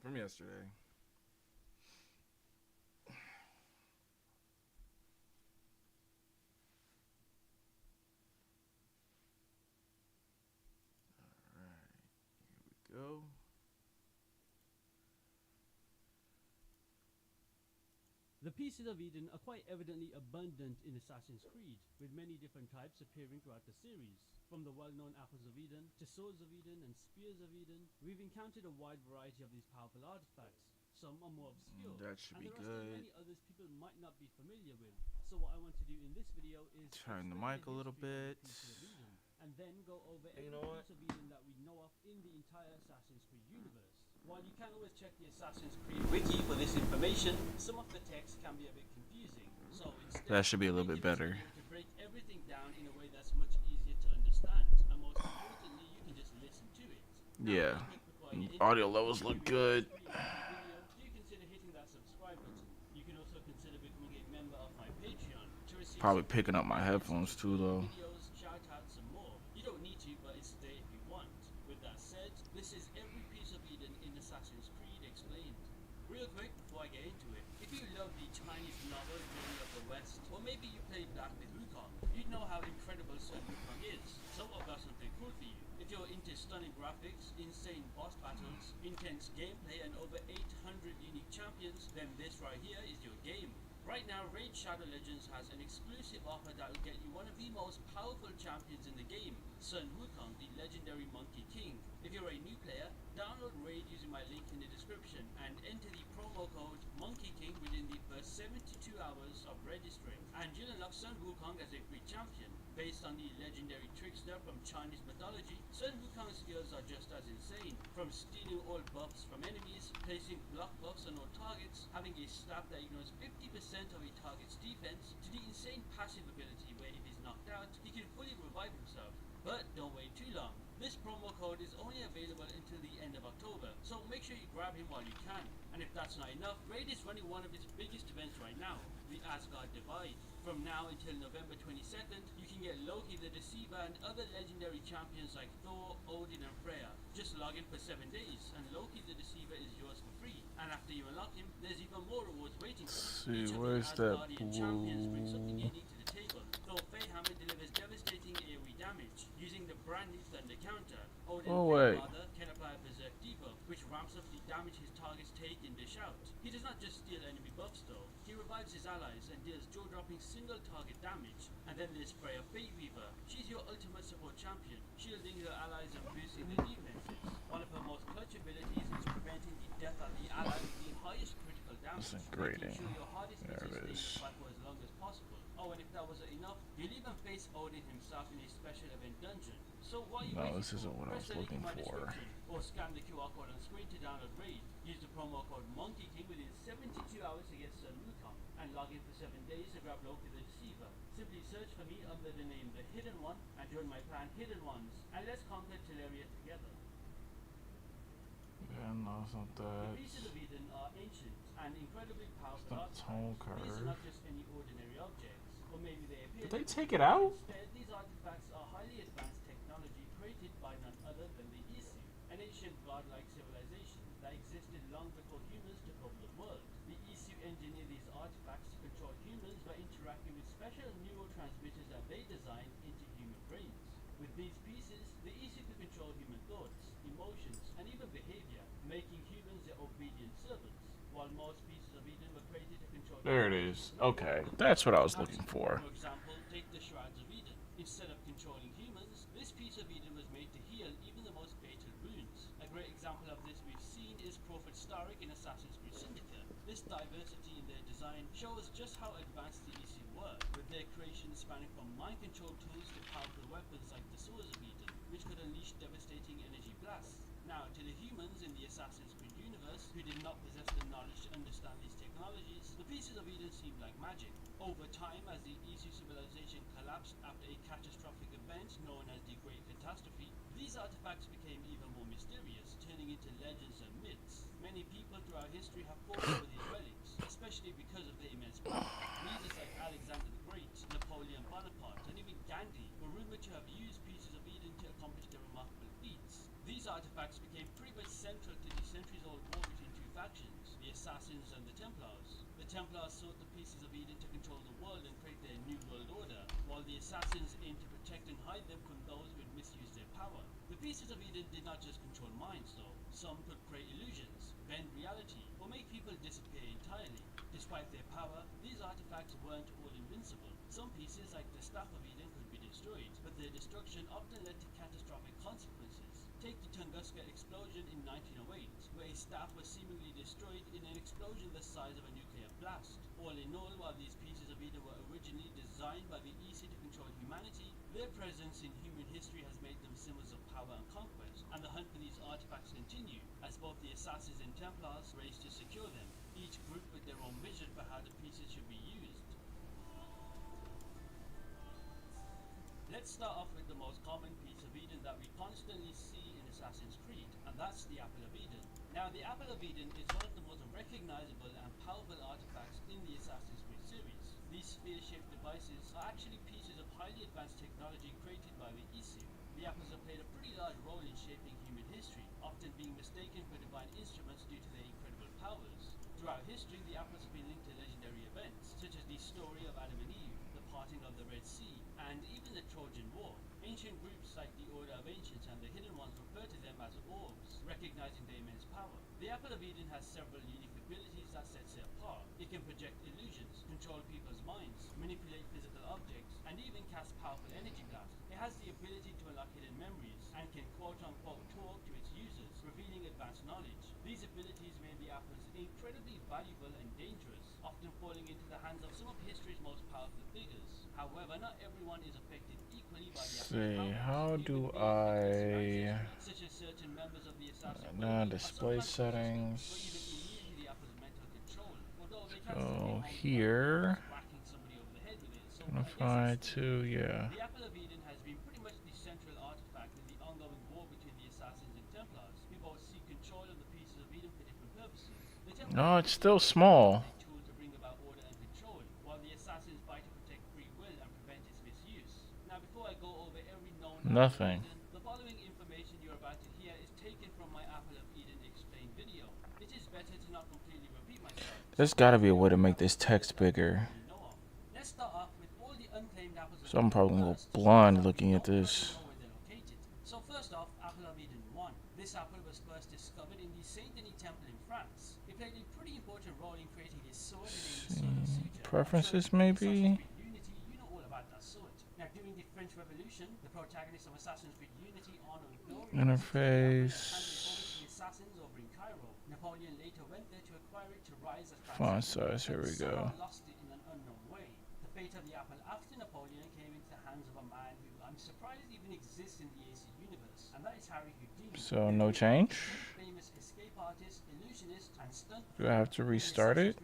from yesterday. Alright, here we go. The pieces of Eden are quite evidently abundant in Assassin's Creed, with many different types appearing throughout the series. From the well-known Apples of Eden to Swords of Eden and Spears of Eden, we've encountered a wide variety of these powerful artifacts. Some are more obscure, That should and be there are still good. many others people might not be familiar with. So what I want to do in this video is Turn the explain mic a the little history of the bit. pieces of Eden, and then go over You every know what? piece of Eden that we know of in the entire Assassin's Creed universe. While you can always check the Assassin's Creed wiki for this information, some of the text can be a bit confusing. So instead, That should be a little bit better. to break everything down in a way that's much easier to understand, and most importantly, you can just listen to it. Now, Yeah. real quick before I get into Audio it, levels if look you enjoy good. this pretty wacky video, do consider hitting that subscribe button. You can also consider becoming a member of my Patreon to receive Probably some picking up my bonus headphones too, though. videos, shout outs, and more. You don't need to, but it's there if you want. With that said, this is every piece of Eden in Assassin's Creed explained. Real quick before I get into it, if you love the Chinese novel Journey of the West, or maybe you played back with Wukong, you'd know how incredible Sun Wukong is. So I've got something cool for you. If you're into stunning graphics, insane boss battles, intense gameplay, and over 800 unique champions, then this right here is your game. Right now, Raid Shadow Legends has an exclusive offer that will get you one of the most powerful champions in the game, Sun Wukong, the legendary Monkey King. If you're a new player, download Raid using my link in the description and enter the promo code Monkey King within the first 72 hours of registering, and you'll unlock Sun Wukong as a free champion. Based on the legendary trickster from Chinese mythology, Sun Wukong's skills are just as insane. From stealing all buffs from enemies, placing block buffs on all targets, having a staff that ignores 50% of a target's defense, to the insane passive ability where if he's knocked out, he can fully revive himself. But don't wait too long. This promo code is only available until the end of October, so make sure you grab him while you can. And if that's not enough, Raid is running one of its biggest events right now, the Asgard Divide. From now until November 22nd, you can get Loki the Deceiver and other legendary champions like Thor, Odin, and Freya. Just log in for 7 days, and Loki the Deceiver is yours for free. And after you unlock him, there's even more rewards waiting for you. See, where's that Champions bring blue? something unique to the table. Thor Feyhammer delivers devastating AoE damage. Using the brand new Thunder counter, Odin Father can apply a Berserk debuff, which ramps up the damage his targets take in Dish Out. He does not just steal enemy buffs though, he revives his allies and deals jaw-dropping single target damage. And then there's Freya Fate Weaver. She's your ultimate support champion, shielding her allies and boosting their defenses. One of her most clutch abilities is preventing the death of the ally with the highest critical damage, making sure your hardest misses stay in the fight for as long as possible. Oh, and if that wasn't enough, you'll even face Odin himself in a special event dungeon. So what are you waiting this isn't what I was Press the link in looking my for. description, or scan the QR code on screen to download Raid. Use the promo code Monkey King within 72 hours to get Sun Wukong, and log in for 7 days to grab Loki the Deceiver. Simply search for me under the name The Hidden One, and join my clan Hidden Ones, and let's conquer Teleria together. Yeah, no, it's not The that. pieces of Eden are ancient and incredibly It's powerful not artifacts. tone These are curve. not just any ordinary objects, or maybe they appear Did they to be. take it out? Instead, these artifacts are highly advanced technology created by none other than the Isu, an ancient godlike civilization that existed long before humans took over the world. The Isu engineered these artifacts to control humans by interacting with special neurotransmitters that they designed into human brains. With these pieces, the Isu could control human thoughts, emotions, and even behavior, making humans their obedient servants. While most pieces of Eden were created to control There it is. Okay, that's what I was looking for. For example, take the Shards of Eden. Instead of controlling humans, this piece of Eden was made to heal even the most fatal wounds. A great example of this we've seen is Crawford Starrick in Assassin's Creed Syndicate. This diversity in their design shows just how advanced the EC were, with their creation spanning from mind control tools to powerful weapons like the Swords of Eden, which could unleash devastating energy blasts. Now, to the humans in the Assassin's Creed universe who did not possess the knowledge to understand these technologies, the pieces of Eden seemed like magic. Over time, as the Isu civilization collapsed after a catastrophic event known as the Great Catastrophe, these artifacts became even more mysterious, turning into legends and myths. Many people throughout history have fought over these relics, especially because of their immense power. Leaders like Alexander the Great, Napoleon Bonaparte, and even Gandhi were rumored to have used pieces of Eden to accomplish their remarkable feats. These artifacts became pretty much central to the centuries-old war between two factions, the Assassins and the Templars. The Templars sought the pieces of Eden to control the world and create their new world order, while the Assassins aimed to protect and hide them from those who would misuse their power. The pieces of Eden did not just control minds though. Some could create illusions, bend reality, or make people disappear entirely. Despite their power, these artifacts weren't all invincible. Some pieces, like the Staff of Eden, could be destroyed, but their destruction often led to catastrophic consequences. Take the Tunguska explosion in 1908, where a staff was seemingly destroyed in an explosion the size of a nuclear blast. All in all, while these pieces of Eden were originally designed by the EC to control humanity, their presence in human history has made them symbols of power and conquest, and the hunt for these artifacts continue, as both the Assassins and Templars race to secure them, each group with their own vision for how the pieces should be used. Let's start off with the most common piece of Eden that we constantly see in Assassin's Creed, and that's the Apple of Eden. Now, the Apple of Eden is one of the most recognizable and powerful artifacts in the Assassin's Creed series. These sphere-shaped devices are actually pieces of highly advanced technology created by the ESU. The apples have played a pretty large role in shaping human history, often being mistaken for divine instruments due to their incredible powers. Throughout history, the apples have been linked to legendary events, such as the story of Adam and Eve, the parting of the Red Sea, and even the Trojan War. Ancient groups like the Order of Ancients and the Hidden Ones refer to them as orbs, recognizing their immense power. The Apple of Eden has several unique abilities that sets it apart. It can project illusions, control people's minds, manipulate physical objects, and even cast powerful energy blasts. It has the ability to unlock hidden memories, and can quote-unquote talk to its users, revealing advanced knowledge. These abilities made the apples incredibly valuable and dangerous, often falling into the hands of some of history's most powerful figures. However, not everyone is affected equally by the See, apple's how powers. do Even beings I such as certain members of the assassin display settings? or even immune to the apple's mental control, although they can still So be here, whacking somebody over the head with it. So unify to, yeah. the Apple of Eden has been pretty much the central artifact in the ongoing war between the Assassins and Templars, who both seek control of the pieces of Eden for different purposes. The Templars No, it's still small. a tool to bring about order and control, while the Assassins fight to protect free will and prevent its misuse. Now, before I go over every known Nothing. Apple of Eden, the following information you're about to hear is taken from my Apple of Eden explained video. It is better to not completely repeat myself. There's gotta be a way to make this text bigger. Let's start off with all the unclaimed apples of So I'm Eden probably gonna go first, blind so looking we at don't this. know where they're located. So first off, Apple of Eden 1. This apple was first discovered in the Saint Denis Temple in France. It played a pretty important role in creating a sword and a solar suture. Preferences, So, maybe? Assassin's Creed Unity, you know all about that sword. Now, during the French Revolution, the protagonist of Assassin's Creed Unity, Arnaud Glory, Interface. handed it over to the assassins over in Cairo. Napoleon later went there to acquire it to rise as Font size, here we go. somehow lost it in an unknown way. The fate of the apple after Napoleon came into the hands of a man who I'm surprised even exists in the AC universe, and that is Harry Houdini. So no change. Famous escape artist, illusionist, and stunt. Do I have to restart it?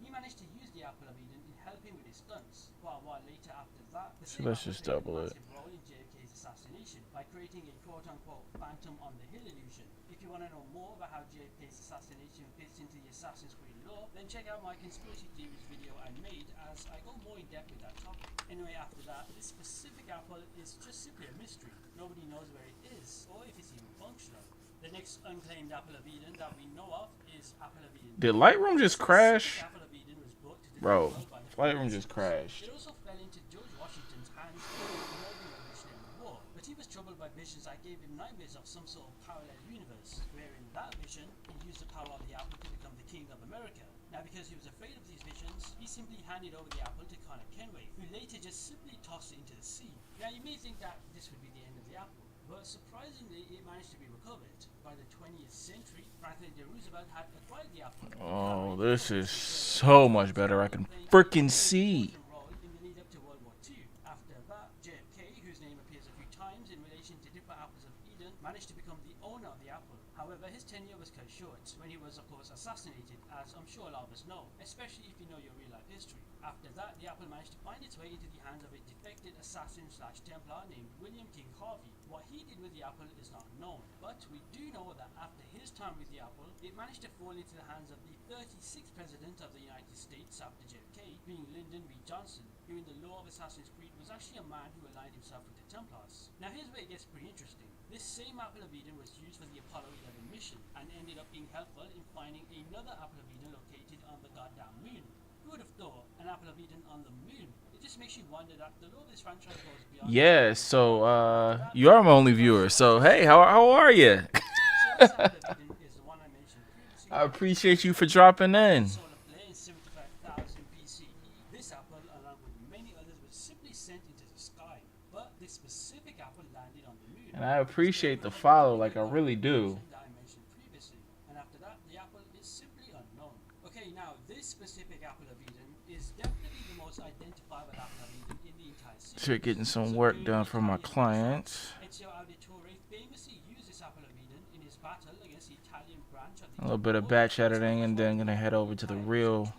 He managed to use the Apple of Eden in helping with his stunts. While later after that, the So same let's apple just played a double it. massive role in JFK's assassination by creating a quote-unquote phantom on the hill illusion. If you want to know more about how JFK's assassination fits into the Assassin's Creed lore, then check out my conspiracy theories video I made as I go more in depth with that topic. Anyway, after that, this specific apple is just simply a mystery. Nobody knows where it is, or if it's even functional. The next unclaimed Apple of Eden that we know of is Apple of Eden. Did Lightroom just crash? Apple of Eden was brought to the Bro, world by the Lightroom Freemasons. just crashed. It also fell into George Washington's hands during the American Revolutionary War, but he was troubled by visions that gave him nightmares of some sort of parallel universe, where in that vision, he used the power of the apple to become the king of America. Now, because he was afraid of these visions, he simply handed over the apple to Connor Kenway, who later just simply tossed it into the sea. Now, you may think that this would be the end of the apple, but surprisingly, it managed to be recovered. By the 20th century, Franklin D. Roosevelt had acquired the apple. Oh, this is so much better. I can freaking see. Role in the lead up to World War II. After that, JFK, whose name appears a few times in relation to different apples of Eden, managed to become the owner of the apple. However, his tenure was cut short when he was, of course, assassinated, as I'm sure a lot of us know, especially if you know your real-life history. After that, the apple managed to find its way into the hands of a defected assassin/Templar named William King Harvey. What he did with the apple is not known, but we do know that after his time with the apple, it managed to fall into the hands of the 36th President of the United States after JFK, being Lyndon B. Johnson. who in the lore of Assassin's Creed was actually a man who aligned himself with the Templars. Now here's where it gets pretty interesting. This same Apple of Eden was used for the Apollo 11 mission and ended up being helpful in finding another Apple of Eden located on the goddamn moon. Who would have thought an Apple of Eden on the moon? It just makes you wonder that the lore of this franchise goes beyond. Yeah, so you are my only viewer. So hey, how are you? So this Apple of Eden is the one I mentioned previously. I appreciate you for dropping in. Solar flare in 75,000 BCE. This apple, along with many others, was simply sent into the sky. But this specific apple landed on the moon. And I appreciate the follow, like I really do. That I mentioned previously. And after that, the apple is simply unknown. Okay, now this specific apple of Eden is definitely the most identifiable apple of Eden in the entire series. Sure, getting some work done for my clients. Ezio Auditore famously used this apple of Eden in his battle against the Italian branch of the A little bit of batch editing, and then gonna head over to the real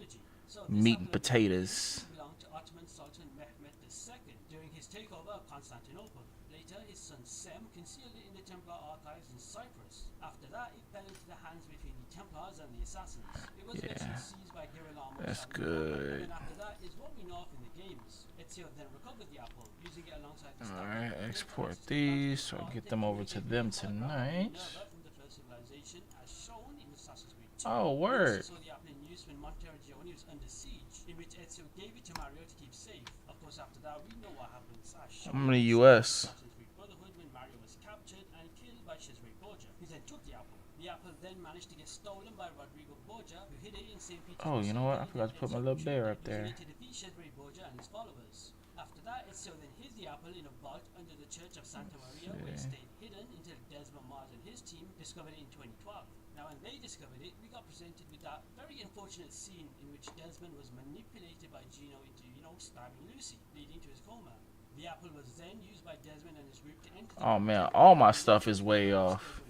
meat and potatoes. belonged to Ottoman Sultan Mehmed II during his takeover of Constantinople. Later, his son Sem concealed it in the Templar archives in Cyprus. After that, it fell into the hands between the Templars and the Assassins. It was eventually seized by Girolamo. That's Savonarola, good. And after that is what we know of in the games. Ezio then recovered the apple, using it alongside the Alright, export these so I get them over to them tonight. from the first civilization, as shown in Assassin's Creed 2. Oh, word. So the apple in use when Monteriggioni was under siege, in which Ezio gave it to Mario to keep safe. Of course, after that, we know what happens. As shown I'm in the in US. Assassin's Creed Brotherhood when Mario was captured and killed by Cesare Borgia, who then took the apple. The apple then managed to get stolen by Rodrigo Borgia, who hid it in St. Peter's. Oh, you know what? I forgot to put my little bear up there. To defeat Cesare Borgia and his followers. After that, Ezio then hid the apple in a vault under the Church of Santa Maria, where it stayed hidden until Desmond Mars and his team discovered it in 2012. Now, when they discovered it, we got presented with that very unfortunate scene in which Desmond was manipulated by Gino into, stabbing Lucy, leading to his coma. The apple was then used by Desmond and his group to enter the Oh man, all my stuff is way off.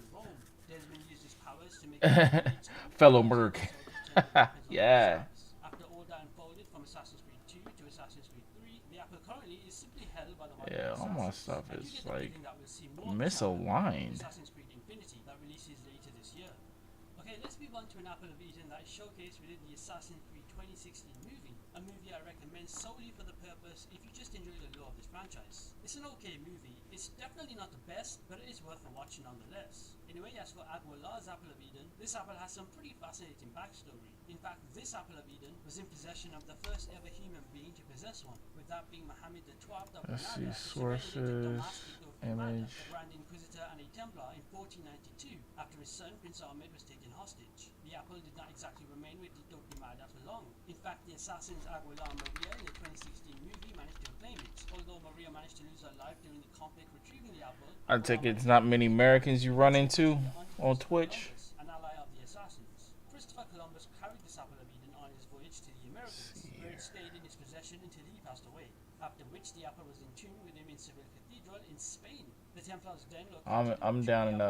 Desmond used his powers to make Fellow Merc. Yeah. After all that unfolded from Assassin's Creed 2 to Assassin's Creed 3, the apple currently is simply held by the Yeah, all my Assassins. stuff And you is get the like feeling that we'll see more of this apple in misaligned. Assassin's Creed Infinity that releases later this year. Okay, let's move on to an apple of Eden that is showcased within the Assassin's Creed 2016 movie, a movie I recommend solely for the purpose if you just enjoy the lore of this franchise. It's an okay movie. It's definitely not the best, but it is worth a watch nonetheless. Anyway, as for Aguilar's Apple of Eden, this apple has some pretty fascinating backstory. In fact, this Apple of Eden was in possession of the first ever human being to possess one, with that being Muhammad XII of Let's Granada, see, who surrendered sources, to Granada, image. the Grand Inquisitor and a Templar in 1492, after his son Prince Ahmed was taken hostage. The apple did not exactly remain with the Duke de Mada for long. In fact, the assassins Aguilar and Maria in the 2016 movie managed to claim it. Although Maria managed to lose her life during the conflict retrieving the apple, I take it it's not many Americans you run into on Twitch. an ally of the assassins. Christopher Columbus carried this apple of Eden on his voyage to the Americas, where it stayed in his possession until he passed away, after which the apple was entombed with him in Seville Cathedral in Spain. The Templars then located I'm down in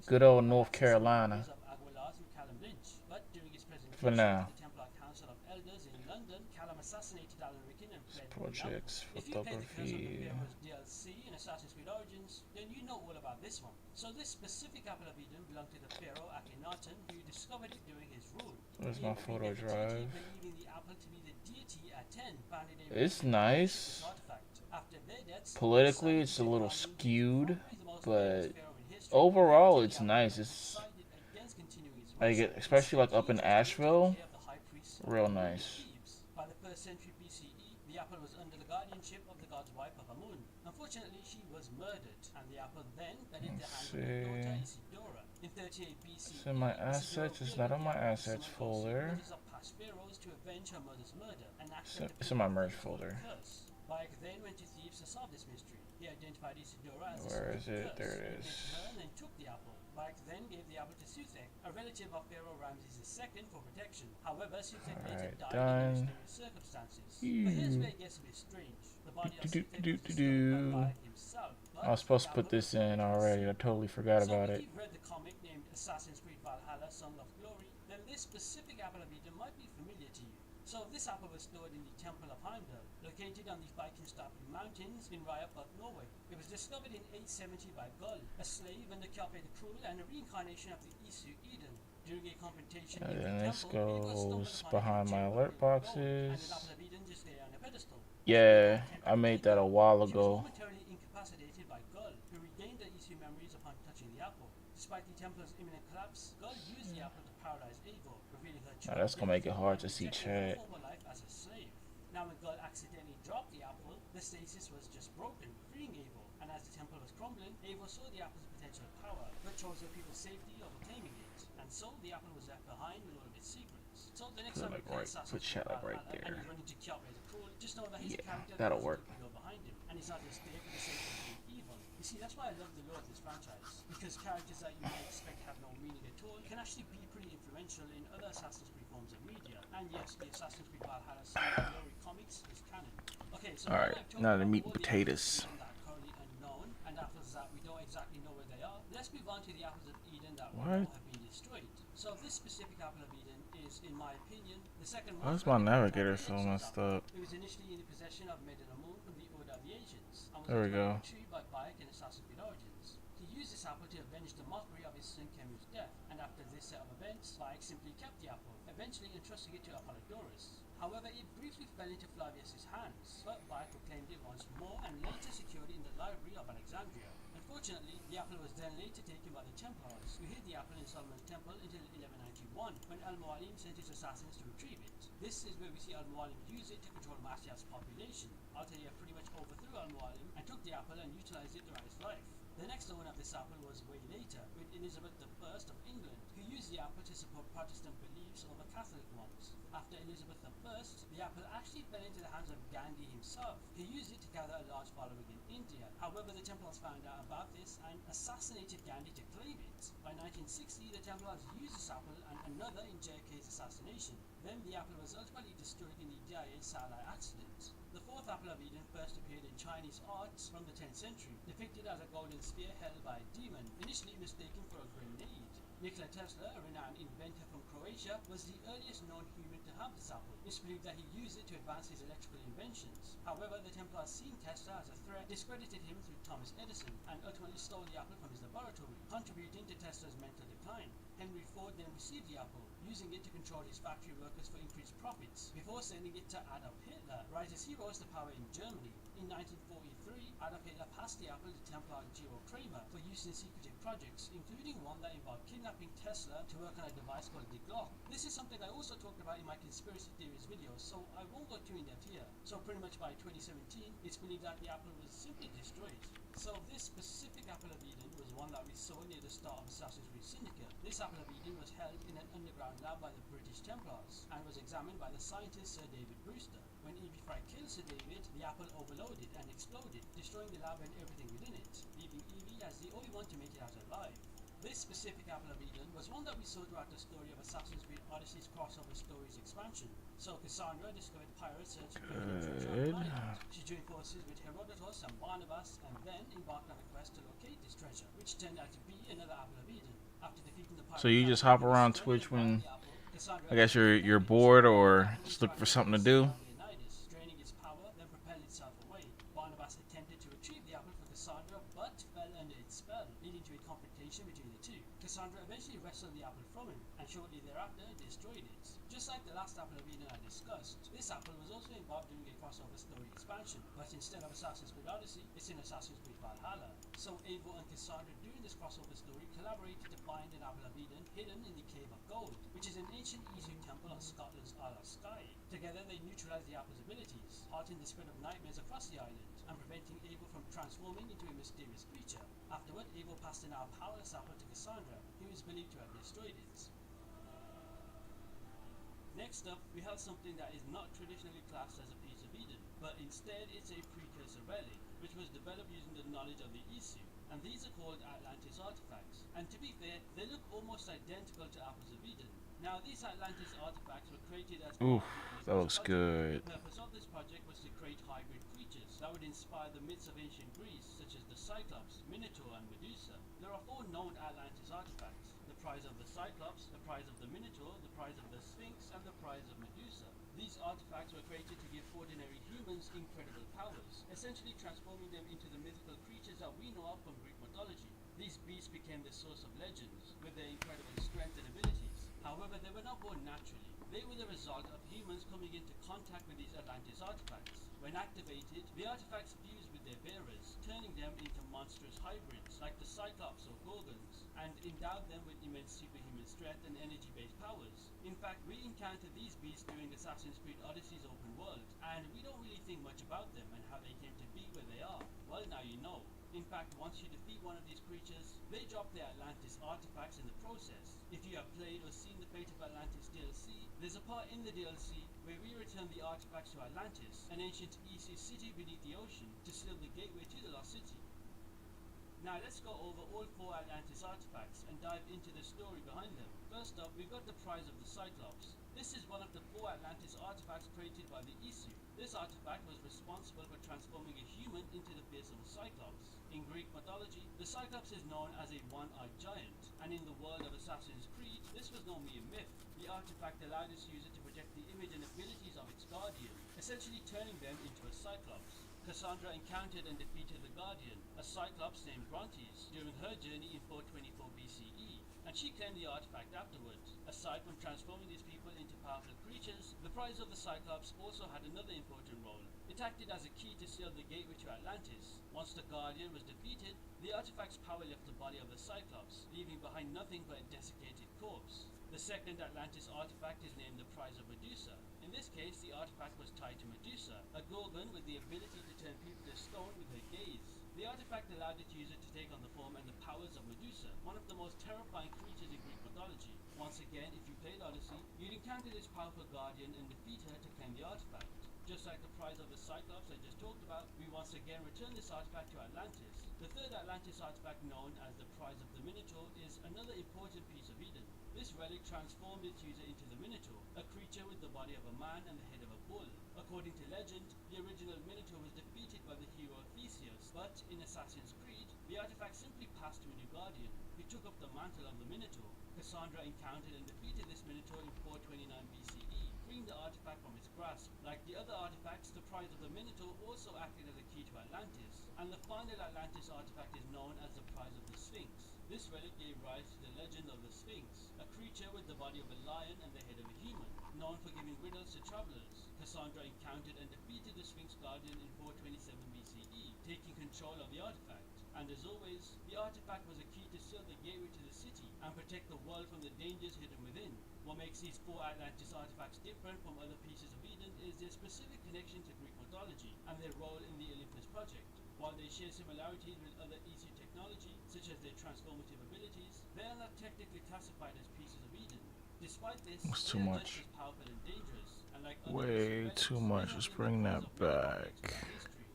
good old North Carolina of Aguilar's and Callum Lynch, but during his presentation for now. to the Templar Council of Elders in London, Callum assassinated Alan Rickon and fled from the Projects, If you played the Curse of the photography. Pharaohs DLC in Assassin's Creed Origins, then you know all about this one. So this specific apple of Eden belonged to the Pharaoh Akhenaten, who discovered it during his rule. Where's He my agreed photo with the drive? deity, believing the apple to be the deity Aten, founded a It's religion nice. this artifact. After their deaths, Politically, the it's a little Sassanid skewed, probably the most but famous pharaoh in history, overall, the it's apple nice. It's decided against continuing its like worship. especially like up in Instead, he Asheville, took care of the high priests of real Amun in nice. Thebes. By the 1st century BCE, the apple was under the guardianship of the god's wife of Amun. Unfortunately, she was murdered, and the apple then fell into the hands of her daughter Isidora. In 38 BCE, It's in my assets. It's not on my assets folder. of past pharaohs to avenge her mother's murder, and It's in my merge folder. curse. Bayek then went to Thebes to solve this mystery. He identified Isidora as the Where source is of the it? curse, There it went is. to her and then took the apple. Bayek then gave the apple to Suthek, a relative of Pharaoh Ramses II, for protection. However, Suthek later Alright, died done. in mysterious circumstances. But here's where it gets a bit strange. The body of Suthek was discovered Do-do-do-do-do. by Bayek himself. I was supposed to put this in already. I totally forgot about So it. if you've read the comic named Assassin's Creed Valhalla: Song of Glory, then this specific apple of Eden might be familiar to you. So this apple was stored in the Temple of Heimdall, located on the Viking-Stapling Mountains in Ryaport, Norway. It was discovered in 870 by Gull, a slave under Kjappe the Cruel and a reincarnation of the Isu Eden. During a confrontation in the And this temple, it got stumbled goes upon behind in a my chamber alert filled with gold, and boxes. an apple of Eden just lay on a pedestal. Yeah, I made that a while She was ago. momentarily incapacitated by Gull, who regained the ECU memories upon touching the apple. Despite the Templar's imminent collapse, Gull used the apple to paralyze Eivor, revealing her Now true that's gonna make it identity hard and to see rejecting her chat. former life as a slave. Now when Gull accidentally dropped the apple, the stasis was just broken, freeing Eivor, and as the temple was crumbling, Eivor saw the apple's potential power, but chose her people's safety over claiming it, and so the apple was left behind with all of its secrets. So the next Put it time you like play right. Put Assassin's Creed chat like right Valhalla and there. you run into Kjotve the Cruel, just know that he's Yeah, a character that that'll has a work. good lore behind him, and he's not just there for the sake of being evil. You see, that's why I love the lore of this franchise, because characters that you may expect have no meaning at all can actually be pretty influential in other Assassin's Creed forms of media, and yes, the Assassin's Creed Valhalla story comics is canon. Okay, so All now right, that I've told now you the about meat and all the apples of potatoes. Eden that are currently unknown, and apples that we don't exactly know where they are, let's move on to the apples of Eden that we What? know have been destroyed. So this specific apple of Eden is, in my opinion, the second Why most is my relevant navigator to so Elysium's messed apple. up? It was initially in the possession of Medinamun from the Order of the Ancients, and was There we ultimately go. retrieved by Bayek in Assassin's Creed Origins. He used this apple to avenge the mockery of his son Kemu's death, and after this set of events, Bayek simply kept the apple, eventually entrusting it to Apollodorus. However, it briefly fell into Flavius' hands, but Bayek reclaimed it once more and later secured it in the library of Alexandria. Unfortunately, the apple was then later taken by the Templars, who hid the apple in Solomon's temple until 1191, when Al-Mualim sent his assassins to retrieve it. This is where we see Al-Mualim use it to control Masyaf's population. Al-Tayyah pretty much overthrew Al-Mualim and took the apple and utilized it throughout his life. The next owner of this apple was way later, with Elizabeth I of England, who used the apple to support Protestant beliefs over Catholic ones. After Elizabeth I, the apple actually fell into the hands of Gandhi himself, who used it to gather a large following in India. However, the Templars found out about this and assassinated Gandhi to claim it. By 1960, the Templars used this apple and another in JFK's assassination. Then the apple was ultimately destroyed in the DIA satellite accident. The fourth apple of Eden first appeared in Chinese art from the 10th century, depicted as a golden spear held by a demon, initially mistaken for a grenade. Nikola Tesla, a renowned inventor from Croatia, was the earliest known human to have this apple. It's believed that he used it to advance his electrical inventions. However, the Templars, seeing Tesla as a threat, discredited him through Thomas Edison and ultimately stole the apple from his laboratory, contributing to Tesla's mental decline. Henry Ford then received the apple, using it to control his factory workers for increased profits, before sending it to Adolf Hitler, right as he rose to power in Germany. In 1943, Adolf Hitler passed the apple to Templar Gero Kramer for use in secretive projects, including one that involved kidnapping Tesla to work on a device called the Glock. This is something I also talked about in my conspiracy theories video, so I won't go too in depth here. So pretty much by 2017, it's believed that the apple was simply destroyed. So this specific apple of Eden was one that we saw near the start of Assassin's Creed Syndicate. This apple of Eden was held in an underground lab by the British Templars and was examined by the scientist Sir David Brewster. When Evie Fry killed Sir David, the apple overloaded and exploded, destroying the lab and everything within it, leaving Evie as the only one to make it out alive. This specific apple of Eden was one that we saw throughout the story of Assassin's Creed Odyssey's crossover stories expansion. So Cassandra discovered pirates searching for a treasure on an island. She joined forces with Herodotus and Barnabas and then embarked on a quest to locate this treasure, which turned out to be another apple of Eden. After defeating the So you just hop around Twitch when Cassandra I guess you're bored or just looking for something to do. draining its power, then propelled itself away. Barnabas attempted to retrieve the apple for Cassandra, but fell under its spell, leading to a confrontation between the two. Cassandra eventually wrestled the apple from him, and shortly thereafter destroyed it. Just like the last apple of Eden I discussed, this apple was also involved during a crossover story expansion, but instead of Assassin's Creed Odyssey, it's in Assassin's Creed Valhalla. So Eivor and Cassandra during this crossover story collaborated to find an apple of Eden hidden in the Cave of Gold, which is an ancient Eastern temple on Scotland's Isle of Skye. Together they neutralized the apple's abilities, halting the spread of nightmares across the island, and preventing Eivor from transforming into a mysterious creature. Afterward, Eivor passed the now powerless apple to Cassandra, who is believed to have destroyed it. Next up, we have something that is not traditionally classed as a piece of Eden, but instead it's a precursor relic, which was developed using the knowledge of the Isu, and these are called Atlantis artifacts. And to be fair, they look almost identical to apples of Eden. Now, these Atlantis artifacts were created as Oof, that looks good. The purpose of this project was to create hybrid creatures that would inspire the myths of ancient Greece, such as the Cyclops, Minotaur, and Medusa. There are 4 known Atlantis artifacts: the prize of the Cyclops, the prize of the Minotaur, the prize of the Sphinx, and the prize of Medusa. These artifacts were created to give ordinary humans incredible powers, essentially transforming them into the mythical creatures that we know of from Greek mythology. These beasts became the source of legends, with their incredible strength and abilities. However, they were not born naturally. They were the result of humans coming into contact with these Atlantis artifacts. When activated, the artifacts fuse with their bearers, turning them into monstrous hybrids like the Cyclops or Gorgons, and endowed them with immense superhuman strength and energy-based powers. In fact, we encountered these beasts during Assassin's Creed Odyssey's open world, and we don't really think much about them and how they came to be where they are. Well, now you know. In fact, once you defeat one of these creatures, they drop their Atlantis artifacts in the process. If you have played or seen the Fate of Atlantis DLC, there's a part in the DLC where we return the artifacts to Atlantis, an ancient Isu city beneath the ocean, to seal the gateway to the Lost City. Now let's go over all 4 Atlantis artifacts and dive into the story behind them. First up, we've got the Prize of the Cyclops. This is one of the 4 Atlantis artifacts created by the Isu. This artifact was responsible for transforming a human into the face of a Cyclops. In Greek mythology, the Cyclops is known as a one-eyed giant, and in the world of Assassin's Creed, this was no mere myth. The artifact allowed its user to project the image and abilities of its guardian, essentially turning them into a Cyclops. Cassandra encountered and defeated the Guardian, a Cyclops named Brontes, during her journey in 424 BCE, and she claimed the artifact afterwards. Aside from transforming these people into powerful creatures, the Prize of the Cyclops also had another important role. It acted as a key to seal the gateway to Atlantis. Once the Guardian was defeated, the artifact's power left the body of the Cyclops, leaving behind nothing but a desiccated corpse. The second Atlantis artifact is named the Prize of Medusa. In this case, the artifact was tied to Medusa, a Gorgon with the ability to turn people to stone with her gaze. The artifact allowed its user to take on the form and the powers of Medusa, one of the most terrifying creatures in Greek mythology. Once again, if you played Odyssey, you'd encounter this powerful guardian and defeat her to claim the artifact. Just like the Prize of the Cyclops I just talked about, we once again return this artifact to Atlantis. The third Atlantis artifact, known as the Prize of the Minotaur, is another important piece of Eden. This relic transformed its user into the Minotaur, a creature with the body of a man and the head of a bull. According to legend, the original Minotaur was defeated by the hero Theseus, but in Assassin's Creed, the artifact simply passed to a new guardian, who took up the mantle of the Minotaur. Cassandra encountered and defeated this Minotaur in 429 BCE, freeing the artifact from its grasp. Like the other artifacts, the Prize of the Minotaur also acted as a key to Atlantis, and the final Atlantis artifact is known as the Prize of the Sphinx. This relic gave rise to the legend of the Sphinx, a creature with the body of a lion and the head of a human, known for giving riddles to travelers. Cassandra encountered and defeated the Sphinx Guardian in 427 BCE, taking control of the artifact. And as always, the artifact was a key to seal the gateway to the city and protect the world from the dangers hidden within. What makes these 4 Atlantis artifacts different from other pieces of Eden is their specific connection to Greek mythology and their role in the Olympus project. While they share similarities with other Isu technology, such as their transformative abilities, they are not technically classified as pieces of Eden. Despite this, It's they too are much. just as powerful and dangerous, and like other Way Isu too relics, much. they Let's have bring been that the cause of real back. conflicts throughout history.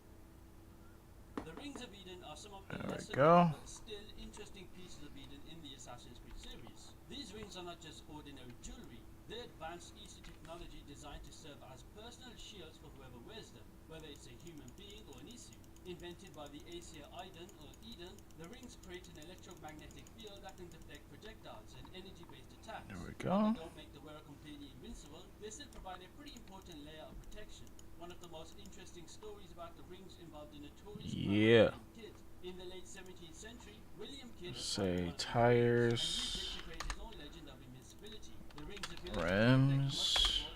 The Rings of Eden are some of the There we lesser go. known but still interesting pieces of Eden in the Assassin's Creed series. These rings are not just ordinary jewelry, they're advanced Isu technology designed to serve as personal shields for whoever wears them, whether it's a human being or an Isu. Invented by the Aesir Iden or Eden, the rings create an electromagnetic field that can deflect projectiles and energy-based attacks. There we While go. they don't make the wearer completely invincible, they still provide a pretty important layer of protection. One of the most interesting stories about the rings involved the notorious Yeah. William Kidd. In the late 17th century, William Kidd was Say one of the tires, and used it to create his own legend of invincibility. The ring's ability to rims.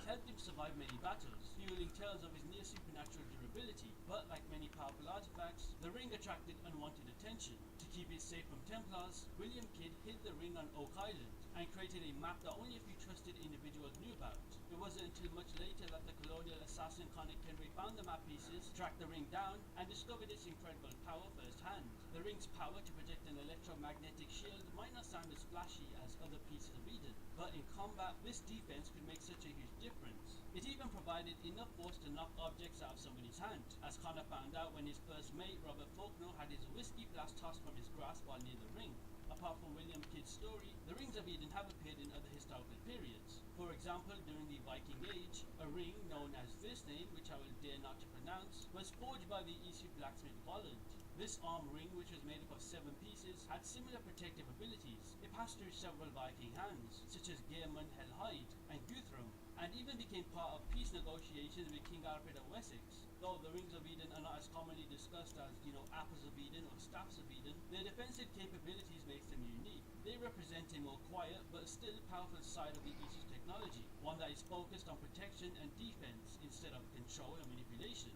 helped him survive many battles, fueling tales of his near supernatural durability. But like many powerful artifacts, the ring attracted unwanted attention. To keep it safe from Templars, William Kidd hid the ring on Oak Island and created a map that only a few trusted individuals knew about. It wasn't until much later that the colonial assassin Conor Kenway found the map pieces, tracked the ring down, and discovered its incredible power firsthand. The ring's power to project an electromagnetic shield might not sound as flashy as other pieces of Eden, but in combat, this defense could make such a huge difference. It even provided enough force to knock objects out of somebody's hand, as Connor found out when his first mate, Robert Faulkner, had his whiskey flask tossed from his grasp while near the ring. Apart from William Kidd's story, the Rings of Eden have appeared in other historical periods. For example, during the Viking Age, a ring known as this name, which I will dare not to pronounce, was forged by the Isu blacksmith Volund. This arm ring, which was made up of 7 pieces, had similar protective abilities. It passed through several Viking hands, such as Geirmund Helhaid and Guthrum, and even became part of peace negotiations with King Alfred of Wessex. Though the Rings of Eden are not as commonly discussed as, Apples of Eden or Staffs of Eden, their defensive capabilities makes them unique. They represent a more quiet but still powerful side of the Isu technology, one that is focused on protection and defense instead of control and manipulation.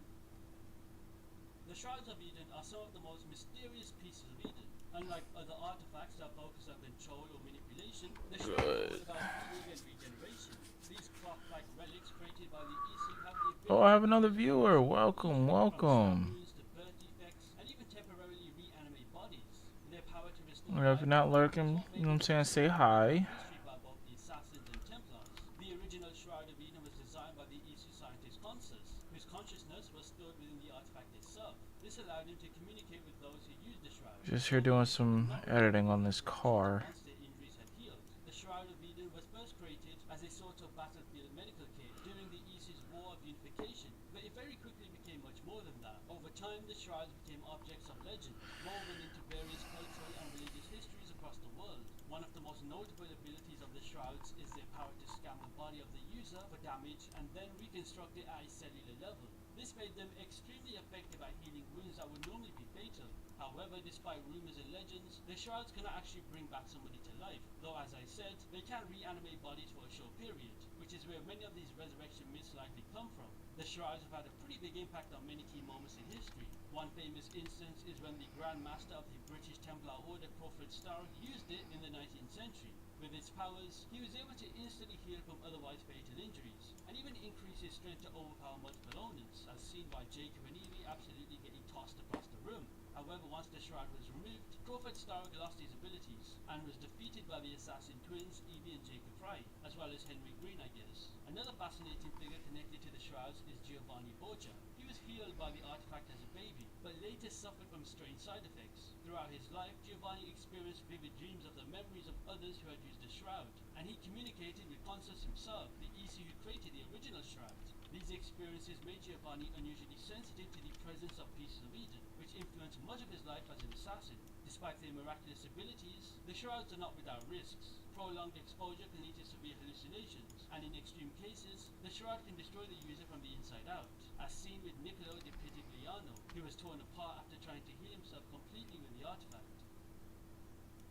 The Shrouds of Eden are some of the most mysterious pieces of Eden. Unlike other artifacts that focus on control or manipulation, the Shrouds are all about healing and regeneration. These clock-like relics created by the Isu have the ability Oh, I have another viewer. Welcome, from welcome. wounds to birth defects, and even temporarily reanimate bodies. Their power to restore Or if life you're not is lurking, what you know what I'm makes saying, them say hi. history by both the Assassins and Templars. The original Shroud of Eden was designed by the Isu scientist Consus, whose consciousness was stored within the artifact itself. This allowed him to communicate with those who used the Shroud. Just here doing some editing on this car. Once their injuries had healed, the Shroud of Eden was first created as a sort of battlefield medical kit during the Isu's War of Unification, but it very quickly became much more than that. Over time, the Shrouds became objects of legend, woven into various cultural and religious histories across the world. One of the most notable abilities of the Shrouds is their power to scan the body of the user for damage and then reconstruct it at a cellular level. This made them extremely effective at healing wounds that would normally be fatal. However, despite rumors and legends, the Shrouds cannot actually bring back somebody to life, though as I said, they can reanimate bodies for a short period, which is where many of these resurrection myths likely come from. The Shrouds have had a pretty big impact on many key moments in history. One famous instance is when the Grand Master of the British Templar Order, Crawford Stark, used it in the 19th century. With its powers, he was able to instantly heal from otherwise fatal injuries, and even increase his strength to overpower multiple opponents, as seen by Jacob and Evie absolutely getting tossed across the room. However, once the Shroud was removed, Crawford Stark lost his abilities, and was defeated by the assassin twins Evie and Jacob Fry, as well as Henry Green, I guess. Another fascinating figure connected to the Shrouds is Giovanni Borgia. He was healed by the artifact as a baby, but later suffered from strange side effects. Throughout his life, Giovanni experienced vivid dreams of the memories of others who had used the Shroud, and he communicated with Consus himself, the Isu who created the original Shroud. These experiences made Giovanni unusually sensitive to the presence of pieces of Eden, which influenced much of his life as an assassin. Despite their miraculous abilities, the Shrouds are not without risks. Prolonged exposure can lead to severe hallucinations, and in extreme cases, the Shroud can destroy the user from the inside out, as seen with Niccolo di Pitigliano, who was torn apart after trying to heal himself completely with the artifact.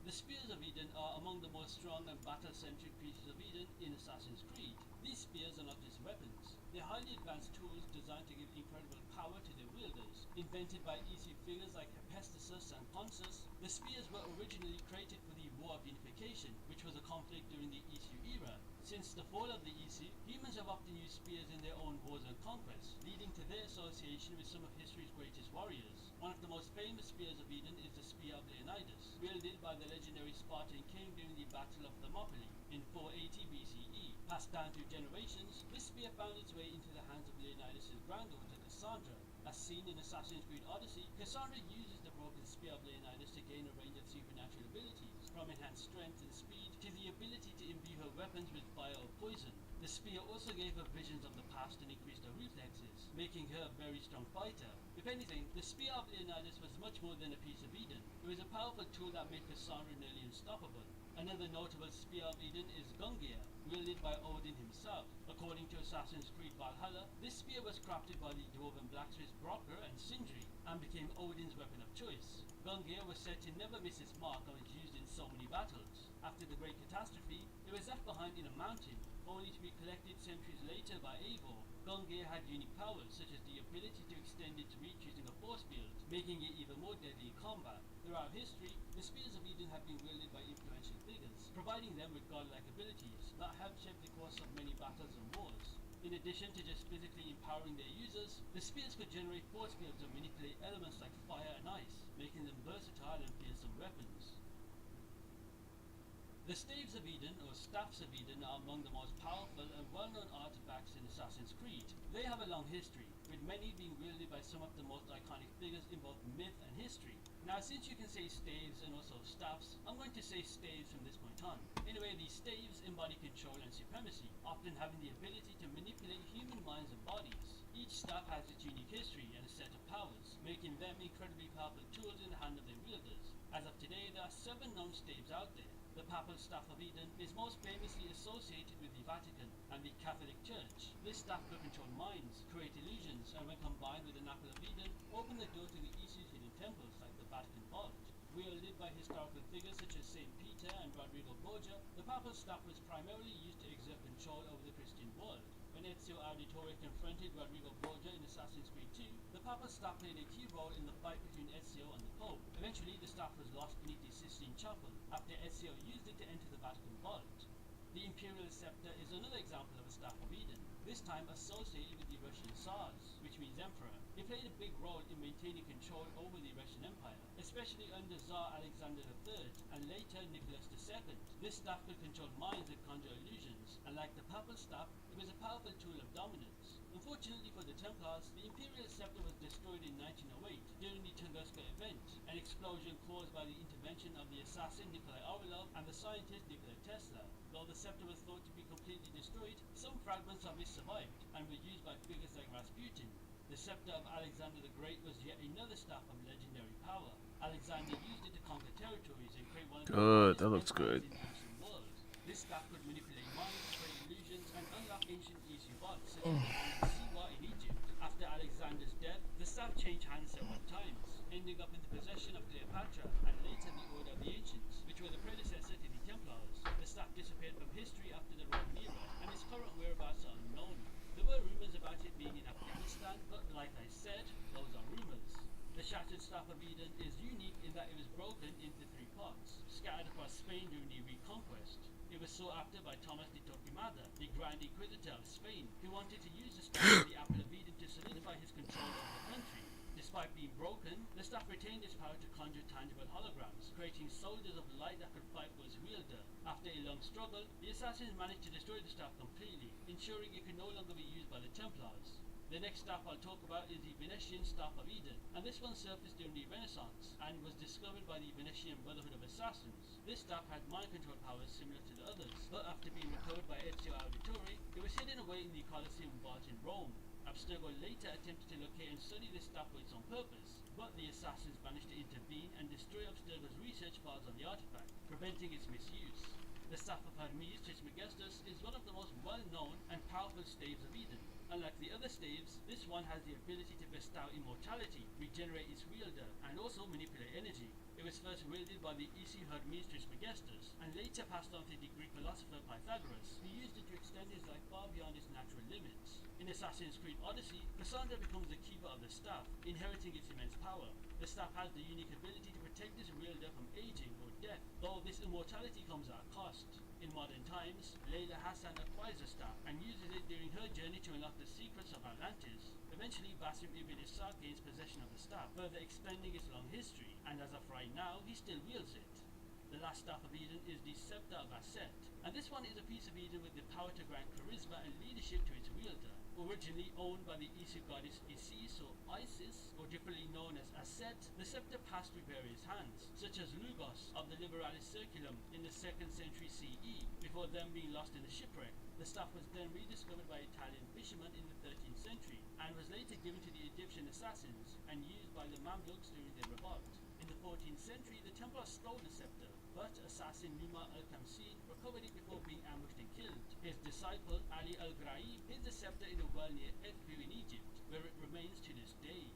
The Spears of Eden are among the most strong and battle-centric pieces of Eden in Assassin's Creed. These spears are not just weapons, they're highly advanced tools designed to give incredible power to their wielders. Invented by Isu figures like Hephaestus and Consus, the spears were originally created for the War of Unification, which was a conflict during the Isu era. Since the fall of the Isu, humans have often used spears in their own wars and conquests, leading to their association with some of history's greatest warriors. One of the most famous spears of Eden is the Spear of Leonidas, wielded by the legendary Spartan king during the Battle of Thermopylae in 480 BCE. Passed down through generations, this spear found its way into the hands of Leonidas' granddaughter Cassandra. As seen in Assassin's Creed Odyssey, Cassandra uses the broken spear of Leonidas to gain a range of supernatural abilities, from enhanced strength and speed to the ability to imbue her weapons with fire or poison. The spear also gave her visions of the past and increased her reflexes, making her a very strong fighter. If anything, the Spear of Leonidas was much more than a piece of Eden. It was a powerful tool that made Cassandra nearly unstoppable. Another notable Spear of Eden is Gungnir, wielded by Odin himself. According to Assassin's Creed Valhalla, this spear was crafted by the dwarven blacksmiths Brokkr and Sindri, and became Odin's weapon of choice. Gungnir was said to never miss its mark and was used in so many battles. After the Great Catastrophe, it was left behind in a mountain, only to be collected centuries later by Eivor. Gungnir had unique powers, such as the ability to extend its reach using a force field, making it even more deadly in combat. Throughout history, the Spears of Eden have been wielded by influential figures, providing them with godlike abilities that helped shape the course of many battles and wars. In addition to just physically empowering their users, the spears could generate force fields and manipulate elements like fire and ice, making them versatile and fearsome weapons. The Staves of Eden, or Staffs of Eden, are among the most powerful and well-known artifacts in Assassin's Creed. They have a long history, with many being wielded by some of the most iconic figures in both myth and history. Now, since you can say staves and also staffs, I'm going to say staves from this point on. Anyway, these staves embody control and supremacy, often having the ability to manipulate human minds and bodies. Each staff has its unique history and a set of powers, making them incredibly powerful tools in the hand of their wielders. As of today, there are 7 known staves out there. The Papal Staff of Eden is most famously associated with the Vatican and the Catholic Church. This staff could control minds, create illusions, and when combined with the Apple of Eden, open the door to the Isu's hidden temples like the Vatican Vault. Wielded by historical figures such as St. Peter and Rodrigo Borgia, the Papal Staff was primarily used to exert control over the Christian world. When Ezio Auditore confronted Rodrigo Borgia in Assassin's Creed 2, the Papal Staff played a key role in the fight between Ezio and the Pope. Eventually, the staff was lost beneath the Sistine Chapel after Ezio used it to enter the Vatican Vault. The Imperial Scepter is another example of a Staff of Eden, this time associated with the Russian Tsars, which means Emperor. It played a big role in maintaining control over the Russian Empire, especially under Tsar Alexander III and later Nicholas II. This staff could control minds and conjure illusions, and like the Papal Staff, it was a powerful tool of dominance. Unfortunately for the Templars, the Imperial Scepter was destroyed in 1908 during the Tunguska event, an explosion caused by the intervention of the assassin Nikolai Orlov and the scientist Nikola Tesla. Though the scepter was thought to be completely destroyed, some fragments of it survived and were used by figures like Rasputin. The scepter of Alexander the Great was yet another staff of legendary power. Alexander used it to conquer territories and create one of the Good, that looks empires good. in the ancient world. This staff could manipulate minds, create illusions, and unlock ancient Isu gods, such as the one in Siwa in Egypt. After Alexander's death, the staff changed hands several times, ending up in the possession of Cleopatra and later the Order of the Ancients, which were the predecessor to the Templars. The staff disappeared from history after the Roman era, and its current whereabouts are unknown. There were rumors about it being in Afghanistan, but like I said, those are rumors. The shattered Staff of Eden is unique in that it was broken into 3 parts, scattered across Spain during the Reconquest. It was sought after by Thomas de Torquemada, the Grand Inquisitor of Spain, who wanted to use the Staff of the Apple of Eden to solidify his control over the country. Despite being broken, the staff retained its power to conjure tangible holograms, creating soldiers of light that could fight for its wielder. After a long struggle, the assassins managed to destroy the staff completely, ensuring it could no longer be used by the Templars. The next staff I'll talk about is the Venetian Staff of Eden, and this one surfaced during the Renaissance and was discovered by the Venetian Brotherhood of Assassins. This staff had mind control powers similar to the others, but after being recovered by Ezio Auditore, it was hidden away in the Colosseum vault in Rome. Abstergo later attempted to locate and study this staff for its own purpose, but the assassins managed to intervene and destroy Abstergo's research files on the artifact, preventing its misuse. The Staff of Hermes Trismegistus is one of the most well-known and powerful staves of Eden. Unlike the other staves, this one has the ability to bestow immortality, regenerate its wielder, and also manipulate energy. It was first wielded by the Isu Hermes Trismegistus, and later passed on to the Greek philosopher Pythagoras, who used it to extend his life far beyond its natural limits. In Assassin's Creed Odyssey, Cassandra becomes the keeper of the staff, inheriting its immense power. The staff has the unique ability to protect its wielder from aging or death, though this immortality comes at a cost. In modern times, Layla Hassan acquires the staff and uses it during her journey to unlock the secrets of Atlantis. Eventually, Basim ibn Ishaq gains possession of the staff, further expanding its long history, and as of right now, he still wields it. The last Staff of Eden is the Scepter of Aset, and this one is a piece of Eden with the power to grant charisma and leadership to its wielder. Originally owned by the Isu goddess Isis or Isis, or differently known as Aset, the scepter passed through various hands, such as Lugos of the Liberalis Circulum in the 2nd century CE, before them being lost in a shipwreck. The staff was then rediscovered by Italian fishermen in the 13th century, and was later given to the Egyptian assassins, and used by the Mamluks during their revolt. In the 14th century, the Templars stole the scepter, but assassin Numa al-Kamsin recovered it before being ambushed and killed. His disciple, Ali al-Ghraib, hid the scepter in a well near Edfu in Egypt, where it remains to this day.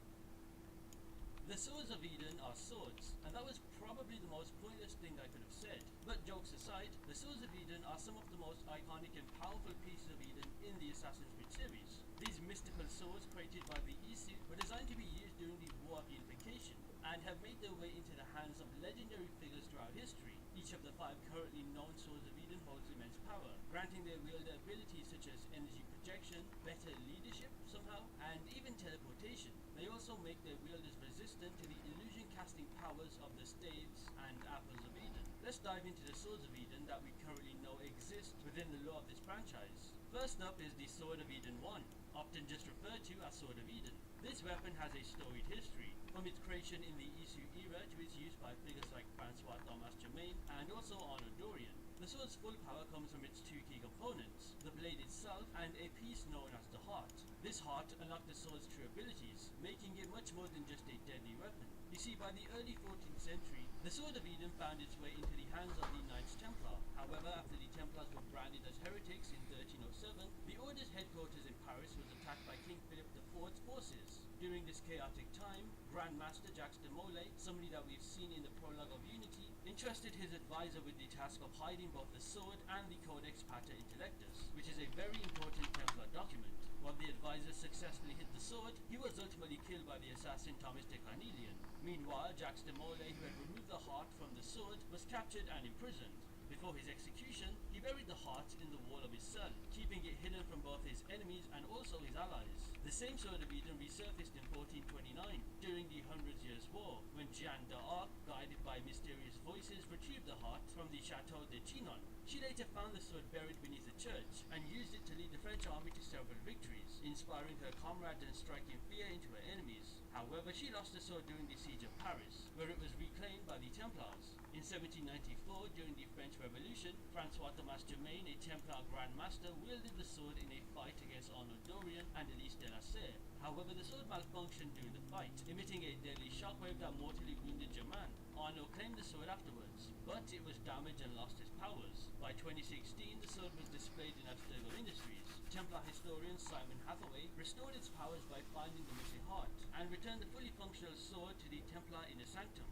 The Swords of Eden are swords, and that was probably the most pointless thing I could have said. But jokes aside, the Swords of Eden are some of the most iconic and powerful pieces of Eden in the Assassin's Creed series. These mystical swords created by the Isu were designed to be used during the War of Unification, and have made their way into the hands of legendary figures throughout history. Each of the 5 currently known Swords of Eden holds immense power, granting their wielder abilities such as energy projection, better leadership somehow, and even teleportation. They also make their wielders resistant to the illusion-casting powers of the staves and apples of Eden. Let's dive into the Swords of Eden that we currently know exist within the lore of this franchise. First up is the Sword of Eden 1, often just referred to as Sword of Eden. This weapon has a storied history, from its creation in the Isu era to its use by figures like Francois Thomas Germain and also Arnaud Dorian. The sword's full power comes from its 2 key components, the blade itself and a piece known as the heart. This heart unlocked the sword's true abilities, making it much more than just a deadly weapon. You see, by the early 14th century, the Sword of Eden found its way into the hands of the Knights Templar. However, after the Templars were branded as heretics in 1307, the Order's headquarters in Paris was attacked by King Philip IV's forces. During this chaotic time, Grandmaster Jax de Molay, somebody that we've seen in the prologue of Unity, entrusted his advisor with the task of hiding both the sword and the Codex Pater Intellectus, which is a very important Templar document. While the advisor successfully hid the sword, he was ultimately killed by the assassin Thomas de Carnelian. Meanwhile, Jax de Molay, who had removed the heart from the sword, was captured and imprisoned. Before his execution, he buried the heart in the wall of his cell, keeping it hidden from both his enemies and also his allies. The same Sword of Eden resurfaced in 1429 during the Hundred Years' War, when Jeanne d'Arc, guided by mysterious voices, retrieved the heart from the Chateau de Chinon. She later found the sword buried beneath a church and used it to lead the French army to several victories, inspiring her comrades and striking fear into her enemies. However, she lost the sword during the siege of Paris, where it was reclaimed by the Templars. In 1794, during the French Revolution, Francois Thomas Germain, a Templar Grand Master, wielded the sword in a fight against Arnaud Dorian and Elise de la Serre. However, the sword malfunctioned during the fight, emitting a deadly shockwave that mortally wounded Germain. Arnaud claimed the sword afterwards, but it was damaged and lost its powers. By 2016, the sword was displayed in Abstergo Industries. Templar historian Simon Hathaway restored its powers by finding the missing heart, and returned the fully functional sword to the Templar Inner Sanctum.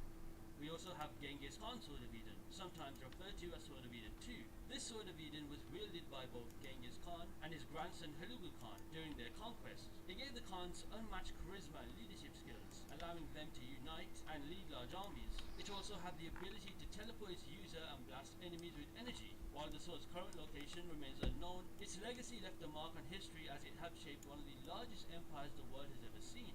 We also have Genghis Khan's Sword of Eden, sometimes referred to as Sword of Eden II. This Sword of Eden was wielded by both Genghis Khan and his grandson Hulagu Khan during their conquest. It gave the Khans unmatched charisma and leadership skills, allowing them to unite and lead large armies. It also had the ability to teleport its user and blast enemies with energy. While the sword's current location remains unknown, its legacy left a mark on history as it helped shape one of the largest empires the world has ever seen.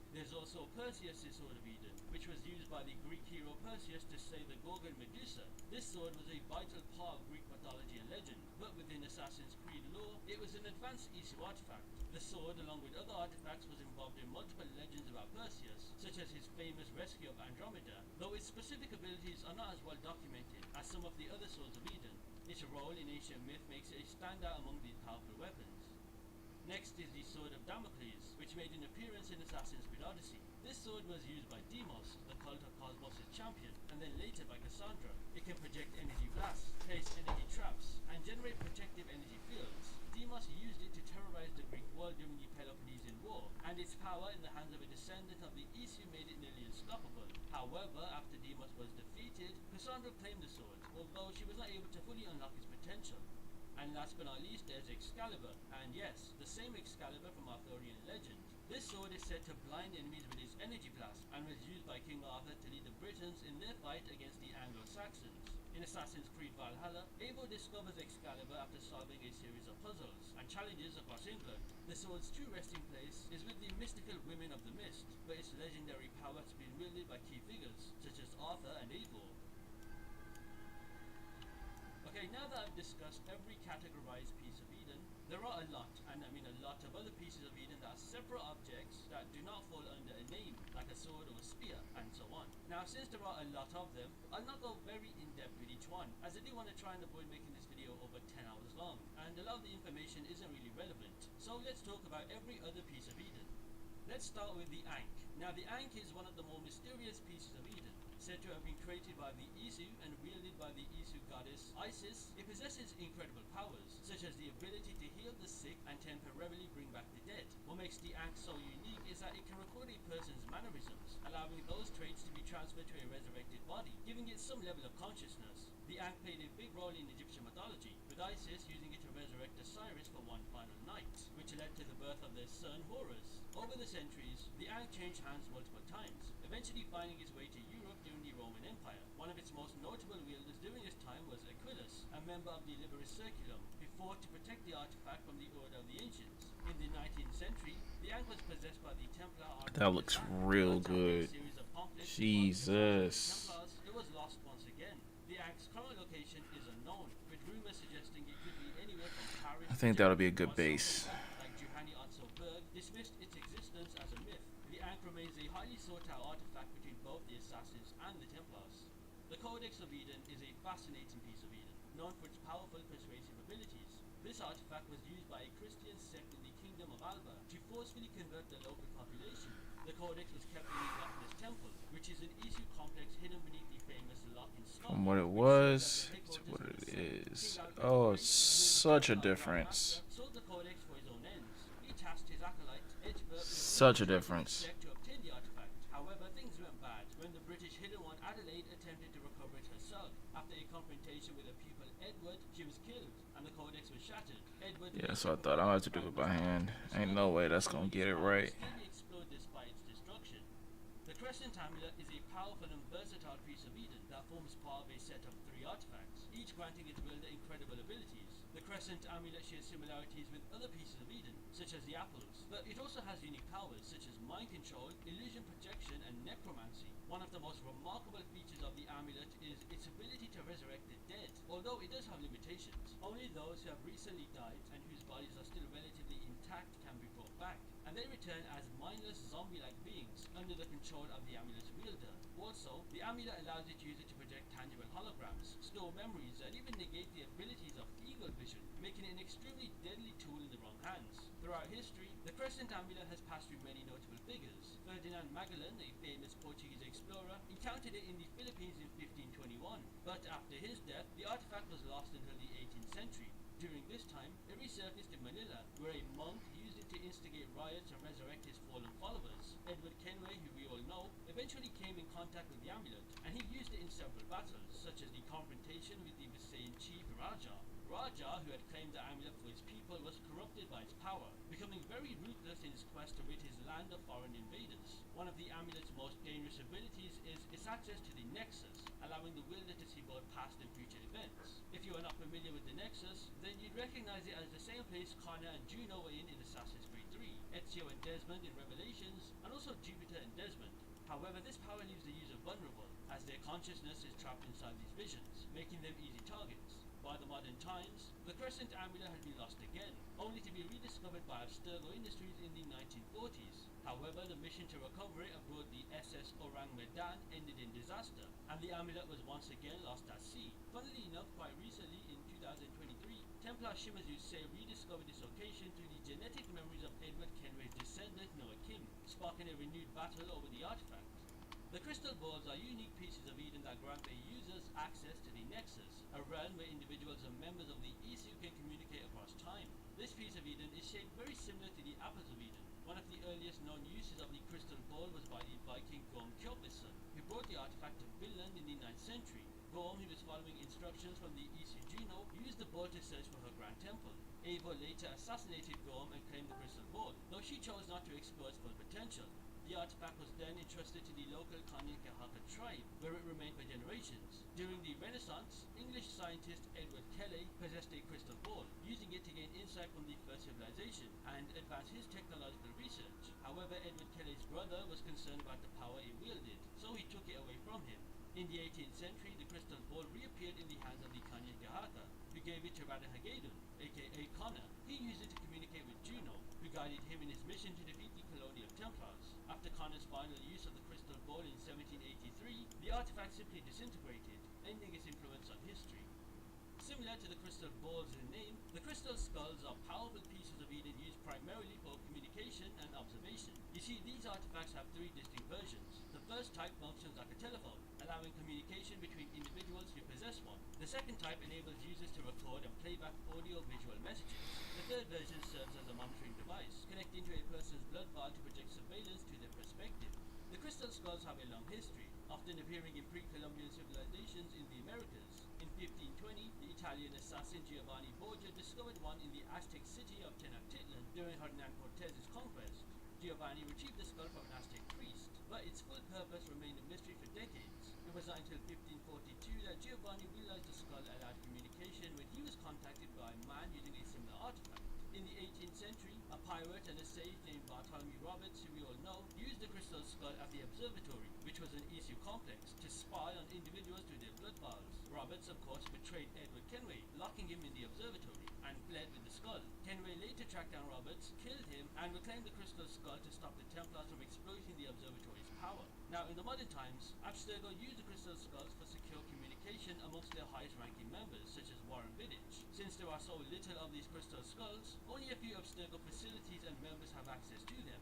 There's also Perseus' Sword of Eden, which was used by the Greek hero Perseus to slay the Gorgon Medusa. This sword was a vital part of Greek mythology and legend, but within Assassin's Creed lore, it was an advanced Isu artifact. The sword, along with other artifacts, was involved in multiple legends about Perseus, such as his famous rescue of Andromeda, though its specific abilities are not as well documented as some of the other Swords of Eden. Its role in ancient myth makes it a standout among these powerful weapons. Next is the Sword of Damocles, which made an appearance in Assassin's Creed Odyssey. This sword was used by Deimos, the cult of Cosmos' champion, and then later by Cassandra. It can project energy blasts, place energy traps, and generate protective energy fields. Deimos used it to terrorize the Greek world during the Peloponnesian War, and its power in the hands of a descendant of the Isu made it nearly unstoppable. However, after Deimos was defeated, Cassandra claimed the sword, although she was not able to fully unlock its potential. And last but not least, there's Excalibur, and yes, the same Excalibur from Arthurian legend. This sword is said to blind enemies with its energy blast, and was used by King Arthur to lead the Britons in their fight against the Anglo-Saxons. In Assassin's Creed Valhalla, Eivor discovers Excalibur after solving a series of puzzles and challenges across England. The sword's true resting place is with the mystical Women of the Mist, but its legendary power has been wielded by key figures, such as Arthur and Eivor. Okay, now that I've discussed every categorized piece of Eden, there are a lot, and I mean a lot of other pieces of Eden that are separate objects that do not fall under a name, like a sword or a spear, and so on. Now, since there are a lot of them, I'll not go very in-depth with each one, as I do want to try and avoid making this video over 10 hours long, and a lot of the information isn't really relevant. So let's talk about every other piece of Eden. Let's start with the Ankh. Now, the Ankh is one of the more mysterious pieces of Eden, said to have been created by the Isu and wielded by the Isu goddess Isis. It possesses incredible powers, such as the ability to heal the sick and temporarily bring back the dead. What makes the Ankh so unique is that it can record a person's mannerisms, allowing those traits to be transferred to a resurrected body, giving it some level of consciousness. The Ankh played a big role in Egyptian mythology, with Isis using it to resurrect Osiris for one final night, which led to the birth of their son Horus. Over the centuries, the Ankh changed hands multiple times, eventually finding its way to Europe during the Roman Empire. One of its most notable wielders during this time was Aquilus, a member of the Liberis Circulum, who fought to protect the artifact from the Order of the Ancients. In the 19th century, the Ankh was possessed by the Templar Archbishop. That looks real good. Jesus. It was lost once again. The Ankh's current location is unknown, with rumors suggesting it could be anywhere from Paris. I think that'll be a good base. Like Juhani Otso-Berg dismissed its existence as a myth. The Ankh remains a highly sought-out artifact between both the Assassins and the Templars. The Codex of Eden is a fascinating piece of Eden, known for its powerful persuasive abilities. This artifact was used by a Christian sect in the Kingdom of Alba to forcefully convert the local population. The Codex was kept in the Gafnis Temple, which is an Isu complex hidden beneath the famous Loch in Scotland. From what it was to what it is. Oh, such a difference. Sold the Codex for his own ends. He tasked his acolyte, Edgebert, with Such a difference. to obtain the artifact. However, things went bad when the British hidden one Adelaide attempted to recover it herself. After a confrontation with her pupil Edward, she was killed, and the codex was shattered. Edward Yeah, so I thought I'll have to do it by hand. Ain't no way that's gonna get it right. still explode despite its destruction. The Crescent Amulet is a powerful and versatile piece of Eden that forms part of a set of 3 artifacts, each granting its wielder incredible abilities. The Crescent Amulet shares similarities with other pieces of Eden, such as the apples, but it also has unique powers such as mind control, illusion projection, and necromancy. One of the most remarkable features of the amulet is its ability to resurrect the dead, although it does have limitations. Only those who have recently died and whose bodies are still relatively intact can be brought back, and they return as mindless zombie-like beings under the control of the amulet's wielder. Also, the amulet allows its user to project tangible holograms, store memories, and even negate the abilities of eagle vision, making it an extremely deadly tool in the wrong hands. Throughout history, the Crescent Amulet has passed through many notable figures. Ferdinand Magellan, a famous Portuguese explorer, encountered it in the Philippines in 1521, but after his death, the artifact was lost until the 18th century. During this time, it resurfaced in Manila, where a monk used it to instigate riots and resurrect his fallen followers. Edward Kenway, who we all know, eventually came in contact with the amulet, and he used it in several battles, such as the confrontation with the Visayan chief Raja. Raja, who had claimed the amulet for his people, was corrupted by its power, becoming very ruthless in his quest to rid his land of foreign invaders. One of the amulet's most dangerous abilities is its access to the Nexus, allowing the wielder to see both past and future events. If you are not familiar with the Nexus, then you'd recognize it as the same place Connor and Juno were in Assassin's Creed 3, Ezio and Desmond in Revelations, and also Jupiter and Desmond. However, this power leaves the user vulnerable, as their consciousness is trapped inside these visions, making them easy targets. By the modern times, the Crescent Amulet had been lost again, only to be rediscovered by Abstergo Industries in the 1940s. However, the mission to recover it aboard the SS Orang Medan ended in disaster, and the amulet was once again lost at sea. Funnily enough, quite recently, in 2023, Templar Shimazu Sei rediscovered this location through the genetic memories of Edward Kenway's descendant Noah Kim, sparking a renewed battle over the artifact. The crystal balls are unique pieces of Eden that grant their users access to the Nexus, a realm where individuals and members of the Isu can communicate across time. This piece of Eden is shaped very similar to the Apples of Eden. One of the earliest known uses of the crystal ball was by the Viking Gorm Kjolvesson, who brought the artifact to Finland in the 9th century. Gorm, who was following instructions from the Isu Juno, used the ball to search for her grand temple. Eivor later assassinated Gorm and claimed the crystal ball, though she chose not to explore its full potential. The artifact was then entrusted to the local Kanien'kehá:ka tribe, where it remained for generations. During the Renaissance, English scientist Edward Kelley possessed a crystal ball, using it to gain insight from the first civilization and advance his technological research. However, Edward Kelley's brother was concerned about the power it wielded, so he took it away from him. In the 18th century, the crystal ball reappeared in the hands of the Kanien'kehá:ka, who gave it to Radha Hagedun, aka Connor. He used it to communicate with Juno, who guided him in his mission to defeat the colonial Templars. After Connor's final use of the crystal ball in 1783, the artifact simply disintegrated, ending its influence on history. Similar to the crystal balls in name, the crystal skulls are powerful pieces of Eden used primarily for communication and observation. You see, these artifacts have 3 distinct versions. The first type functions like a telephone, allowing communication between individuals who possess one. The second type enables users to record and play back audio-visual messages. The third version serves as a monitoring device, connecting to a person's blood vial to project surveillance to their perspective. The crystal skulls have a long history, often appearing in pre-Columbian civilizations in the Americas. In 1520, the Italian assassin Giovanni Borgia discovered one in the Aztec city of Tenochtitlan during Hernan Cortez's conquest. Giovanni retrieved the skull from an Aztec priest, but its full purpose remained a mystery for decades. It was not until 1542 that Giovanni realized the skull allowed communication when he was contacted by a man using a similar artifact. In the 18th century, a pirate and a sage named Bartholomew Roberts, who we all know, used the crystal skull at the observatory, which was an Isu complex, to spy on individuals through their blood vials. Roberts, of course, betrayed Edward Kenway, locking him in the observatory, and fled with the skull. Kenway later tracked down Roberts, killed him, and reclaimed the crystal skull to stop the Templars from exploiting the observatory's power. Now, in the modern times, Abstergo used the crystal skulls for secure communication amongst their highest-ranking members, such as Warren Vidic. Since there are so little of these crystal skulls, only a few Abstergo facilities and members have access to them.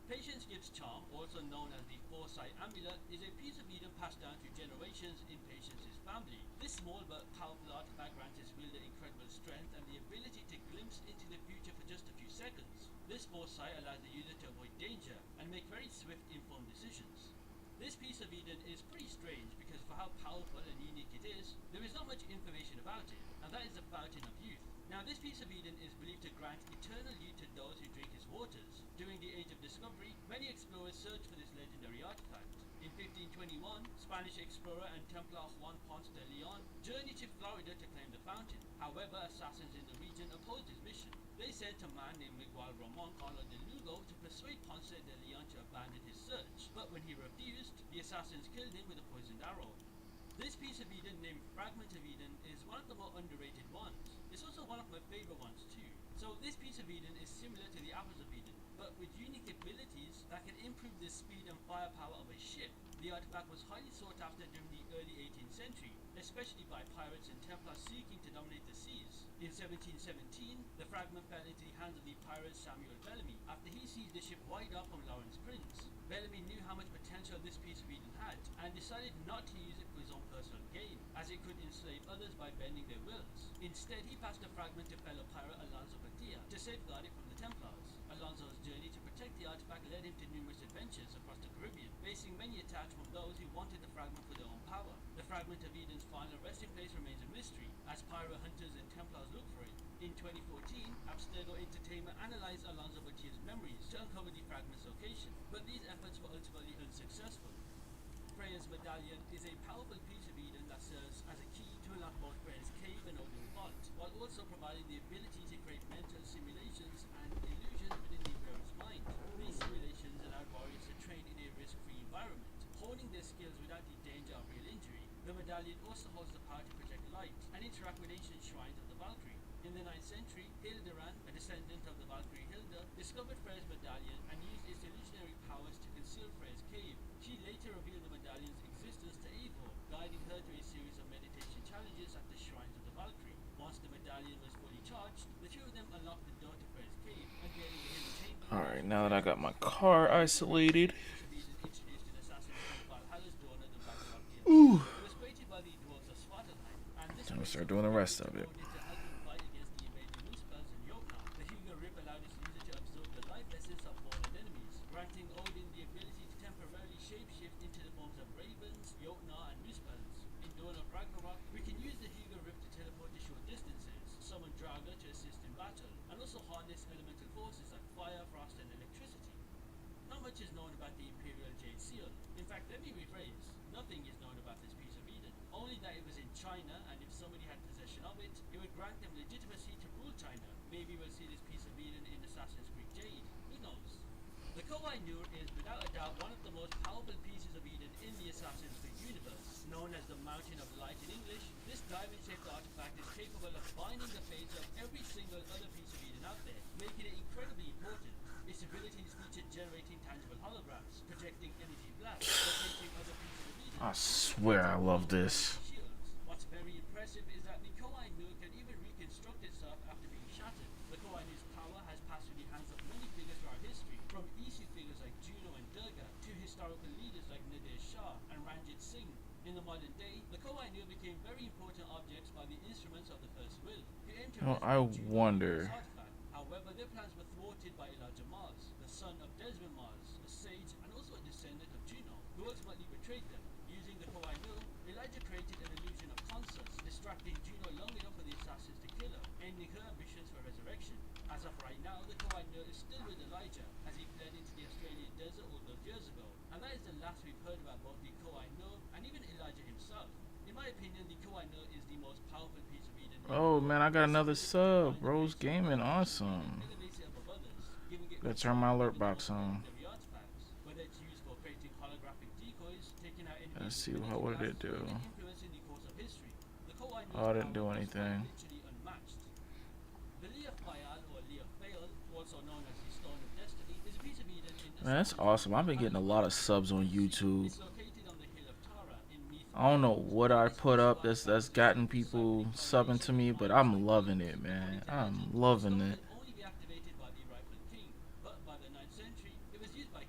Patience Gives Charm, also known as the Foresight Amulet, is a piece of Eden passed down through generations in Patience's family. This small but powerful artifact grants its wielder incredible strength and the ability to glimpse into the future for just a few seconds. This foresight allows the user to avoid danger and make very swift, informed decisions. This piece of Eden is pretty strange because for how powerful and unique it is, there is not much information about it, and that is the Fountain of Youth. Now, this piece of Eden is believed to grant eternal youth to those who drink its waters. During the Age of Discovery, many explorers searched for this legendary artifact. In 1521, Spanish explorer and Templar Juan Ponce de Leon journeyed to Florida to claim the fountain. However, assassins in the region opposed his mission. They sent a man named Miguel Ramon Carlos de Lugo to persuade Ponce de Leon to abandon his search, but when he refused, the assassins killed him with a poisoned arrow. This piece of Eden, named Fragment of Eden, is one of the more underrated ones. It's also one of my favorite ones too. So this piece of Eden is similar to the Apples of Eden, but with unique abilities that can improve the speed and firepower of a ship. The artifact was highly sought after during the early 18th century, especially by pirates and Templars seeking to dominate the seas. In 1717, the fragment fell into the hands of the pirate Samuel Bellamy after he seized the ship wide off from Lawrence Prince. Bellamy knew how much potential this piece of Eden had and decided not to use it for his own personal gain, as it could enslave others by bending their wills. Instead, he passed the fragment to fellow pirate Alonso Padilla to safeguard it from the Templars. Alonso's journey to protect the artifact led him to numerous adventures across the Caribbean, facing many attacks from those who wanted the fragment for their own power. The Fragment of Eden's final resting place remains a mystery, as pirate hunters and Templars look for it. In 2014, Abstergo Entertainment analyzed Alonso Padilla's memories to uncover the fragment's location, but these efforts were ultimately unsuccessful. Freya's Medallion is a powerful piece of Eden that serves as a key to unlock both Freya's Cave and Odin Vault, while also providing the ability to create mental simulations and illusions within the wearer's mind. These simulations allowed warriors to train in a risk-free environment, honing their skills without the danger of real injury. The medallion also holds the power to project light and interact with ancient shrines of the Valkyrie. In the 9th century, Hildebrand, a descendant of the Valkyrie Hilda, discovered Freya's medallion and used its illusionary powers to conceal Freya's cave. She later revealed the medallion's existence to Eivor, guiding her through a series of meditation challenges at the shrines of the Valkyrie. Once the medallion was fully charged, the two of them unlocked the door to Freya's cave, unveiling the hidden chamber. Alright, now that I got my car isolated. Ooh. Time to start doing the rest of it. Is known about the Imperial Jade Seal. In fact, let me rephrase. Nothing is known about this piece of Eden. Only that it was in China, and if somebody had possession of it, it would grant them legitimacy to rule China. Maybe we'll see this piece of Eden in Assassin's Creed Jade. Who knows? The Koh-i-Noor is without a doubt one of the most powerful pieces of Eden in the Assassin's Creed universe. Known as the Mountain of Light in English, this diamond-shaped artifact is capable of binding the fates of every single other piece of Eden out there, making it incredibly important. Its abilities feature generating tangible holograms, projecting energy blasts, rotating other pieces of Eden. I swear I love this. What's very impressive is that the Koh-i-Noor can even reconstruct itself after being shattered. The Koh-i-Noor's power has passed through the hands of many figures throughout history, from Isu figures like Juno and Durga to historical leaders like Nadir Shah and Ranjit Singh. In the modern day, the Koh-i-Noor became very important objects by the instruments of the First Will, who aimed to I wonder. However, their plans were thwarted by Elijah Mars, the son of Desmond Mars, a sage and also a descendant of Juno, who ultimately betrayed them. Using the Koh-i-Noor, Elijah created an illusion of consorts, distracting Juno long enough for the assassins to kill her, ending her ambitions for resurrection. As of right now, the Koh-i-Noor is still with Elijah, as he fled into the Australian desert all those years ago, and that is the last we've heard about both the Koh-i-Noor and even Elijah himself. In my opinion, the Koh-i-Noor is the most powerful piece of Eden. Oh man, I got another sub. Rose Gaming, awesome. Gotta turn my alert box on. Let's see, what did it do? Oh, I didn't do anything. Man, that's awesome. I've been getting a lot of subs on YouTube. I don't know what I put up that's gotten people subbing to me, but I'm loving it, man. I'm loving it. Only be activated by the rightful king, but by the 9th century, it was used by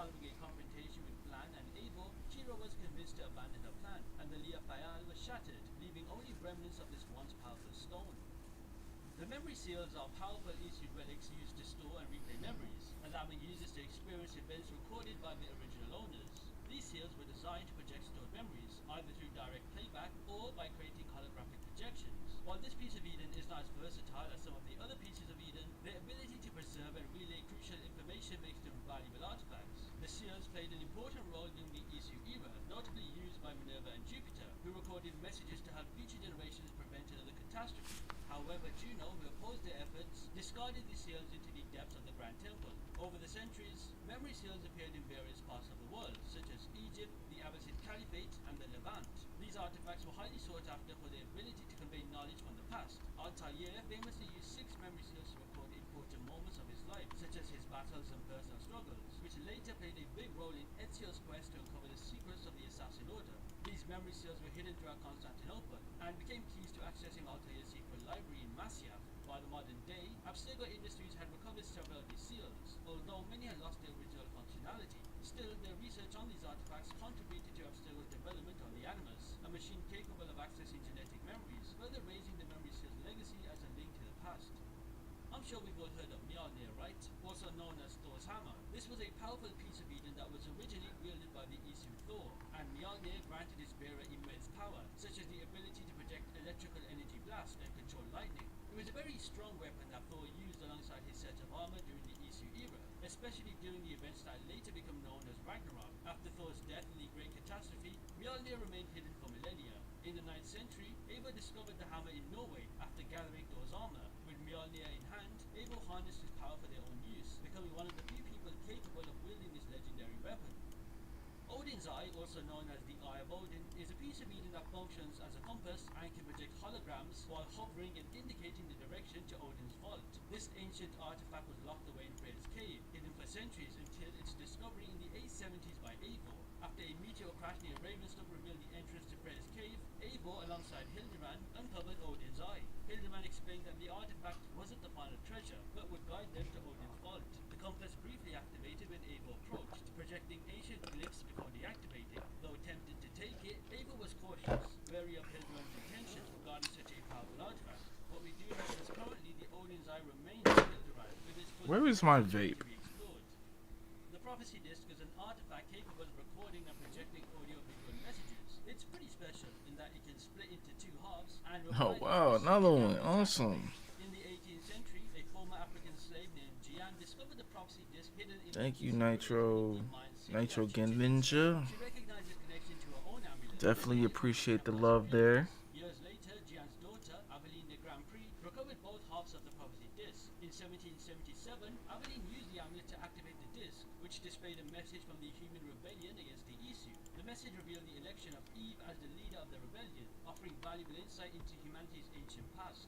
Following a confrontation with Plan and Eivor, Shira was convinced to abandon her plan, and the Lia Fayal was shattered, leaving only remnants of this once powerful stone. The memory seals are powerful issued relics used to store and replay memories, allowing users to experience events recorded by the original owners. These seals were designed to project stored memories, either through direct playback or by creating holographic projections. While this piece of Eden is not as versatile as some of the other pieces of Eden, their ability to preserve and relay crucial information makes them valuable artifacts. The seals played an important role during the Isu era, notably used by Minerva and Jupiter, who recorded messages to help future generations prevent another catastrophe. However, Juno, who opposed their efforts, discarded the seals into the depths of the Grand Temple. Over the centuries, memory seals appeared in various parts of the world, such as Egypt, the Abbasid Caliphate, and the Levant. These artifacts were highly sought after for their ability to convey knowledge from the past. Altair famously used 6 memory seals to record important moments of his life, such as his battles and personal struggles, which later played a big role in Ezio's quest to uncover the secrets of the Assassin Order. These memory seals were hidden throughout Constantinople and became keys to accessing Altair's secret library in Masyaf. By the modern day, Abstergo Industries had recovered several of these seals, although many had lost their original functionality. Still, their research on these artifacts contributed to Abstergo's development on the Animus, a machine capable of accessing genetic memories, further raising the memory seal's legacy as a link to the past. I'm sure we've all heard of Mjolnir, right? Also known as Thor's hammer. This was a powerful piece of Eden that was originally wielded by the Isu Thor, and Mjolnir granted its bearer immense power, such as the ability to project electrical energy blast and control lightning. It was a very strong weapon that Thor used alongside his set of armor during the Isu era, especially during the events that later become known as Ragnarok. After Thor's death in the Great Catastrophe, Mjolnir remained hidden for millennia. In the 9th century, Eivor discovered the hammer in Norway after gathering Thor's armor. With Mjolnir in hand, Eivor harnessed his power for their own use, becoming one of the few people capable of wielding this legendary weapon. Odin's Eye, also known as the Eye of Odin, is a piece of Eden that functions as a compass and can project holograms while hovering and indicating the direction to Odin's vault. This ancient artifact was locked away in Freyr's cave, hidden for centuries until its discovery in the 870s by Eivor. After a meteor crash near Ravensthorpe revealed the entrance to Freyr's cave, Eivor, alongside Hildebrand, uncovered Odin's Eye. Hildebrand explained that the artifact wasn't the final treasure, but would guide them to Odin's vault. The compass briefly activated when Eivor approached, projecting ancient glyphs before deactivating. Though tempted to take it, Eivor was cautious, wary of Hildebrand's intentions regarding such a powerful artifact. What we do know is currently the Odin's Eye remains with Hildebrand, with its full Where is my vape? to be explored. The Prophecy Disc is an artifact capable of recording and projecting audio-visual messages. It's pretty special in that it can split into 2 halves and Oh wow, another one. Awesome. In the 18th century, a former African slave named Jian discovered the Prophecy Disc hidden in Thank the you, Nitro Ninja. She recognized the connection to her own amulet. Definitely appreciate the love there. Years later, Jian's daughter, Aveline de Grand Prix, recovered both halves of the Prophecy Disc. In 1777, Aveline used the amulet to activate the disc, which displayed a message from the human rebellion against the Isu. The message revealed the election of Eve as the leader of the rebellion, offering valuable insight into humanity's ancient past.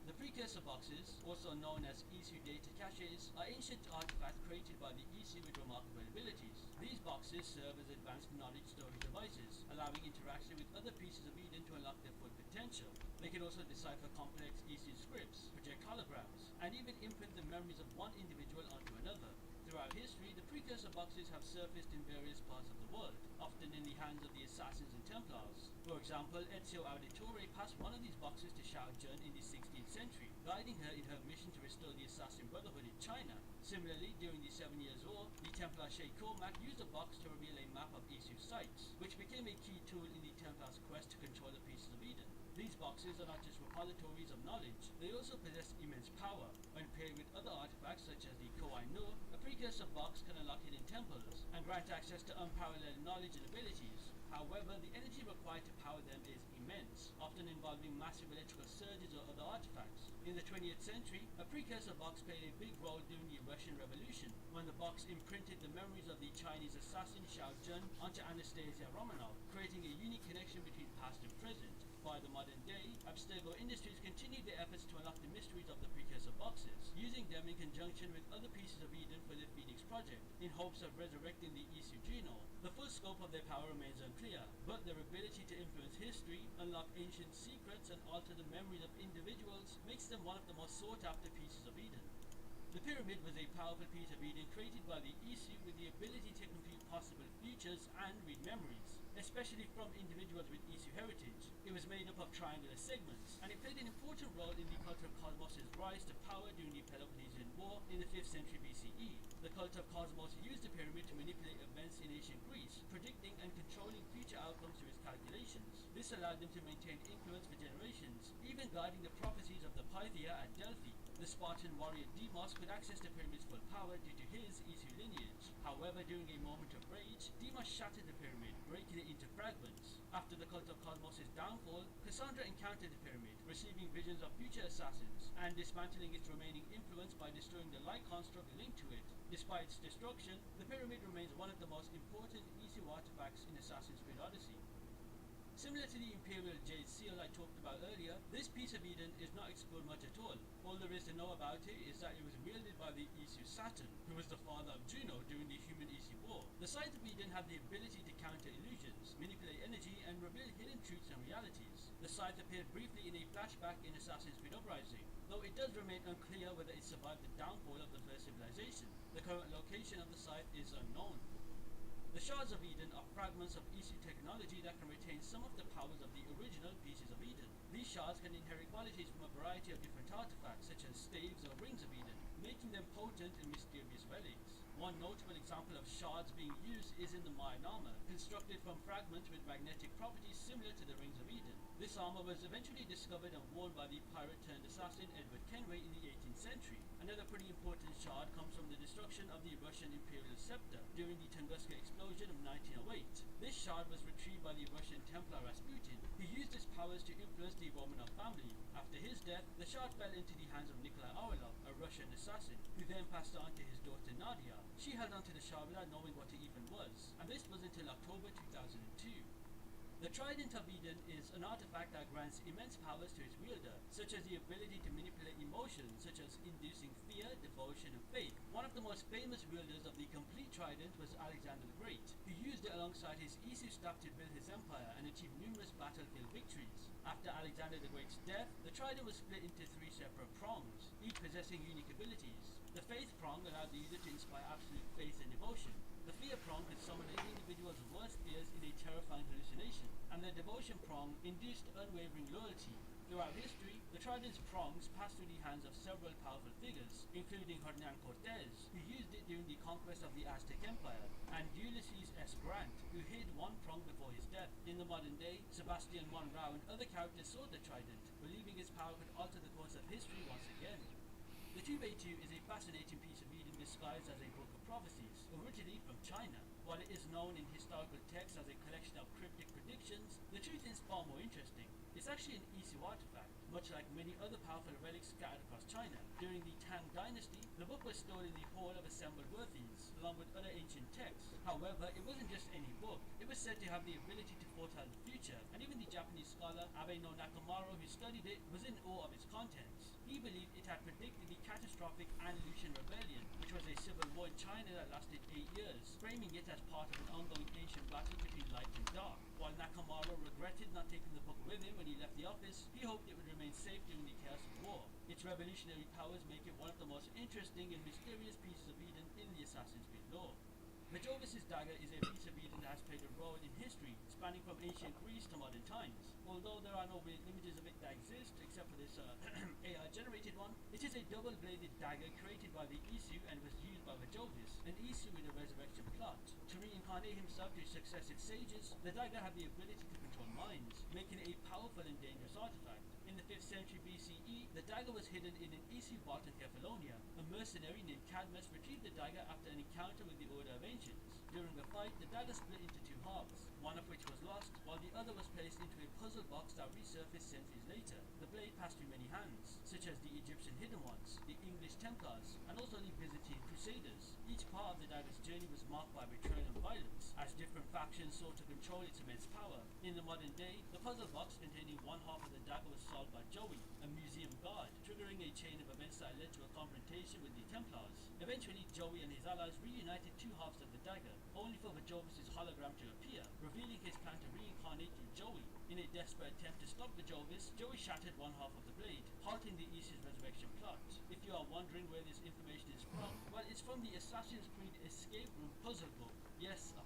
The precursor boxes, also known as Isu data caches, are ancient artifacts created by the Isu with remarkable abilities. These boxes serve as advanced knowledge storage devices, allowing interaction with other pieces of Eden to unlock their full potential. They can also decipher complex Isu scripts, project holograms, and even imprint the memories of one individual onto another. Throughout history, the precursor boxes have surfaced in various parts of the world, often in the hands of the Assassins and Templars. For example, Ezio Auditore passed one of these boxes to Shao Jun in the 16th century, guiding her in her mission to restore the Assassin Brotherhood in China. Similarly, during the 7 Years' War, the Templar Sheikh Cormac used a box to reveal a map of Isu sites, which became a key tool in the Templars' quest to control the pieces of Eden. These boxes are not just repositories of knowledge, they also possess immense power. When paired with other artifacts such as the Koai Nur, a precursor box can unlock hidden temples and grant access to unparalleled knowledge and abilities. However, the energy required to power them is immense, often involving massive electrical surges or other artifacts. In the 20th century, a precursor box played a big role during the Russian Revolution, when the box imprinted the memories of the Chinese assassin Shao Jun onto Anastasia Romanov, creating a unique connection between past and present. By the modern day, Abstergo Industries continued their efforts to unlock the mysteries of the precursor boxes, using them in conjunction with other pieces of Eden for their Phoenix project, in hopes of resurrecting the Isu genome. The full scope of their power remains unclear, but their ability to influence history, unlock ancient secrets, and alter the memories of individuals makes them one of the most sought-after pieces of Eden. The pyramid was a powerful piece of Eden created by the Isu with the ability to possible futures and read memories, especially from individuals with Isu heritage. It was made up of triangular segments, and it played an important role in the cult of Cosmos' rise to power during the Peloponnesian War in the 5th century BCE. The cult of Cosmos used the pyramid to manipulate events in ancient Greece, predicting and controlling future outcomes through its calculations. This allowed them to maintain influence for generations, even guiding the prophecies of the Pythia at Delphi. The Spartan warrior Deimos could access the pyramid's full power due to his Isu lineage. However, during a moment of rage, Deimos shattered the pyramid, breaking it into fragments. After the cult of Cosmos' downfall, Cassandra encountered the pyramid, receiving visions of future assassins, and dismantling its remaining influence by destroying the light construct linked to it. Despite its destruction, the pyramid remains one of the most important Isu artifacts in Assassin's Creed Odyssey. Similar to the Imperial Jade Seal I talked about earlier, this piece of Eden is not explored much at all. All there is to know about it is that it was wielded by the Isu Saturn, who was the father of Juno during the Human-Isu War. The Scythe of Eden had the ability to counter illusions, manipulate energy, and reveal hidden truths and realities. The Scythe appeared briefly in a flashback in Assassin's Creed Uprising, though it does remain unclear whether it survived the downfall of the first civilization. The current location of the Scythe is unknown. The Shards of Eden are fragments of Isu technology that can retain some of the powers of the original pieces of Eden. These shards can inherit qualities from a variety of different artifacts, such as staves or rings of Eden, making them potent and mysterious relics. One notable example of shards being used is in the Mayan armor, constructed from fragments with magnetic properties similar to the Rings of Eden. This armor was eventually discovered and worn by the pirate-turned-assassin Edward Kenway in the 18th century. Another pretty important shard comes from the destruction of the Russian Imperial Scepter during the Tunguska explosion of 1908. This shard was retrieved by the Russian Templar Rasputin, who used his powers to influence the Romanov family. After his death, the shard fell into the hands of Nikolai Orlov, a Russian assassin, who then passed on to his daughter Nadia. She held onto the shard without knowing what it even was, and this was until October 2002. The Trident of Eden is an artifact that grants immense powers to its wielder, such as the ability to manipulate emotions, such as inducing fear, devotion, and faith. One of the most famous wielders of the complete Trident was Alexander the Great, who used it alongside his Isu staff to build his empire and achieve numerous battlefield victories. After Alexander the Great's death, the Trident was split into 3 separate prongs, each possessing unique abilities. The Faith prong allowed the user to inspire absolute faith and devotion. The Fear prong could summon any individual's worst fears in a terrifying hallucination, and the Devotion prong induced unwavering loyalty. Throughout history, the Trident's prongs passed through the hands of several powerful figures, including Hernan Cortez, who used it during the conquest of the Aztec Empire, and Ulysses S. Grant, who hid one prong before his death. In the modern day, Sebastian Monroe and other characters saw the Trident, believing its power could alter the course of history once again. The Tubetu is a fascinating piece of Eden disguised as a book of prophecies, originally from China. While it is known in historical texts as a collection of cryptic predictions, the truth is far more interesting. It's actually an Isu artifact, much like many other powerful relics scattered across China. During the Tang Dynasty, the book was stored in the Hall of Assembled Worthies, along with other ancient texts. However, it wasn't just any book. It was said to have the ability to foretell the future, and even the Japanese scholar Abe no Nakamura, who studied it, was in awe of its contents. He believed it had predicted the catastrophic An-Lushan Rebellion, which was a civil war in China that lasted 8 years, framing it as part of an ongoing ancient battle between light and dark. While Nakamura regretted not taking the book with him when he left the office, he hoped it would remain safe during the chaos of war. Its revolutionary powers make it one of the most interesting and mysterious pieces of Eden in the Assassin's Creed lore. Majovis' dagger is a piece of Eden that has played a role in history, spanning from ancient Greece to modern times. Although there are no real images of it that exist, except for this AI-generated one, it is a double-bladed dagger created by the Isu and was used by Majovis, an Isu with a resurrection plot. To reincarnate himself to successive sages, the dagger had the ability to control minds, making it a powerful and dangerous artifact. In the 5th century BCE, the dagger was hidden in an Isu vault in Kephallonia. A mercenary named Cadmus retrieved the dagger after an encounter with the Order of Ancients. During a fight, the dagger split into 2 halves, one of which was lost, while the other was placed into a puzzle box that resurfaced centuries later. The blade passed through many hands, such as the Egyptian Hidden Ones, the English Templars, and also the Byzantine Crusaders. Each part of the dagger's journey was marked by betrayal and violence, as different factions sought to control its immense power. In the modern day, the puzzle box containing one half of the dagger was solved by Joey, a museum guard, triggering a chain of events that led to a confrontation with the Templars. Eventually, Joey and his allies reunited 2 halves of the dagger, only for Vajovis' hologram to appear, revealing his plan to reincarnate in Joey. In a desperate attempt to stop Vajovis, Joey shattered one half of the blade, halting the Isu's resurrection plot. If you are wondering where this information is from, well, it's from the Assassin's Creed Escape Room puzzle book. Yes, a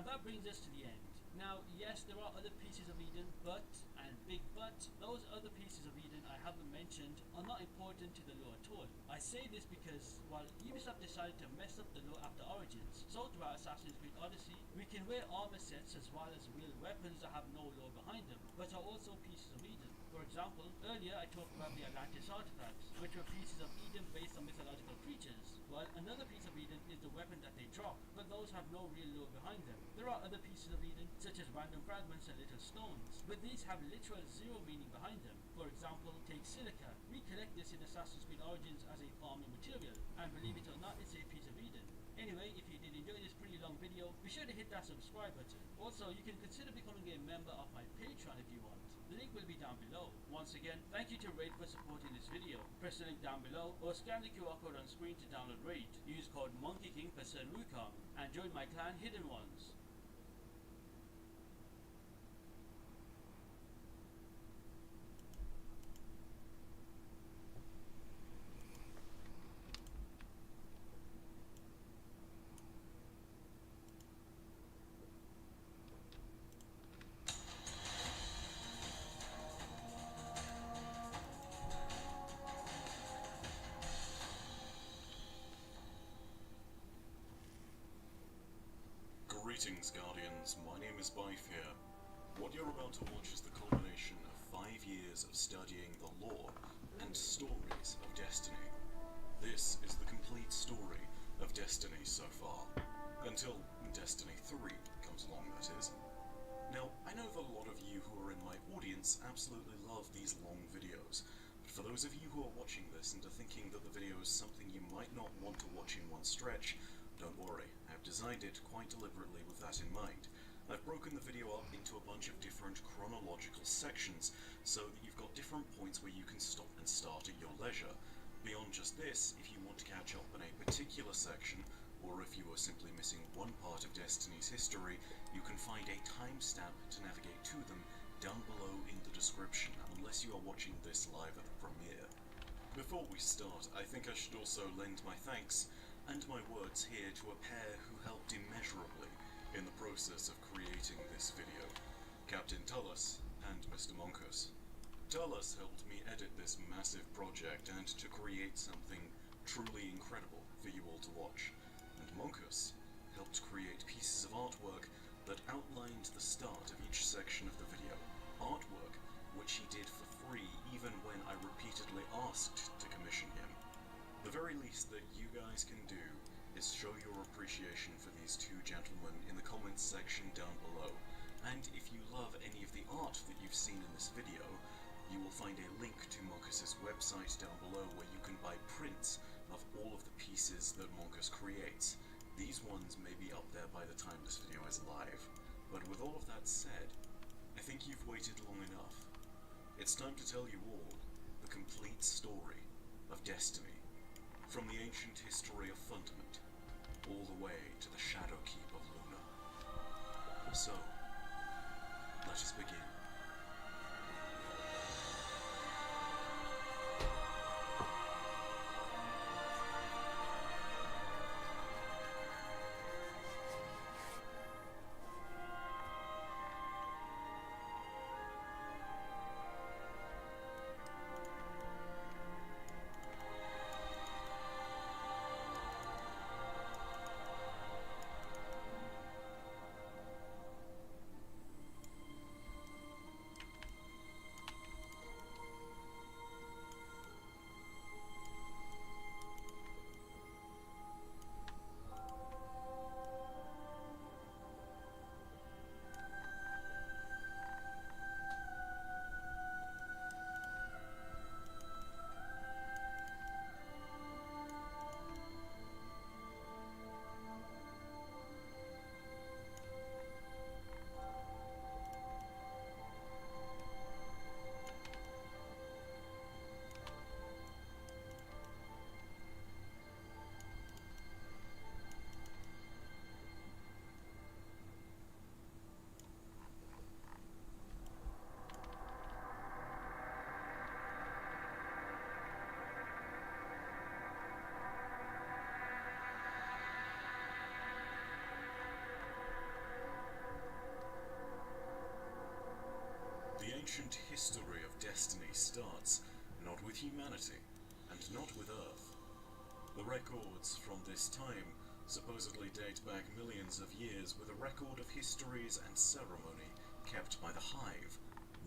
that brings us to the end. Now, yes, there are other pieces of Eden, but, and big but, those other pieces of Eden I haven't mentioned are not important to the lore at all. I say this because, while Ubisoft decided to mess up the lore after Origins, so throughout Assassin's Creed Odyssey, we can wear armor sets as well as real weapons that have no lore behind them, but are also pieces of Eden. For example, earlier I talked about the Atlantis artifacts, which were pieces of Eden based on mythological creatures. Well, another piece of Eden is the weapon that they drop, but those have no real lore behind them. There are other pieces of Eden, such as random fragments and little stones, but these have literal zero meaning behind them. For example, take silica. We collect this in Assassin's Creed Origins as a farming material, and believe it or not, it's a piece of Eden. Anyway, if you did enjoy this pretty long video, be sure to hit that subscribe button. Also, you can consider becoming a member of my Patreon if you want. The link will be down below. Once again, thank you to Raid for supporting this video. Press the link down below or scan the QR code on screen to download Raid. Use code MonkeyKing for Sir Wukong and join my clan Hidden Ones. Greetings, Guardians. My name is Bife here. What you're about to watch is the culmination of 5 years of studying the lore and stories of Destiny. This is the complete story of Destiny so far. Until Destiny 3 comes along, that is. Now, I know that a lot of you who are in my audience absolutely love these long videos, but for those of you who are watching this and are thinking that the video is something you might not want to watch in one stretch, don't worry, I've designed it quite deliberately with that in mind. I've broken the video up into a bunch of different chronological sections so that you've got different points where you can stop and start at your leisure. Beyond just this, if you want to catch up on a particular section, or if you are simply missing one part of Destiny's history, you can find a timestamp to navigate to them down below in the description, unless you are watching this live at the premiere. Before we start, I think I should also lend my thanks and my words here to a pair who helped immeasurably in the process of creating this video, Captain Tullus and Mr. Monkus. Tullus helped me edit this massive project and to create something truly incredible for you all to watch, and Monkus helped create pieces of artwork that outlined the start of each section of the video, artwork which he did for free even when I repeatedly asked to commission him. The very least that you guys can do is show your appreciation for these two gentlemen in the comments section down below, and if you love any of the art that you've seen in this video, you will find a link to Monkus's website down below where you can buy prints of all of the pieces that Monkus creates. These ones may be up there by the time this video is live, but with all of that said, I think you've waited long enough. It's time to tell you all the complete story of Destiny. From the ancient history of Fundament, all the way to the Shadow Keep of Luna. So, let us begin. ancient history of destiny starts not with humanity, and not with Earth. The records from this time supposedly date back millions of years with a record of histories and ceremony kept by the Hive,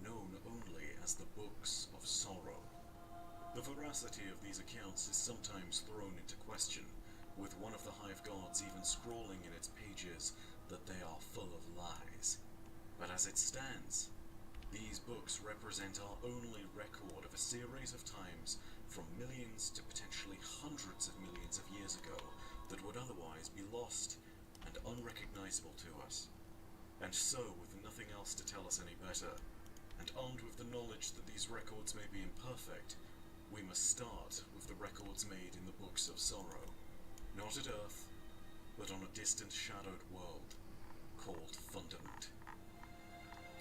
known only as the Books of Sorrow. The veracity of these accounts is sometimes thrown into question, with one of the Hive gods even scrawling in its pages that they are full of lies. But as it stands, these books represent our only record of a series of times from millions to potentially hundreds of millions of years ago that would otherwise be lost and unrecognizable to us. And so, with nothing else to tell us any better, and armed with the knowledge that these records may be imperfect, we must start with the records made in the Books of Sorrow, not at Earth, but on a distant shadowed world called Fundament.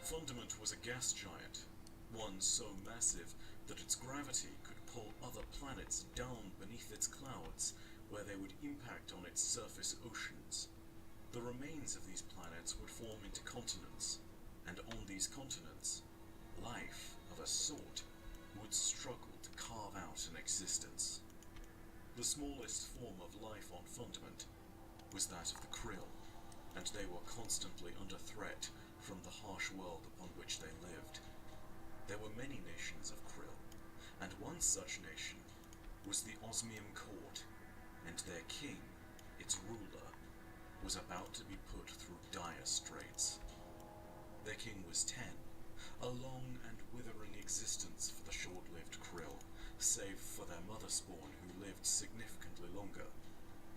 Fundament was a gas giant, one so massive that its gravity could pull other planets down beneath its clouds, where they would impact on its surface oceans. The remains of these planets would form into continents, and on these continents, life of a sort would struggle to carve out an existence. The smallest form of life on Fundament was that of the Krill, and they were constantly under threat from the harsh world upon which they lived. There were many nations of Krill, and one such nation was the Osmium Court, and their king, its ruler, was about to be put through dire straits. Their king was Ten, a long and withering existence for the short-lived Krill, save for their mother spawn who lived significantly longer.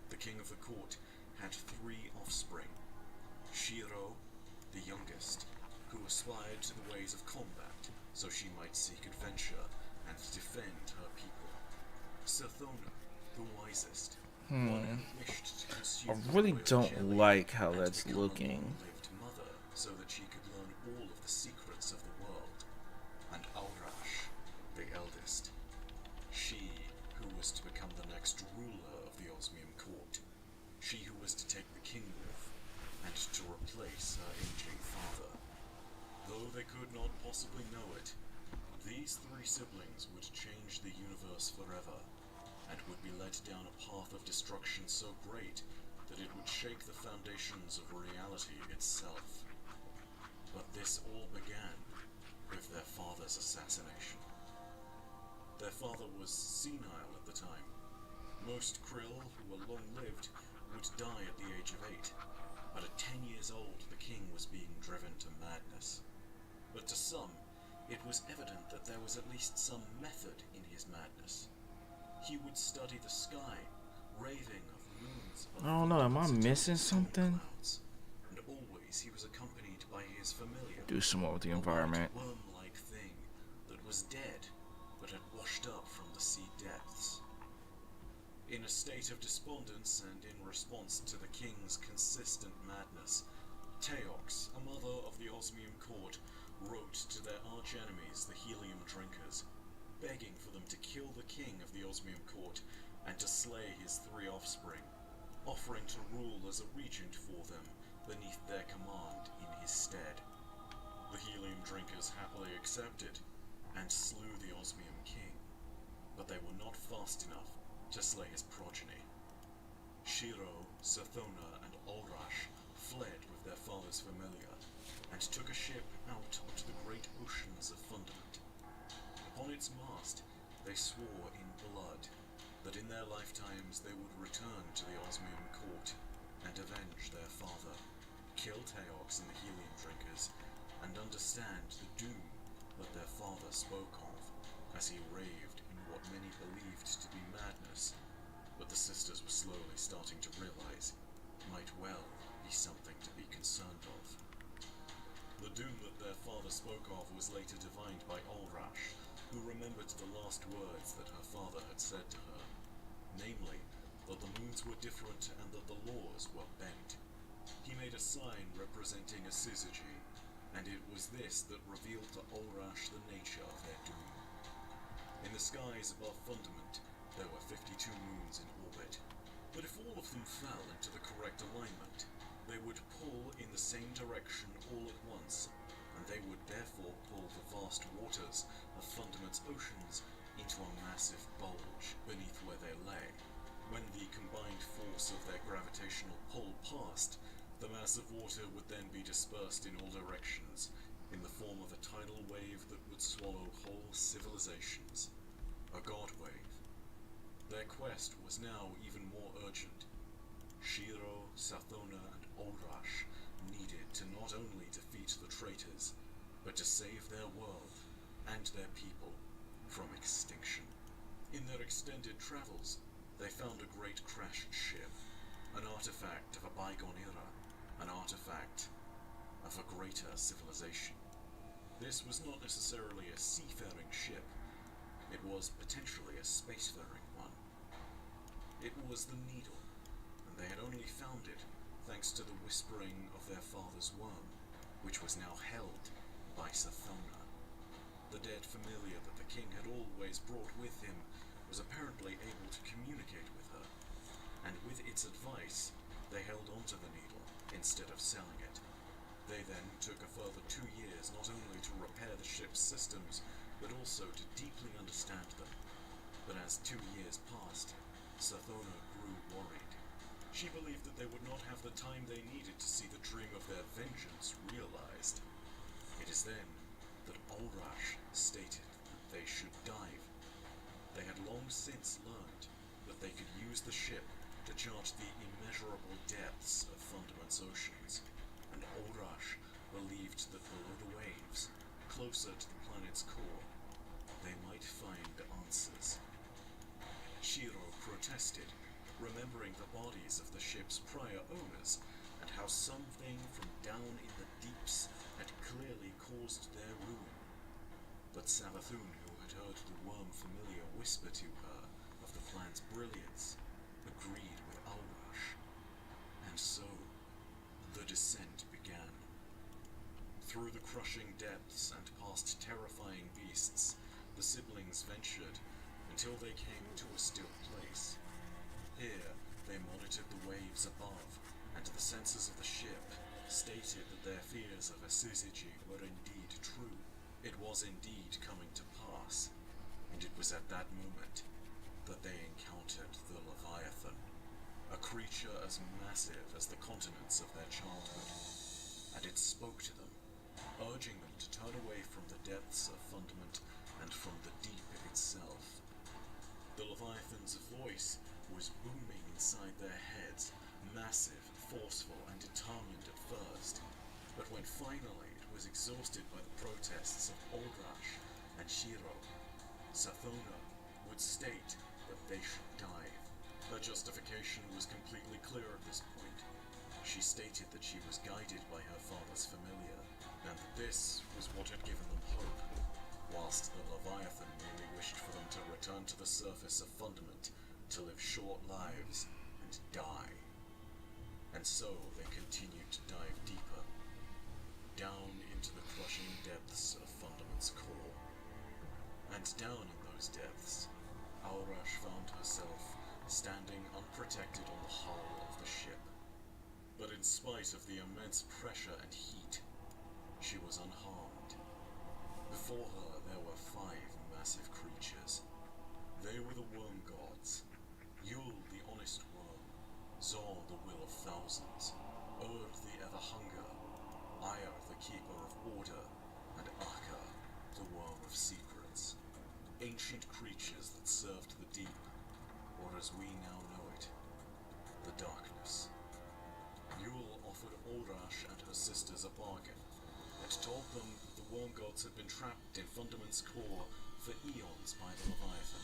The king of the court had 3 offspring: Shiro, the youngest, who aspired to the ways of combat so she might seek adventure and defend her people; Sathona, the wisest, one who wished to I consume really royal don't jelly like how and that's become a looking. long-lived mother so that she could learn all of the secrets of the world; and Alrash, the eldest, she who was to become the next ruler of the Osmium Court, she who was to take the king with, and to replace her aging father. Though they could not possibly know it, these 3 siblings would change the universe forever, and would be led down a path of destruction so great that it would shake the foundations of reality itself. But this all began with their father's assassination. Their father was senile at the time. Most Krill who were long-lived would die at the age of 8, but at 10 years old the king was being driven to madness. But to some, it was evident that there was at least some method in his madness. He would study the sky, raving of moons of I don't know, am I thunderous missing storm something? clouds, and always he was accompanied by his familiar, Do some more with the a environment. white worm-like thing that was dead but had washed up from the sea depths. In a state of despondence and in response to the king's consistent madness, Teox, a mother of the Osmium Court, wrote to their arch-enemies, the Helium Drinkers, begging for them to kill the king of the Osmium Court and to slay his 3 offspring, offering to rule as a regent for them beneath their command in his stead. The Helium Drinkers happily accepted and slew the Osmium king, but they were not fast enough to slay his progeny. Shiro, Sathona, and Alrash fled with their father's familiar and took a ship out onto the great oceans of Fundament. Upon its mast, they swore in blood that in their lifetimes they would return to the Osmium Court and avenge their father, kill Teox and the Helium Drinkers, and understand the doom that their father spoke of as he raved in what many believed to be madness, but the sisters were slowly starting to realize might well be something to be concerned of. The doom that their father spoke of was later divined by Alrash, who remembered the last words that her father had said to her, namely, that the moons were different and that the laws were bent. He made a sign representing a syzygy, and it was this that revealed to Alrash the nature of their doom. In the skies above Fundament, there were 52 moons in orbit, but if all of them fell into the correct alignment, they would pull in the same direction all at once, and and they would therefore pull the vast waters of Fundament's oceans into a massive bulge beneath where they lay. When the combined force of their gravitational pull passed, the mass of water would then be dispersed in all directions, in the form of a tidal wave that would swallow whole civilizations. A god wave. Their quest was now even more urgent. Shiro, Sathona, and Ulrash needed to not only defeat the traitors, but to save their world and their people from extinction. In their extended travels, they found a great crashed ship, an artifact of a bygone era, an artifact of a greater civilization. This was not necessarily a seafaring ship, it was potentially a spacefaring one. It was the Needle, and they had only found it thanks to the whispering of their father's worm, which was now held by Sathona. The dead familiar that the king had always brought with him was apparently able to communicate with her, and with its advice, they held onto the Needle instead of selling it. They then took a further 2 years not only to repair the ship's systems, but also to deeply understand them. But as 2 years passed, Sathona grew worried. She believed that they would not have the time they needed to see the dream of their vengeance realized. It is then that Ulrash stated that they should dive. They had long since learned that they could use the ship to chart the immeasurable depths of Fundament's oceans, and Ulrash believed that below the waves, closer to the planet's core, they might find answers. Shiro protested, remembering the bodies of the ship's prior owners and how something from down in the deeps had clearly caused their ruin. But Savathun, who had heard the worm familiar whisper to her of the plan's brilliance, agreed with Ulrash. And so, the descent began. Through the crushing depths and past terrifying beasts, the siblings ventured until they came to a still place. Here, they monitored the waves above, and the sensors of the ship stated that their fears of Asuziji were indeed true. It was indeed coming to pass, and it was at that moment that they encountered the Leviathan, a creature as massive as the continents of their childhood, and it spoke to them, urging them to turn away from the depths of Fundament and from the deep itself. The Leviathan's voice was booming inside their heads, massive, forceful, and determined at first, but when finally it was exhausted by the protests of Ulrash and Shiro, Sathona would state that they should dive. Her justification was completely clear at this point. She stated that she was guided by her father's familiar, and that this was what had given them hope, whilst the Leviathan merely wished for them to return to the surface of Fundament to live short lives and die. And so they continued to dive deeper, down into the crushing depths of Fundament's core. And down in those depths, Ulrash found herself standing unprotected on the hull of the ship. But in spite of the immense pressure and heat, she was unharmed. Before her there were 5 massive creatures. They were the worm gods: Yul the honest worm, Zor the will of thousands, Ur the ever-hunger, Ayr the keeper of order, and Akka the worm of secrets. Ancient creatures that served the deep, or as we now know it, the darkness. Yul offered Ulrash and her sisters a bargain, and told them that the worm gods had been trapped in Fundament's core for eons by the Leviathan.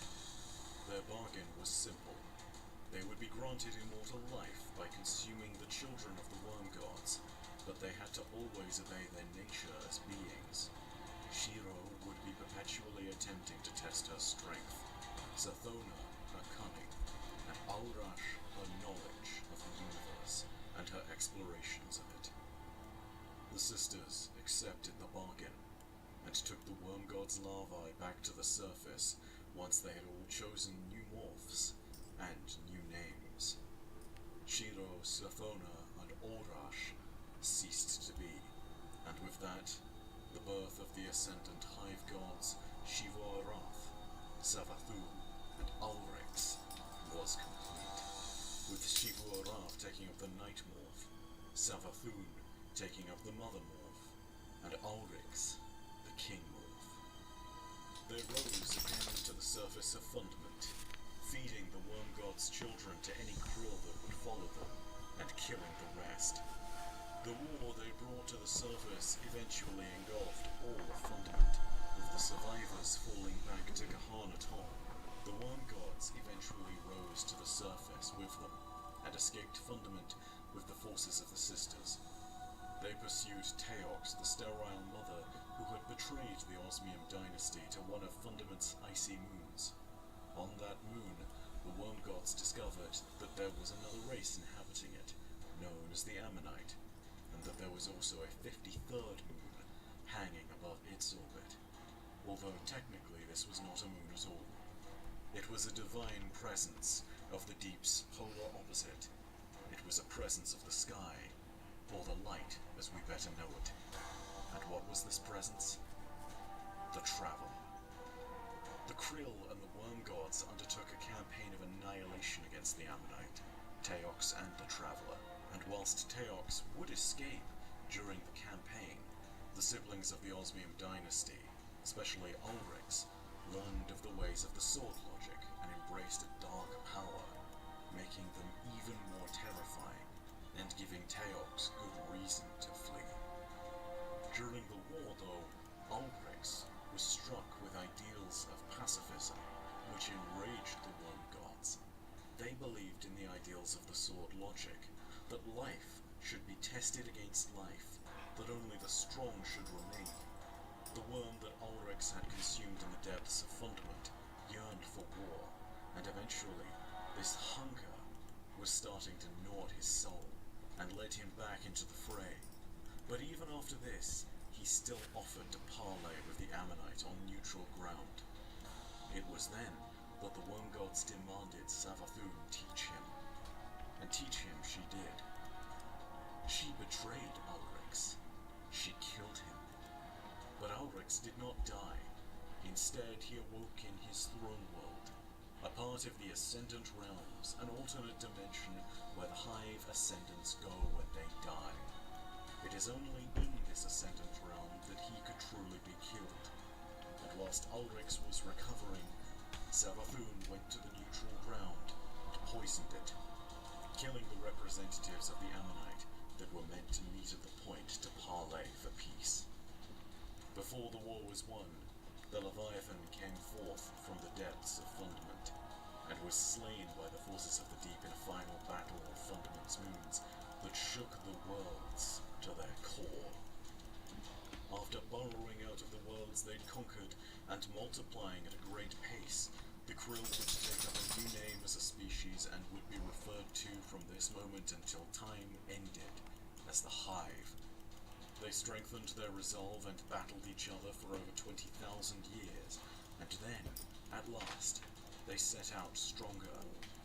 Their bargain was simple. They would be granted immortal life by consuming the children of the worm gods, but they had to always obey their nature as beings. Shiro would be perpetually attempting to test her strength, Sathona her cunning, and Ulrash her knowledge of the universe and her explorations of it. The sisters accepted the bargain, and took the worm god's larvae back to the surface once they had all chosen new morphs and new names. Shiro, Sathona, and Ulrash ceased to be, and with that, Ascendant Hive gods Shiva-Arath, Savathun, and Ulrix was complete, with Shiva-Arath taking up the Night Morph, Savathun taking up the Mother Morph, and Ulrix the King Morph. They rose again to the surface of Fundament, feeding the Worm God's children to any krill that would follow them, and killing the rest. The war they brought to the surface eventually engulfed all of Fundament, with the survivors falling back to Kahanaton. The Worm Gods eventually rose to the surface with them, and escaped Fundament with the forces of the Sisters. They pursued Teox, the sterile mother who had betrayed the Osmium dynasty to one of Fundament's icy moons. On that moon, the Worm Gods discovered that there was another race inhabiting it, known as the Ammonite, and that there was also a 53rd moon hanging above its orbit, although technically this was not a moon at all. It was a divine presence of the deep's polar opposite. It was a presence of the sky, or the light as we better know it. And what was this presence? The Traveler. The Krill and the Worm Gods undertook a campaign of annihilation against the Ammonite, Teox and the Traveler, and whilst Teox would escape during the campaign, the siblings of the Osmium dynasty, especially Ulrix, learned of the ways of the sword logic and embraced a dark power, making them even more terrifying and giving Teox good reason to flee. During the war, though, Ulrix was struck with ideals of pacifism, which enraged the Worm Gods. They believed in the ideals of the sword logic, that life should be tested against life, that only the strong should remain. The worm that Ulrix had consumed in the depths of Fundament yearned for war, and eventually this hunger was starting to gnaw at his soul, and led him back into the fray. But even after this, he still offered to parley with the Ammonite on neutral ground. It was then that the Worm Gods demanded Savathun teach him, and teach him she did. She betrayed Ulrix. She killed him. But Ulrix did not die. Instead, he awoke in his throne world, a part of the Ascendant Realms, an alternate dimension where the Hive Ascendants go when they die. It is only in this Ascendant realm that he could truly be killed. And whilst Ulrix was recovering, Savathun went to the neutral ground and poisoned it, killing the representatives of the Ammonite that were meant to meet at the point to parley for peace. Before the war was won, the Leviathan came forth from the depths of Fundament, and was slain by the forces of the deep in a final battle of Fundament's moons that shook the worlds to their core. After burrowing out of the worlds they'd conquered and multiplying at a great pace, the Krill would take up a new name as a species and would be referred to from this moment until time ended as the Hive. They strengthened their resolve and battled each other for over 20,000 years, and then, at last, they set out stronger,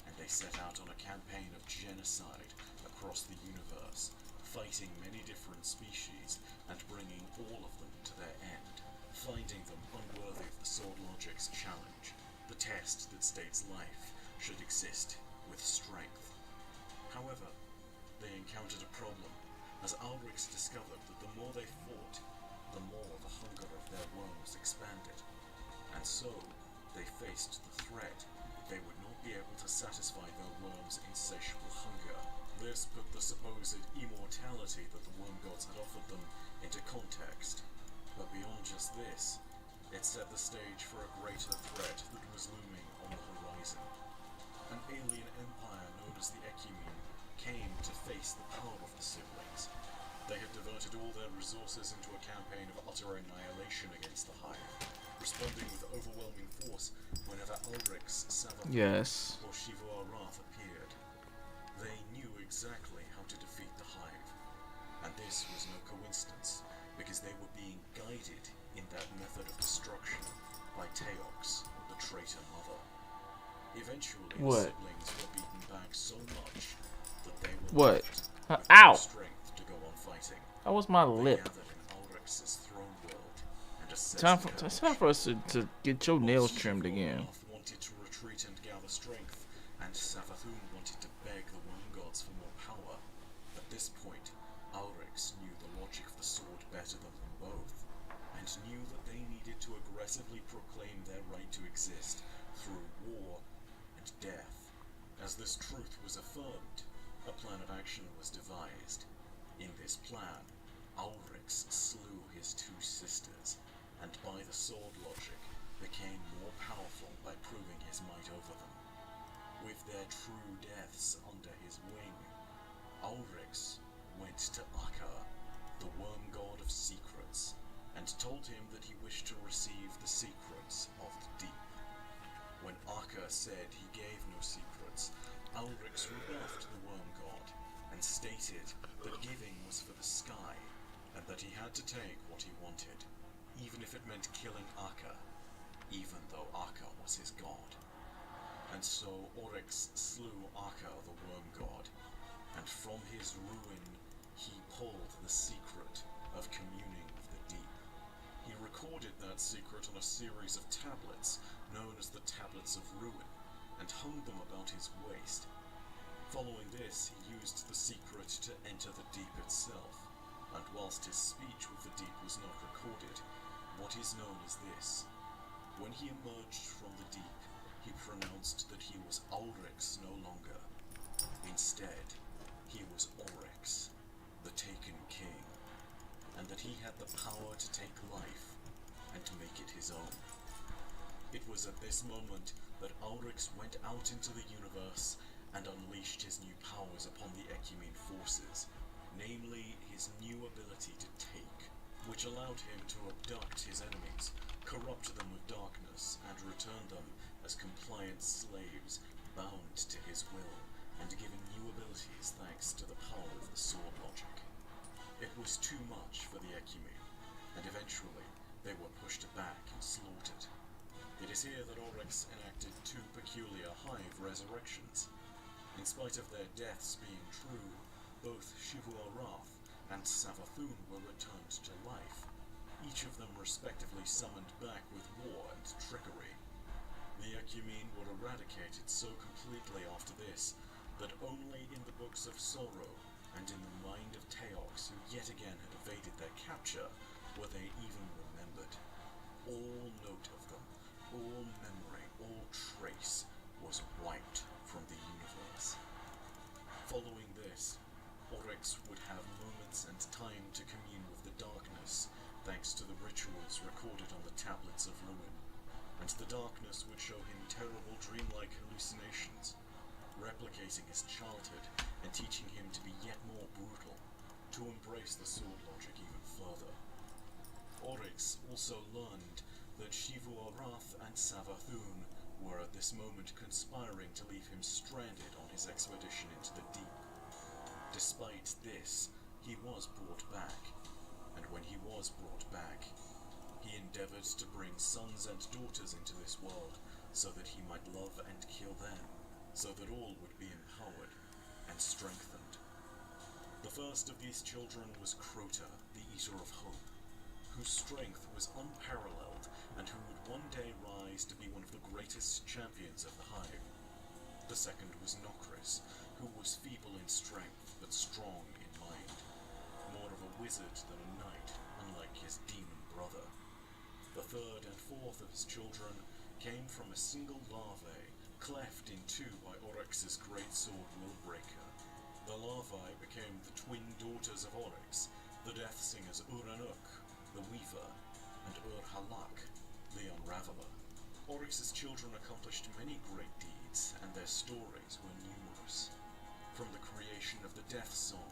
and they set out on a campaign of genocide across the universe, fighting many different species and bringing all of them to their end, finding them unworthy of the sword logic's challenge, the test that states life should exist with strength. However, they encountered a problem, as Ulrix discovered that the more they fought, the more the hunger of their worms expanded, and so they faced the threat that they would not be able to satisfy their worms' insatiable hunger. This put the supposed immortality that the Worm Gods had offered them into context, but beyond just this, it set the stage for a greater threat that was looming on the horizon. An alien empire known as the Ecumene came to face the power of the siblings. They had diverted all their resources into a campaign of utter annihilation against the Hive, responding with overwhelming force whenever Ulrix, Savathun, or Shiva-Arath appeared. They knew exactly how to defeat the Hive, and this was no coincidence, because they were being guided in that method of destruction by Teox, the traitor mother. Eventually, the siblings were beaten back so much that they were left with no strength to go on fighting. That was my They lip. gathered in Ulrix's throne world and it's time for us to get your nails trimmed again. Wanted to retreat and gather strength, and Savathun wanted to beg the worm gods for more power. At this point, Ulrix knew the logic of the sword better than them both, and knew that they needed to aggressively proclaim their right to exist through war and death. As this truth was affirmed, a plan of action was devised. In this plan, Ulrix slew his two sisters, and by the sword logic, became more powerful by proving his might over them. With their true deaths under his wing, Ulrix went to Akka, the worm god of secrets, and told him that he wished to receive the secrets of the deep. When Akka said he gave no secrets, Ulrix rebuffed the worm god, and stated that giving was for the sky, and that he had to take what he wanted, even if it meant killing Akka, even though Akka was his god. And so Oryx slew Akka the worm god, and from his ruin he pulled the secret of communing with the deep. He recorded that secret on a series of tablets known as the Tablets of Ruin, and hung them about his waist. Following this, he used the secret to enter the deep itself, and whilst his speech with the deep was not recorded, what is known as this: when he emerged from the deep, he pronounced that he was Ulrix no longer. Instead, he was Oryx, the Taken King, and that he had the power to take life and to make it his own. It was at this moment that Ulrix went out into the universe and unleashed his new powers upon the Ecumene forces, namely his new ability to take, which allowed him to abduct his enemies, corrupt them with darkness, and return them as compliant slaves bound to his will, and given new abilities thanks to the power of the sword logic. It was too much for the Ecumene, and eventually they were pushed back and slaughtered. It is here that Oryx enacted two peculiar hive resurrections. In spite of their deaths being true, both Xivu-Arath and Savathun were returned to life, each of them respectively summoned back with war and trickery. The Ecumene were eradicated so completely after this that only in the Books of Sorrow and in the mind of Teox, who yet again had evaded their capture, were they even remembered. All note of them, all memory, all trace was wiped from the universe. Following this, Oryx would have moments and time to commune with the darkness, thanks to the rituals recorded on the Tablets of Ruin, and the darkness would show him terrible dreamlike hallucinations, replicating his childhood and teaching him to be yet more brutal, to embrace the sword logic even further. Oryx also learned that Xivu-Arath and Savathun were at this moment conspiring to leave him stranded on his expedition into the deep. Despite this, he was brought back, and when he was brought back, he endeavored to bring sons and daughters into this world so that he might love and kill them, so that all would be empowered and strengthened. The first of these children was Crota, the Eater of Hope, whose strength was unparalleled and who would one day rise to be one of the greatest champions of the Hive. The second was Nokris, who was feeble in strength but strong in mind, more of a wizard than a knight, unlike his demon brother. The third and fourth of his children came from a single larvae, cleft in two by Oryx's great sword Willbreaker. The larvae became the twin daughters of Oryx, the Death Singers Uranuk, the Weaver, and Ur-Halak, the Unraveler. Oryx's children accomplished many great deeds, and their stories were numerous. From the creation of the Death Song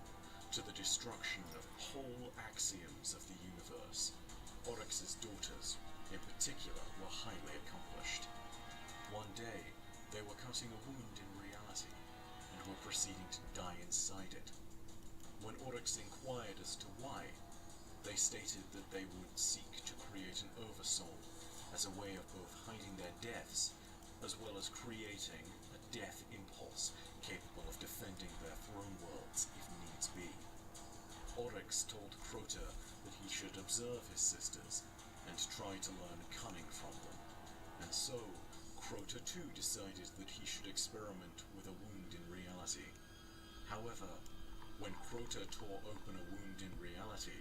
to the destruction of whole axioms of the universe, Oryx's daughters, in particular, were highly accomplished. One day, they were cutting a wound in reality, and were proceeding to die inside it. When Oryx inquired as to why, they stated that they would seek to create an oversoul as a way of both hiding their deaths, as well as creating a death impulse capable of defending their throne worlds if needs be. Oryx told Crota that he should observe his sisters, and and try to learn cunning from them. And so, Crota too decided that he should experiment with a wound in reality. However, when Crota tore open a wound in reality,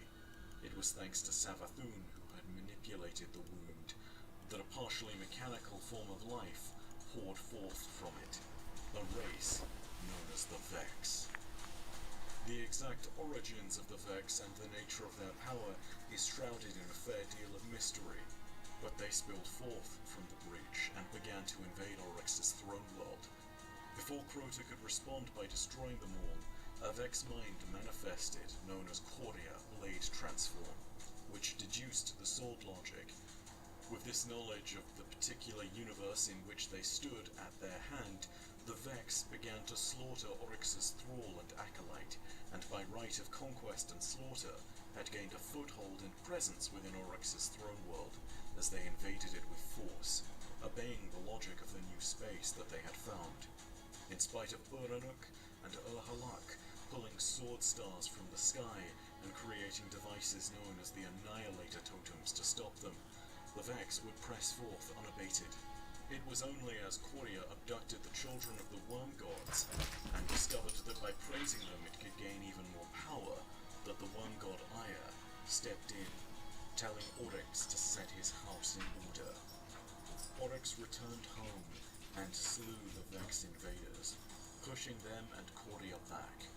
it was thanks to Savathun who had manipulated the wound that a partially mechanical form of life poured forth from it, a race known as the Vex. The exact origins of the Vex and the nature of their power is shrouded in a fair deal of mystery, but they spilled forth from the breach and began to invade Oryx's throne world. Before Crota could respond by destroying them all, a Vex mind manifested known as Coria Blade Transform, which deduced the sword logic. With this knowledge of the particular universe in which they stood at their hand, the Vex began to slaughter Oryx's thrall and acolyte, and by right of conquest and slaughter, had gained a foothold and presence within Oryx's throne world, as they invaded it with force, obeying the logic of the new space that they had found. In spite of Uranuk and Urhalak pulling sword stars from the sky and creating devices known as the Annihilator Totems to stop them, the Vex would press forth unabated. It was only as Coria abducted the children of the Worm Gods and discovered that by praising them it could gain even more power that the Worm God Aya stepped in, telling Oryx to set his house in order. Oryx returned home and slew the Vex invaders, pushing them and Coria back.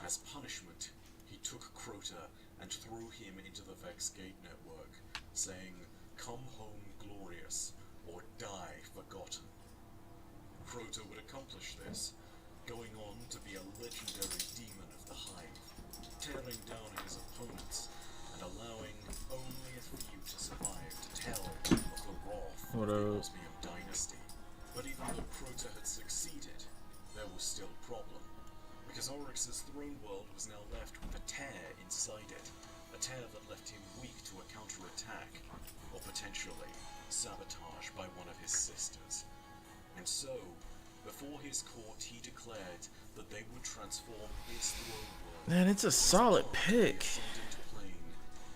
As punishment, he took Crota and threw him into the Vex Gate network, saying, "Come home glorious, or die forgotten." Crota would accomplish this, going on to be a legendary demon of the Hive, tearing down his opponents and allowing only a few to survive to tell of the wrath of the Osmium dynasty. But even though Crota had succeeded, there was still a problem, because Oryx's throne world was now left with a tear inside it, a tear that left him weak to a counterattack, or potentially sabotage by one of his sisters. And so, before his court, he declared that they would transform his throne world. Man, it's a solid pick.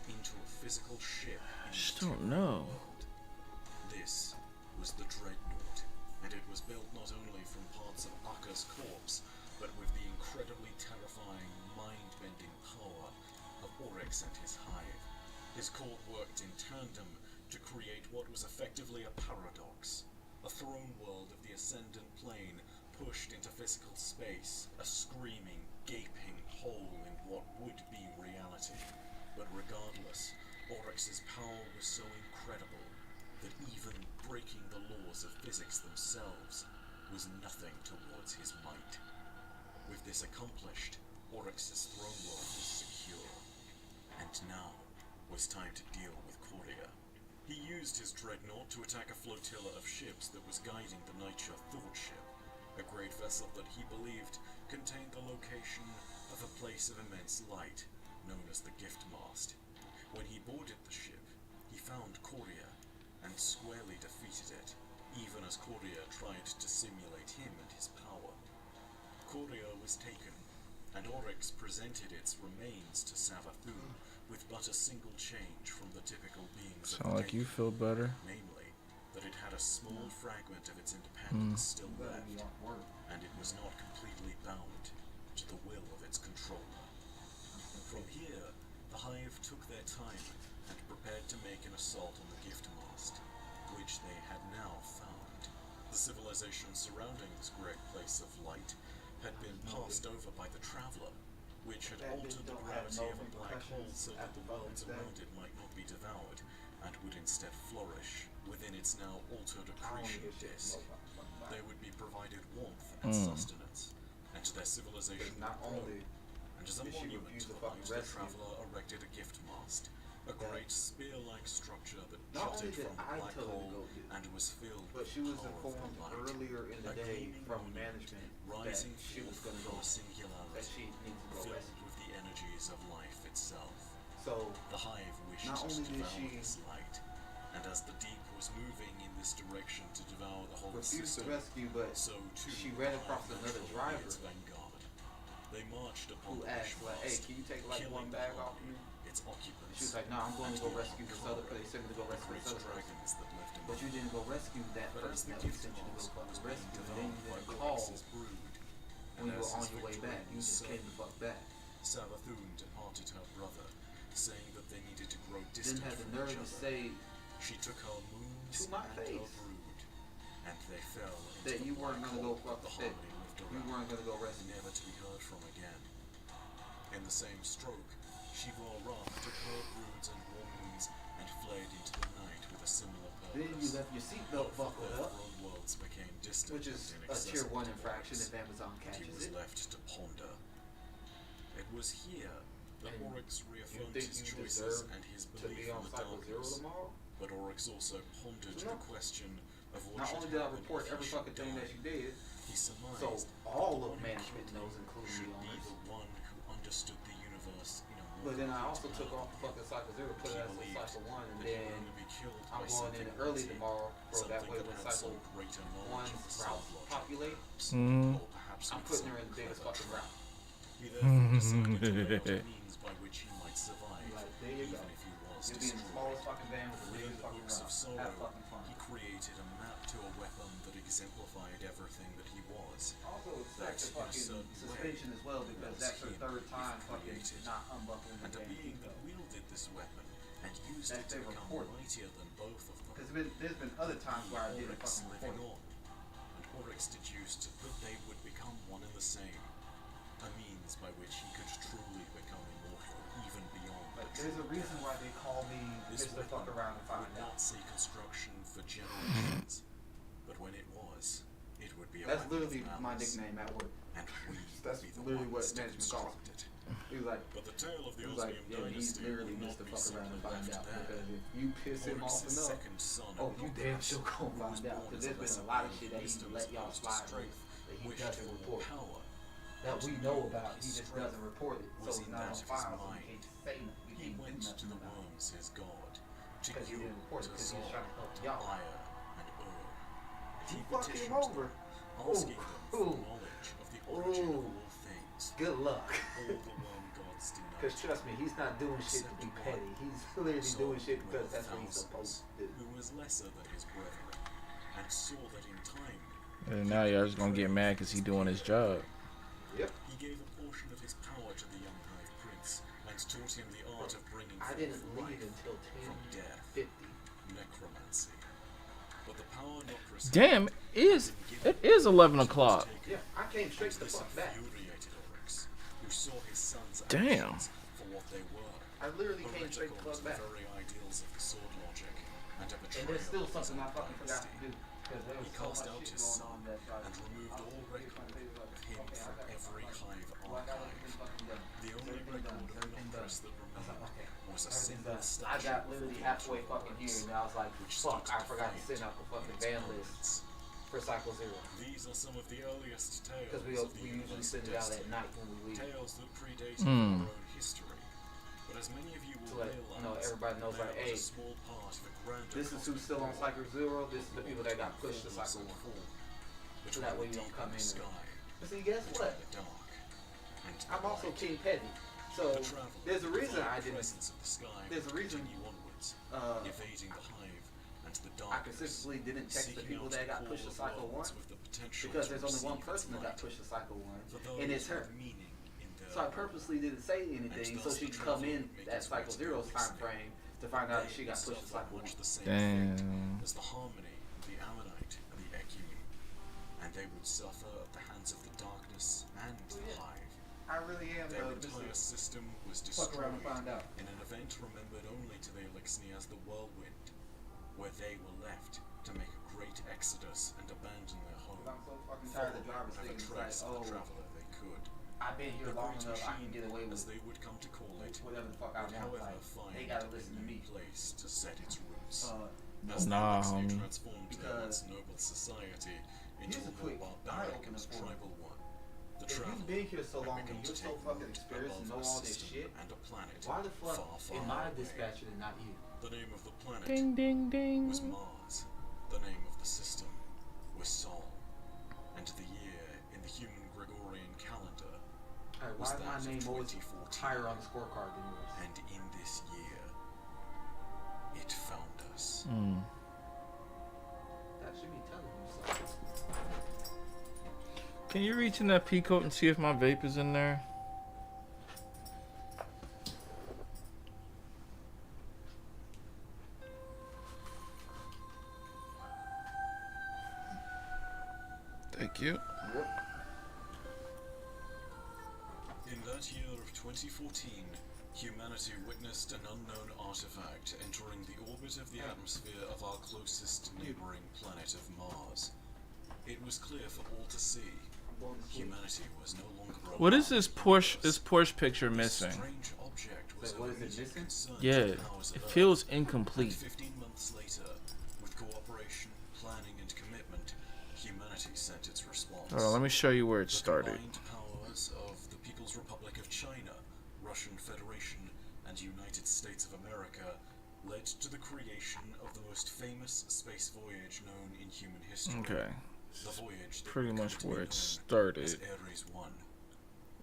Into a physical ship. I just don't know. This was the Dreadnought, and it was built not only from parts of Akka's corpse, but with the incredibly terrifying, mind-bending power of Oryx and his Hive. His court worked in tandem to create what was effectively a paradox, a throne world of the ascendant plane pushed into physical space, a screaming, gaping hole in what would be reality. But regardless, Oryx's power was so incredible that even breaking the laws of physics themselves was nothing towards his might. With this accomplished, Oryx's throne world was secure, and now was time to deal with Coria. He used his dreadnought to attack a flotilla of ships that was guiding the Nightshare Thought ship, a great vessel that he believed contained the location of a place of immense light, known as the Giftmast. When he boarded the ship, he found Coria and squarely defeated it, even as Coria tried to simulate him and his power. Coria was taken, and Oryx presented its remains to Savathun with but a single change from the typical beings of Sound like you feel better. namely, that it had a small fragment of its independence still left, and it was not completely bound to the will of its controller. From here, the Hive took their time and prepared to make an assault on the Giftmast, which they had now found. The civilization surrounding this great place of light had been passed over by the Traveler, which had altered the gravity of a black hole so that the worlds around it might not be devoured, and would instead flourish within its now altered accretion disk. They would be provided warmth and sustenance, and their civilization would grow. And as a monument to the light, the Traveler erected a Giftmast, a great spear-like structure that jutted from the black hole and was filled But with she was powerful informed light. earlier in the A day gleaming from monument management rising that she was forth going to from go, a singularity, that she needs to go filled rescue. with the energies of life itself. So The Hive wished Not to only did devour she this light, and as the deep was moving in this direction to devour the whole refused to system, rescue, but so too she the ran Hive across another naturally driver its vanguard. They marched upon who the asked, like, hey, Giftmast, can you take like killing one the bag army, off me? its its occupants. She was like, no, I'm going to go and rescue this other Yara, place. They sent me to go the rescue great this other person. dragons that lived in But you didn't go rescue that But as person the that we gift sent you to go task was fucking being rescue. And then you developed by didn't call Oryx's brood, when you and were as on his your way victory back. You was just came certain, the fuck back. Savathun departed her brother, saying that they needed to grow Didn't distant have the from nerve each to other. say She took her moons To my and her face. brood, and they fell into that the you weren't black gonna go hole fuck that the that Harmony lived you around, weren't gonna go rescue. never to be heard from again. In the same stroke, Shiva Wrath took her broods and war moons and fled into the night with a similar purpose. Then you left your seatbelt Both of buckled their up, throne worlds became distant which is and a tier inaccessible 1 to infraction Oryx, if Amazon and he catches was it. left to ponder. It was here that And Oryx You reaffirmed think his you choices deserve and his to belief be on in the Cycle Zero darkness. tomorrow? But Oryx also pondered No. the question of what Not should only did I happen report if he every should fucking thing die. that you did, He surmised so that all the of one who management killed knows, him including should the be owners. the one who understood the universe in a more But then I complete also took manner. off the fucking Cycle Zero, put He it as a believed Cycle 1, and that he would then only be killed I'm by going something in early mighty, tomorrow, so that something way that when had some Cycle greater knowledge 1's of the routes self-logic, populate, Mhm. or perhaps I'm with putting some her in the biggest clever fucking trick. route. He therefore decided to lay out a means by which he might survive, Like, there you even go. if he was You'll be in the destroyed. smallest fucking van with the Within biggest the fucking books of route. sorrow, Have fucking fun. he created a map to a weapon that exemplified everything that he was. Also expect That the in a fucking certain suspension as well, because was that's her him third if time fucking created. not unbuckling the And a damn being that seatbelt. wielded this weapon and used That it to they become report. mightier than both of them. Because there's been other times where I didn't Oryx fucking living report. on, and Oryx deduced that they would become one and the same, a means by which he could truly become immortal, even beyond But the there's a true reason death. why they call me This Mr. Fuck weapon Around and Find would Out. not see construction for generations, but when it was, it would be a That's weapon of literally my malice, nickname at work. and we That's would be the literally what ones to management calls construct it. He was like, But the tale of the he was like, Osmium yeah, he's dynasty literally would not Mr. be Fuck Around and simply Find left Out. there. Because if you piss him off Oryx's enough, second son, oh, you damn Apophis, sure gonna who was find out. born Because as there's been lesser a lot of being shit that he wisdom let as y'all opposed to slide with strength, that he wished doesn't for report. power, That and we knew know that about, his he just strength doesn't report it. So was he's in not that on of his file, so we mind. can't say nothing. We He can't do went to nothing the about it. worms, his god, to Because he Yu, didn't report it, to because he was Zor, trying to help to y'all. Aya, and Ur. And You he fucked him petitioned over. them, asking them for Ooh. knowledge of the origin of Ooh. all things. Good luck. All the worm gods denied. Because trust me, he's not doing shit to be petty. He's literally So doing shit were because the that's what he's thousands, supposed to do. who was lesser than his brethren, and saw that in time And now y'all just gonna get mad because he doing his job. Yep. he gave a portion of his power to the young Hive Prince, and taught him the art of bringing I forth didn't life leave until from death, 10:50. necromancy. But the power not received Damn, it is 11 o'clock. Yeah, I came straight the this fuck back. infuriated Oryx, who saw his sons' Damn. actions for what they were. I literally came straight the Heretical fuck to the back. very ideals of the sword logic, and a And betrayal there's still of his something I own fucking forgot to dynasty. do. Because there was He so cast much out shit his going son on that and removed all record of him from every Hive archive. The only record of Nocris that remained was a single I statue got of literally the halfway ancient fucking here, Oryx, and I was like, which fuck, stood I forgot to defiant send out the fucking in its ban list permanence. for Cycle Zero. These are some of the earliest tales Because of the we usually universe send of it out destiny. at night when we leave. Tales that predate Hmm. our own history. But as many of you will So that, realize, everybody knows, they like, are but hey, a small part of a grander this is who's still on Cycle Zero, this is the people that got pushed to Cycle 1. So that way you don't come in the and- sky, But see, guess between what? the dark and the I'm also light. King Petty. So, The traveler, there's a reason the I didn't, presence of the sky there's a would reason, continue onwards, evading the hive and the I darkness, consistently didn't text the seeking people out that the got pushed to core of Cycle 1. worlds with the potential Because to there's only one receive its person that got light. pushed to Cycle 1, For those and it's her. with meaning in their So I purposely didn't say anything so she could come in at Cycle Zero's time frame to find out that she got pushed to Cycle 1. much the same fate Damn. as the Harmony, the Ammonite, and the Ecumene, and they would suffer at the hands of the darkness and the hive. I really am Their the entire system was fuck destroyed around and find out. in an event remembered only to the Elixni as the Whirlwind, where they were left to make a great exodus and abandon their home. I'm so fucking tired of the drivers Whatever thinking it's trace like, of oh, the traveler they could. I've been here The long great enough, I can machine, get away as with they would come to call it, whatever the fuck I would want. however Like, find they gotta a listen to new me. place to set its roots. No. As the Nah, Elixni homie. transformed their Because once noble society into here's a a quick more barbaric and eye-opener for you. tribal one. The If traveler you've been here so had long begun and to you're so take fucking root experienced and above know a all this system shit, and a planet why the fuck far, far am I away. dispatching and not you? The name of the planet Ding, ding, ding. was Mars. The name of the system was Sol. And the year in the human Gregorian calendar I like, was why is that my name of always 2014. higher on the scorecard than yours? And in this year, it found us. That should be telling you something. Can you reach in that pea coat and see if my vape is in there? Thank you. Yep. In that year of 2014, humanity witnessed an unknown artifact entering the orbit of the atmosphere of our closest neighboring planet of Mars. It was clear for all to see. Humanity was no longer alone. What is this Porsche picture missing? Strange object was Wait, what of is it immediate missing? concern to Yeah, the powers of it Earth. feels And incomplete. 15 months later, with cooperation, planning, and commitment, humanity sent its response. Hold on, let me show you where it The started. combined powers of the People's Republic of China, Russian Federation, and United States of America led to the creation of the most famous space voyage known in human history. Okay, The voyage that pretty would come much to be where known it started. as Ares 1.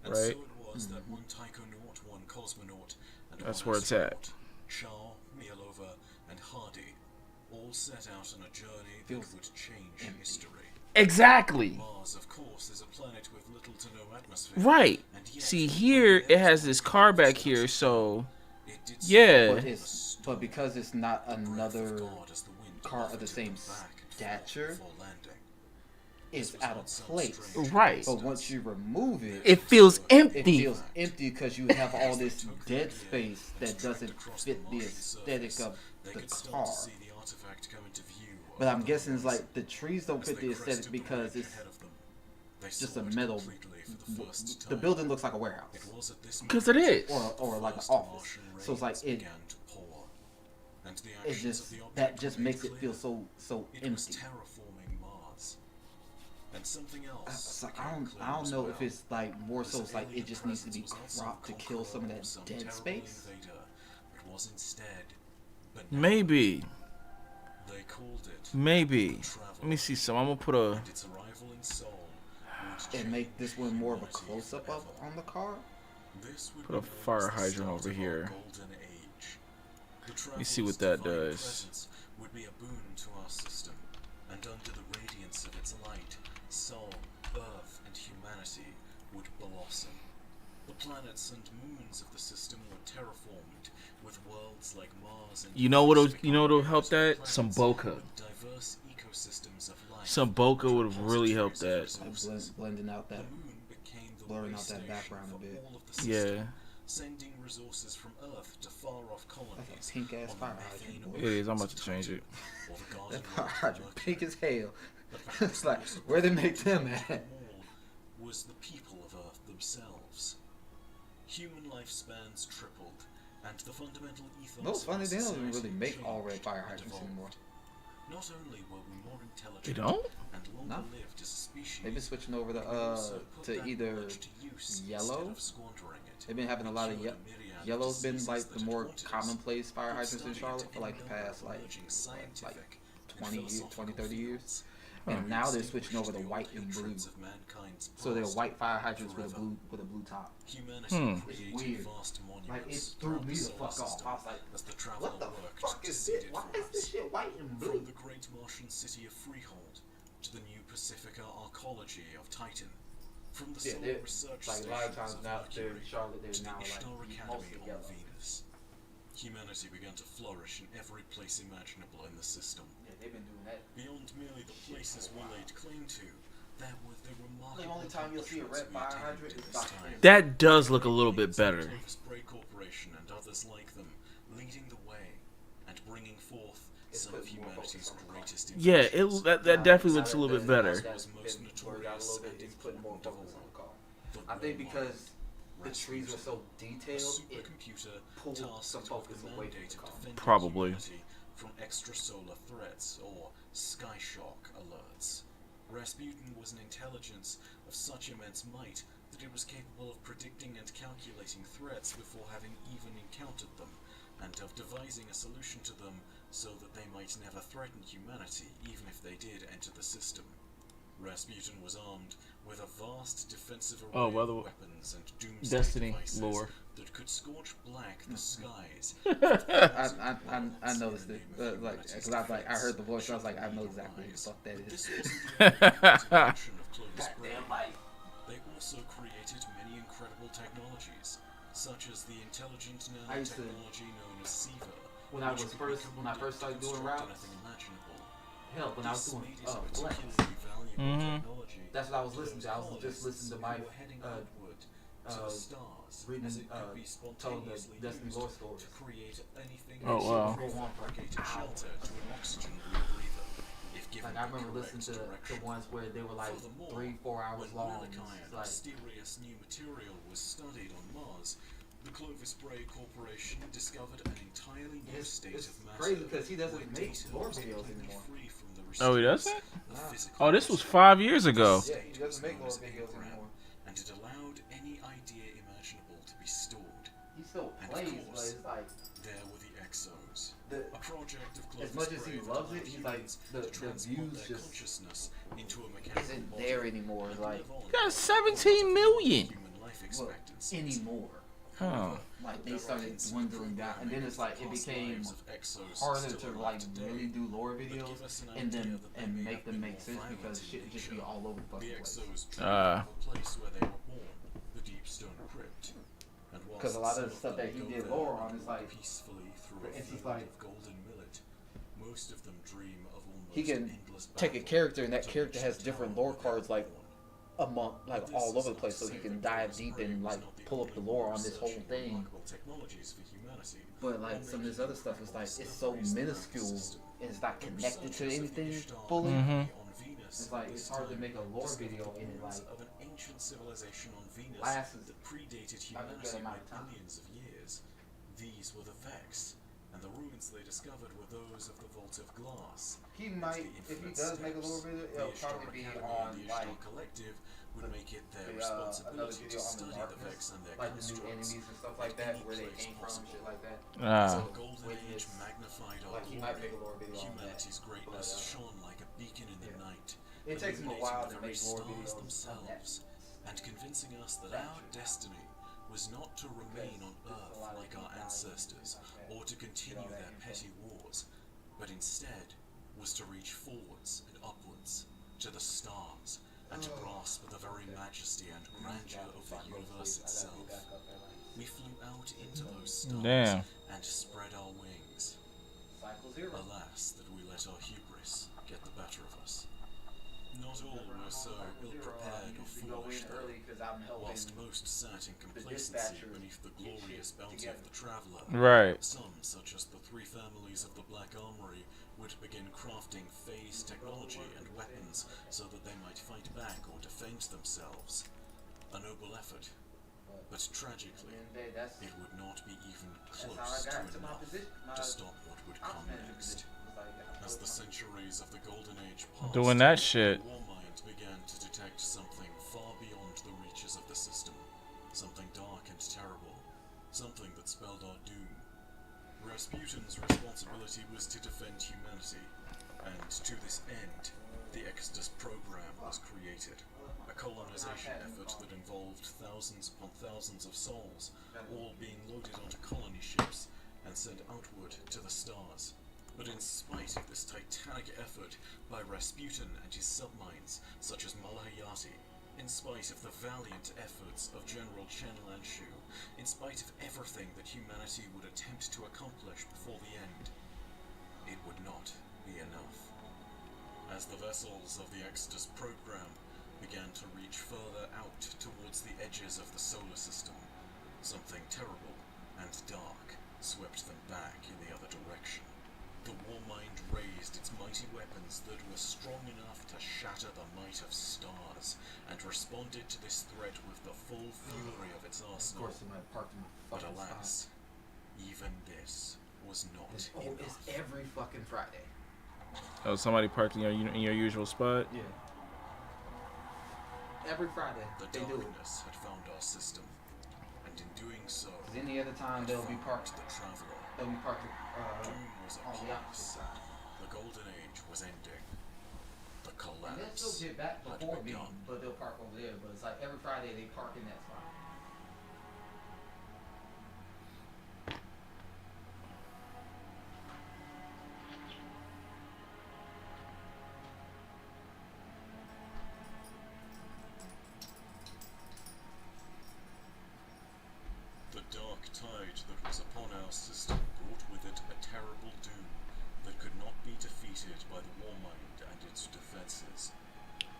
And Right? so it was that one taikonaut, one cosmonaut, and That's one where it's at. astronaut, Shah, Mielova, and Hardy, all set out on a journey that Feels would change history. Exactly. Mars, of course, is a planet with little to no atmosphere. Right. And yet, See, here it has this car back here, so it did yeah. But because it's not the breath of another God as the wind car of the buffeted same them back and forth stature, before landing. it's out of place. Right. But once you remove it, It feels it empty. feels empty because you have all this dead space that doesn't fit the aesthetic of They the could start car. to see the artifact come into view But I'm over guessing it's the like the trees don't as fit they the aesthetic crested the because ridge it's ahead of them. They just saw a it metal. completely for the first The time. building looks like a warehouse It was at this 'Cause it moment is. or the like an first office. Martian So it's like rains it. began to pour, and the It actions just of the object that just were made makes it feel clear. so It was empty. terraforming Mars. And something else. It's like became clear I don't as know well. if it's like more so This it's like it alien just needs to be presence was not cropped to some kill some of conqueror or that some dead terrible space. invader. It was instead benevolent. Maybe. They called it Maybe. the Traveler, Let me see some. I'm gonna put a. and its arrival in Seoul would And make this one more of a change close up humanity of on the car. forever. This would Put a be known fire as the hydrant start over of our here. Golden Age. The me see what Traveler's that divine does. presence would be a boon to our system, and under the radiance of its light, Sol, Earth, and humanity would blossom. The planets and moons of the system were terraformed, with worlds like Mars and You know what'll help Venus that? Some becoming bokeh. with diverse ecosystems of life. Some bokeh would have really helped that. Resources. Blending out The that. moon became the blurring way out that station background a for bit. all of the system, Yeah. sending resources from Earth to far-off colonies. That's a pink ass on fire the hydrant. methane It is. I'm about oceans to change it. or the garden That fire route to hydrant pink Mercury. as hell. But perhaps It's like the most where they make important them challenge at. of all was the people of Earth themselves. Human lifespans tripled, and the fundamental ethos No, it's of our funny they don't even society really make all red changed fire and hydrants evolved. anymore. Not only were we more intelligent They don't? and longer No. lived as a species, They've been switching over but we also put to that either knowledge to use yellow. instead of squandering it. They've been having a We lot of cured a myriad of yellow's been diseases like that the had more haunted us. commonplace fire We're hydrants in studying Charlotte it for in like a the number past of like emerging what, scientific and 20 years, 20, philosophical 30 years. fields. And We now they're switching over to extinguished the white old and blue. hatreds of mankind's So they're past white fire hydrants with forever. a blue top. Humanity Hmm. It's created weird. vast monuments Like it threw throughout me the the solar fuck off. system I was like, as the traveler what the worked fuck to is seed this? it Why for is us. this shit white and From blue? the great Martian city of Freehold to the new Pacifica arcology of Titan. From the Yeah, solar they're research like a lot of stations times of now they're Mercury in Charlotte. They're to the now Ishtar like Academy mostly on yellow. Venus. Humanity began to flourish in every place imaginable in the system. Yeah, they've been doing that. Beyond merely the places we laid claim to, there were the remarkable The only time you'll see a red accomplishments we fire attained hydrant in is this about time. That does look a little bit better. Clovis Bray Corporation and others like them, leading the way and bringing forth It's some of putting more humanity's focus on the greatest Yeah, inventions. that definitely looks a little bit better. Was most notorious and It's putting more important focus of on the car. The I think War because the Rasputin, trees were so a detailed, it supercomputer pulled tasked some with focus the away from mandate the of car. defending Probably. humanity from extrasolar threats or sky shock alerts. Rasputin was an intelligence of such immense might that it was capable of predicting and calculating threats before having even encountered them, and of devising a solution to them so that they might never threaten humanity, even if they did enter the system. Rasputin was armed with a vast defensive array Oh, by the of way, weapons and doomsday Destiny devices lore. that could scorch black the skies. I noticed it, because I heard the voice. I was like, I know exactly what the fuck that But is. this wasn't the only invention of Clovis Bray. Goddamn light. They also created many incredible technologies, such as the intelligent I used to- nanotechnology known as SIVA. When I which was could be first started doing construct routes, anything imaginable. hell, when I was This doing made it a Flex, particularly valuable Mhm. technology that's what I was for listening to. those I was just listening to colonists my who were heading outward to the stars, reading, as it could be telling the spontaneously Destiny used lore stories. to create anything Oh, wow. from fabricated shelter to an oxygen rebreather. If given Like I the remember listening correct to direction. ones where they were like Furthermore, 3-4 hours when long. Malachi It's and like, mysterious new material was studied on Mars, the Clovis Bray Corporation discovered an entirely new state it's of matter. crazy because he doesn't where make data lore was videos completely anymore. free from the Oh, he restraints doesn't? of Nah. physical Oh, this was history. 5 years ago. This Yeah, state he doesn't was make known lore as videos Engram, anymore. and it allowed any idea imaginable to be stored. He still And of plays, but course, it's like There were the Exos, the a project of Clovis as much as he Bray that loves allowed it, he's like humans the to transport views their just consciousness into a mechanical isn't body there anymore. and Like live on Got at 17 million. human life well, expectancy. anymore. Huh. Like they There are started hints of dwindling down, and then it's like it past became lives of Exos harder still to alive like today, really do lore that videos give us an and idea then that they and may make have them been make more sense violent because in shit just be nature. all over the The fucking place. Exos dreamed Ah. of a place where they were born, the Deep Stone Crypt. And Because a lot of the some stuff that he them did go lore there on is like, peacefully through for a instance, field like, of golden millet. Most of them dream of almost he can endless take a battle character and that to character reach has the different tower lore where they cards were like born. among like But this all is over the not place, to so say he can that dive Clovis deep Bray and was like not the pull up only the lore one on this whole researching thing. remarkable technologies for humanity. But like some of this other stuff is like it's so minuscule and it's not connected to anything fully. Mhm. It's like it's hard to make a lore video and it like of an ancient civilization on Venus lasts that predated a good humanity amount by of time. billions of years. These were the Vex, and the ruins they discovered were those of the Vault of Glass. he The might if he Infinite does make a Steps, lore video, the it'll Ishtar probably be Academy on and the like Ishtar Collective would the- make it their another responsibility video to on the study the darkness, Vex and their like the new constructs. enemies and stuff like at that, any where they place came from, possible. shit like that. Ah. The Golden when Age it's- magnified our Like he might glory. make a lore video on that. Humanity's greatness But, shone like a beacon in the yeah. night, It takes him a illuminating while the to very make lore stars videos on that. themselves, and convincing us that our destiny was not to remain on Earth like our ancestors, or to continue their petty wars, but instead was to reach forwards and upwards to the stars, and to grasp the very majesty and grandeur of the universe itself. We flew out into those stars Damn. and spread our wings. Cycle 0. Alas, that we let our hubris get the better of us. Not all were so ill-prepared or foolish, though. Whilst most sat in complacency dispatchers beneath the glorious bounty of the traveller, Right. some, such as the three families of the Black Armory, would begin crafting phase technology and weapons so that they might fight back or defend themselves. A noble effort, but tragically, it would not be even close to enough to stop what would come next. As the centuries of the Golden Age passed, Doing that shit. the Warmind began to detect something far beyond the reaches of the system. Something dark and terrible. Something that spelled our doom. Rasputin's responsibility was to defend humanity, and to this end, the Exodus program was created. A colonization effort that involved thousands upon thousands of souls, all being loaded onto colony ships and sent outward to the stars. But in spite of this titanic effort by Rasputin and his subminds, such as Malahayati, in spite of the valiant efforts of General Chen Lanshu, in spite of everything that humanity would attempt to accomplish before the end, it would not be enough. As the vessels of the Exodus program began to reach further out towards the edges of the solar system, something terrible and dark swept them back in the other direction. The Warmind raised its mighty weapons that were strong enough to shatter the might of stars, and responded to this threat with the full fury of its Of arsenal. course, somebody parked in my But fucking alas, even this was not spot. enough. It's every fucking Friday. Oh, somebody parked in your usual spot. Yeah. Every Friday The they do it. darkness had found our system, and in doing so, 'Cause any other time had they'll be found parked. the traveler. They'll be parked Doom was on upon the us. opposite side. The Golden Age was ending. The And they'll still collapse get back had before me, begun. but they'll park over there. But it's like every Friday they park in that spot. The dark tide that was upon our system brought with it a terrible doom that could not be defeated by the Warmind and its defenses.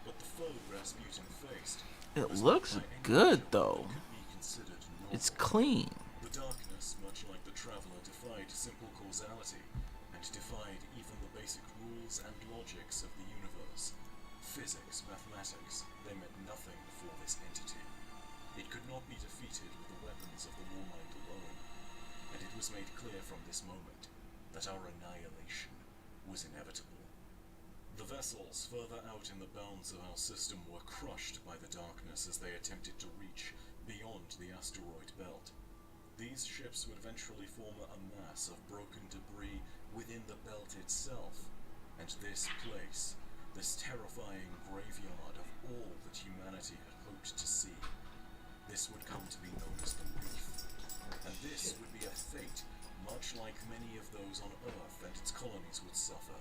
But the foe Rasputin faced It was looks not by any good, means though. what could be considered It's normal. clean. The darkness, much like the Traveler, defied simple causality and defied even the basic rules and logics of the universe. Physics, mathematics, they meant nothing before this entity. It could not be defeated with the weapons of the Warmind alone, and it was made clear from this moment that our annihilation was inevitable. The vessels further out in the bounds of our system were crushed by the darkness as they attempted to reach beyond the asteroid belt. These ships would eventually form a mass of broken debris within the belt itself, and this place, this terrifying graveyard of all that humanity had hoped to see, this would come to be known as the Reef. And this would be a fate much like many of those on Earth and its colonies would suffer.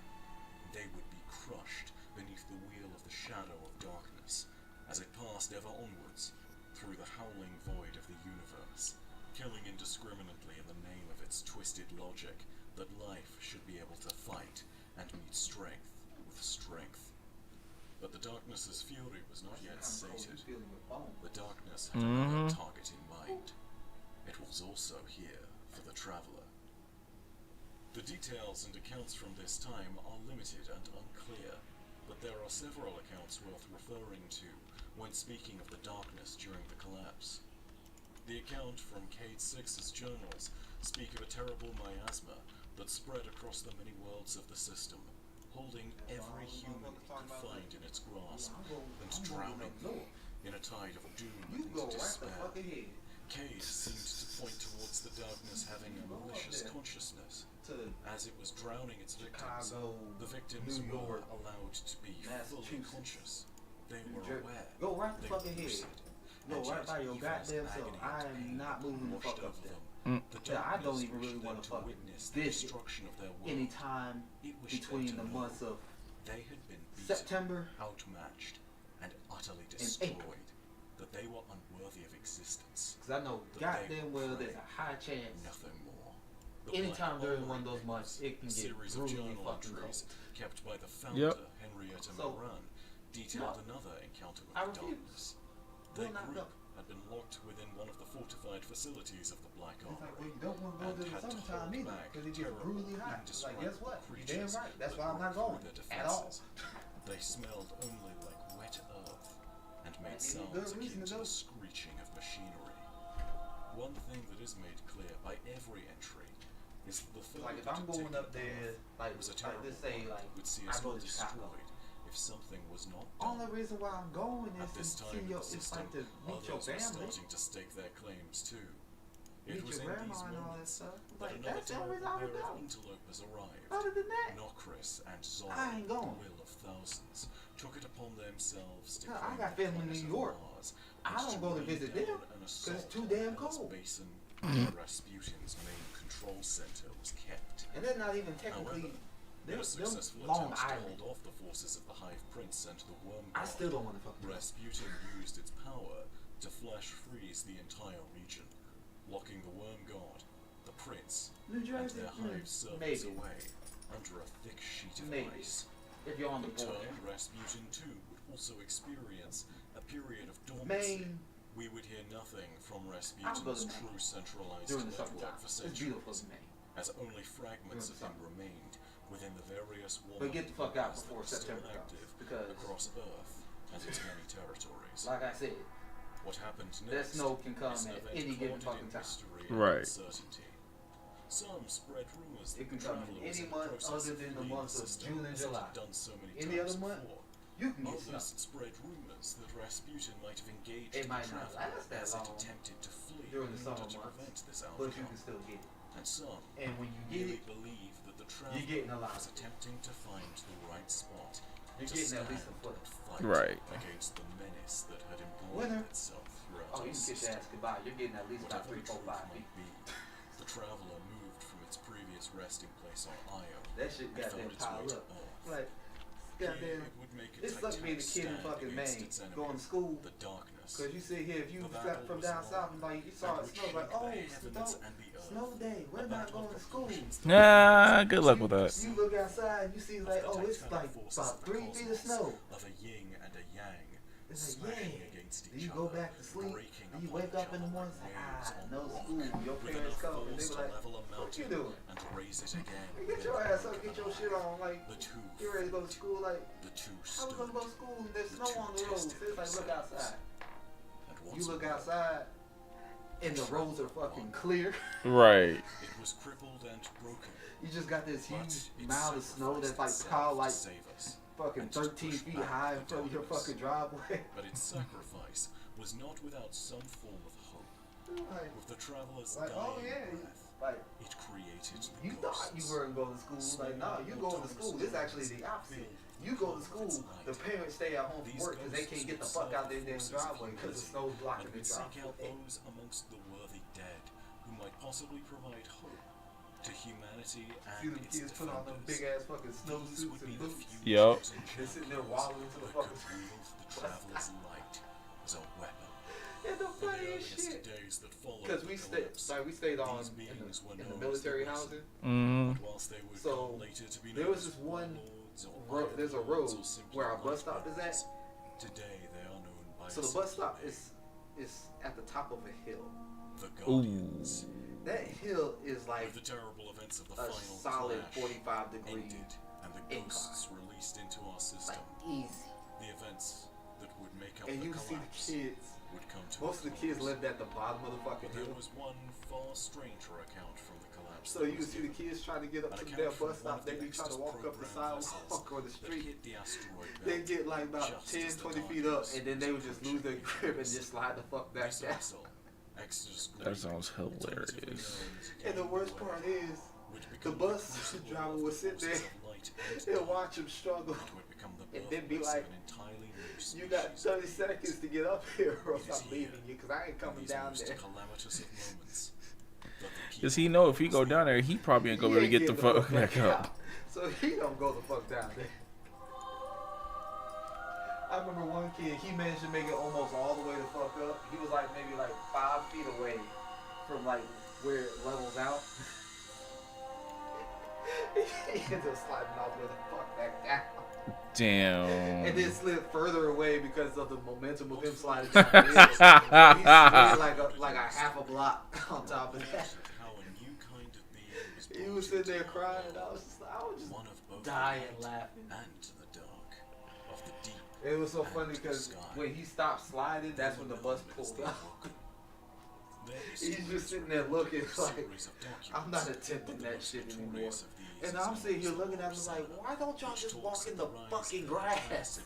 They would be crushed beneath the wheel of the shadow of darkness as it passed ever onwards through the howling void of the universe, killing indiscriminately in the name of its twisted logic that life should be able to fight and meet strength with strength. But the darkness's fury was not yet sated. The darkness had another target in mind. It was also here for the Traveler. The details and accounts from this time are limited and unclear, but there are several accounts worth referring to when speaking of the darkness during the collapse. The account from Cade Six's journals speak of a terrible miasma that spread across the many worlds of the system, holding every human it could find in its grasp, and drowning them in a tide of doom and despair. Cade seemed to point towards the darkness having a malicious consciousness. As it was drowning its victims, the victims were allowed to be fully conscious. They were aware. Go right the They fucking were head. lucid. Go And right yet, by your even as goddamn self. agony I and am pain not moving the washed fuck up over there. them, the Yeah, I don't darkness even really wished want them to to fucking witness the visit destruction of their world. any time It wished between them the to know months of they had been beaten, September outmatched, and utterly April. destroyed. That they were unworthy of existence. Because I know goddamn well there's a high chance Nothing more. The anytime Black during one of those Hole months it can a get series of brutally journal fucking cold. entries kept by the founder, Yep. Henrietta So, Moran, detailed another encounter with I the refuse. darkness. Will Their not group go. had been locked within one of the fortified facilities of the Black It's like, well, Armory. you don't want to go And to the had to summertime hold either back because it gets terrible, brutally hot. It's like, guess what? indescribable You're damn creatures right. That's that why I'm not broke going through their at all. defenses. They smelled only like wet earth and made Ain't sounds good reason akin to to go. the screeching of machinery. One thing that is made clear by every entry is that the foe Like if that I'm had going taken up there, Earth like was a let's terrible say one like that would see I us go all to Chicago. destroyed if something was not Only done. reason why I'm going At is this to time see in your, the it's system, like to meet your others were family, starting to stake their claims too. It meet was your in grandma these and all that moments stuff. that Like another that's the only reason I terrible would pair of go. interlopers arrived. Other than that, Nokris and Zora, I ain't going. the will of thousands, took it upon themselves to Hell, I claim got the family in promise New of York. Mars I and don't to go to rain visit down them, an 'cause assault it's too on damn Hell's cold. Basin, where Rasputin's main control center was kept. and they're not even technically. However, in They're a successful Long attempt to Island. hold off the forces of the Hive Prince and the Worm I God, still don't want to fuck with them. Rasputin used its power to flash freeze the entire region, locking the Worm God, the Prince, New and Jersey, their Hive servants maybe. away under a thick sheet of Maybe. ice. If you're on the In border, turn, Rasputin too would also experience a period of dormancy. Maine We would hear nothing from I'll go Rasputin's to Maine. true centralized during the summertime, network for it's beautiful centuries, in Maine. as only fragments of During him the remained within the various But get the fuck out wars that before were still September comes, active because across Earth and its many territories. like I said, What happened that next snow can come is an at event any given clouded fucking in time. mystery Right. and uncertainty. Some spread rumors that It can the come in traveler was any in the month process other of than the fleeing months of system, June and as it had July. done so many Any times other month, before. you can get Others stuck. spread rumors that Rasputin might have engaged It the might not traveler last that as long it attempted to flee during the in summer order to months, prevent this but you outcome. can still get it. And some And when you get really it, believe that the traveler you're getting a lot. was attempting to find the right spot You're to getting stand at least a foot. and fight Right. against the menace that had Winner. embroidered itself throughout Oh, our you can kiss your system. ass goodbye. You're getting at least about Whatever 3, the 4, truth 5 feet. might be, the traveler moved from its previous resting place on Io That shit and goddamn found its way piled to up. Earth. Like, Here, goddamn. it would make a It sucked being a titanic kid in stand fucking against Maine its enemy, going to school. the darkness. Cause you sit here, if you The got battle from was down long, south and like you saw and it would snow, like, shake oh, the heavens snow, and the earth. snow day, A we're not battle going of to school. proportions that Nah, good luck with that. You look outside and you see like, of the oh, it's titanic like forces about of the 3 feet of cosmos, snow. of a yin and a yang, It's like, smashing yeah. against Then each you go other, back to sleep, breaking and you upon wake each up in the other morning, like it's like, waves on no the rock, school. Your with parents enough come and they force be to like, level a what you mountain doing? and raise it again. Hey, get your ass up, get your shit on, like, The two you ready to go to school, like, The two how we gonna go to stood, school and there's The snow two on the roads? tested It's like, look themselves. outside. and You once look more, outside, and the roads are fucking clear. Right. it was crippled and broken. You just got this But huge it mound of snow that's like sacrificed piled like itself to save us. fucking and to 13 push feet back high in the front of your darkness. fucking driveway. But its sacrifice was not without some form of hope. like, With the traveler's like, dying oh yeah, breath, like it created the you thought you ghosts. weren't going to school. Like, no, you going to school. This is actually the opposite. You go to school, the parents stay at home from work because they can't get the fuck out their damn driveway because the snow's blocking And their would seek out driveway. those amongst the worthy dead who might possibly provide hope to humanity See and them its kids put on them big defenders. ass fucking These snowsuits would be and the boots. few Yup. chosen They're sitting there champions waddling to the that fucking could wield the traveler's light as a weapon. And the In the funniest earliest shit. days that followed Because the we stayed, collapse, like we stayed on these beings were in the known as military the Risen. housing. Mm-hmm. But whilst they would So, come later to be there known was as this one warlords or there's a overlords road or simply where our bus light stop is at. bearers, today they are known by So a the bus simple stop name, is at the top of a hill. the Ooh. Guardians. That hill is like With the terrible events of the a final solid clash 45-degree, ended and the incline. ghosts released into our system, like easy. the events that would make up And the you see the collapse kids. would come to Most a of the kids close. lived at the bottom of the fucking But there hill. was one far stranger account from the collapse. So that you was see the given. kids trying to get up An to account their from bus one stop. of They the be trying to Exodus walk up the program vessels sidewalk or the that street. hit the asteroid They belt. get like about Just 10, as the 20 feet up, darkness and then they would was just lose their approaching grip and us. just slide the fuck back This down. vessel, Exodus That Green, sounds hilarious. alternatively known as And the Gang worst Way, part is, would the become bus crucible driver of would the sit there forces of light and and dark, watch him struggle. and would become the And then be birthplace like, of an entirely new You got species. 30 seconds to get up here or else It is I'm leaving you because I ain't In coming these down most there. calamitous of moments, that the Does he people know if he of go the down there, he probably ain't gonna be able to He get ain't the getting fuck back up. So he don't go the fuck down there. I remember one kid, he managed to make it almost all the way the fuck up. He was like maybe like 5 feet away from like where it levels out. He ended up sliding all the way the fuck back down. Damn. And then slid further away because of the momentum of him sliding down the hill. He slid like a half a block on top of that. how a new kind of being He was sitting there crying, and I was just one of both dying the light laughing. and the dark, of the deep. It was so funny because when he stopped sliding, that's when the bus pulled up. He's just sitting there looking like, I'm not attempting that shit anymore. And I'm sitting here looking at him like, why don't y'all just walk in the fucking grass?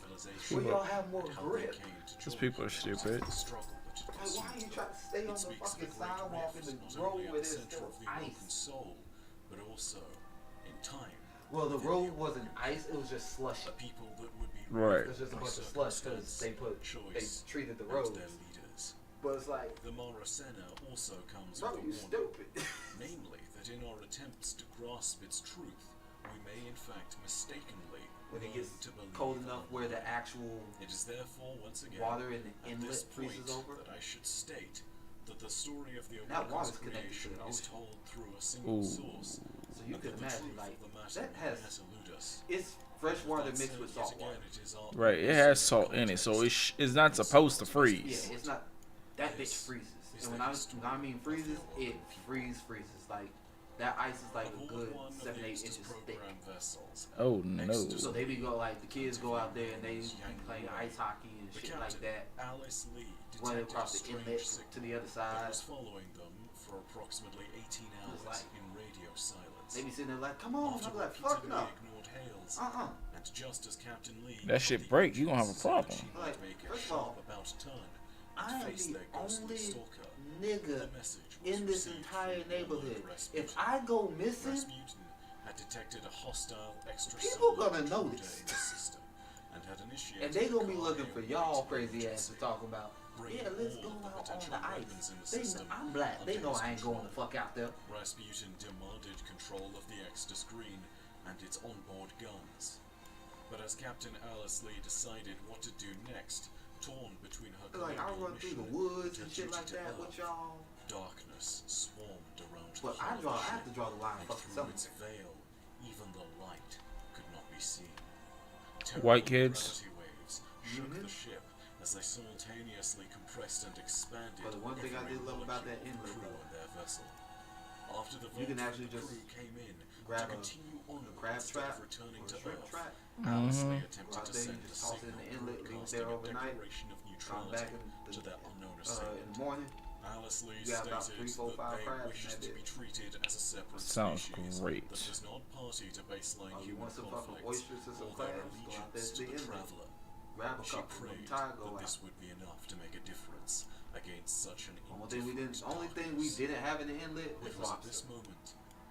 Where y'all have more grip? These people are stupid. Like, why are you trying to stay on the fucking sidewalk in the road where there's still ice? Soul, but also in time. Well, the road wasn't ice, it was just slushy. A people that would be Right. It was just a bunch of slush because they treated the roads. their leaders. But it's like, The Morasena also comes bro, with a you warning, stupid. namely that in our attempts to grasp its truth, we may in fact mistakenly When it learn gets to believe cold a enough lie. where the actual It is therefore once again water in the at this inlet freezes point over. that I should state that the story of the That Owako's water's connected to creation the is ocean. told through a single Ooh. source. So you and can that the imagine, truth like, of the matter that has, may elude us. it's fresh water That mixed said, with yet salt again, water. it is our Right. It has salt in it, so it's not supposed to freeze. Yeah, it's not, that bitch freezes. And when I mean freezes, it freezes. Like, that ice is like a good 7-8 inches thick. Oh no. So they be go like, the kids go out there and they be playing ice hockey and shit like that. Alice Lee Running detected across a the strange inlet signal to the other that side. was following them for approximately 18 hours like- in radio silence. They be sitting there like, come on. After I'm like, fuck repeatedly no. ignored hails, and just as Captain Lee That shit break, you gonna have a problem. she Like, might make a first of all, sharp about turn I and am face the their ghostly only stalker. nigga The message was in this received entire from neighborhood. Rasputin. If I go missing, Rasputin had detected a hostile extrasolar people gonna intruder notice. in the system had initiated And they gonna be a looking for carnival y'all raid crazy to ass to talk about. bring Yeah, let's all go the out on potential the weapons in the ice. system I'm black. They under know his I ain't going control. the fuck out there. Rasputin demanded control of the Exeter screen and its onboard guns. But as Captain Alice Lee decided what to do next, torn between her Like, I colonial run through the mission woods her and shit duty like to that Earth, with y'all. darkness swarmed around But the I hull of the have to ship, draw the line and fucking through its somewhere. veil, even the light could not be seen. White Terrible kids. gravity waves shook the ship as they simultaneously compressed and expanded. But the one thing I every did love about that molecule of the inlet, crew though, and their vessel. After the you can vote actually from the just crew came in grab to a continue on crab instead trap of returning or to a shrimp Earth, trap. Alice Lee Mhm. attempted Right to there, you send a just toss it in signal the inlet, leave it broadcasting there a overnight, declaration of come neutrality back to their unknown in assailant. the morning. Alice Lee You got about stated 3, 4, 5 that they crabs in wished that to bitch. be treated as a separate Sounds species great. that was not party to baseline Oh, you human want some fucking conflicts oysters and some or their crabs? Go out there allegiance to to the the inlet. traveler. Grab a She couple of them, prayed tire go that out. this would be enough to make a difference against such an Only thing we indifferent we darkness. didn't have in the inlet was It was at lobster. this moment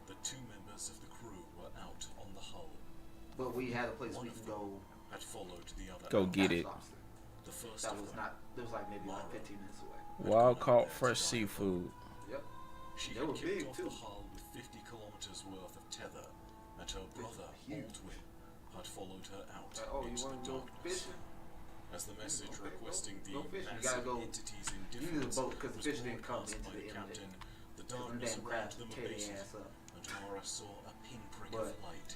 that two members of the crew were out on the hull. But we had a place One we of can them go had followed the other Go out. get catch it. lobster. The first That of was them not. It was like maybe like Mara. 15 minutes away. Wild caught fresh seafood. Yep. She They had were kicked big, off too. the hull with 50 kilometers worth of tether, and her brother, huge. Baldwin, had followed her out Like, oh, you into want the to go darkness. fishing? As the message Okay, requesting go the fishing. You massive gotta go- entity's You need a indifference boat because the was fish didn't come broadcast into by the the inlet. captain, the Because them darkness damn around crabs them tear their abated, ass up. and Mara saw a pinprick But of light.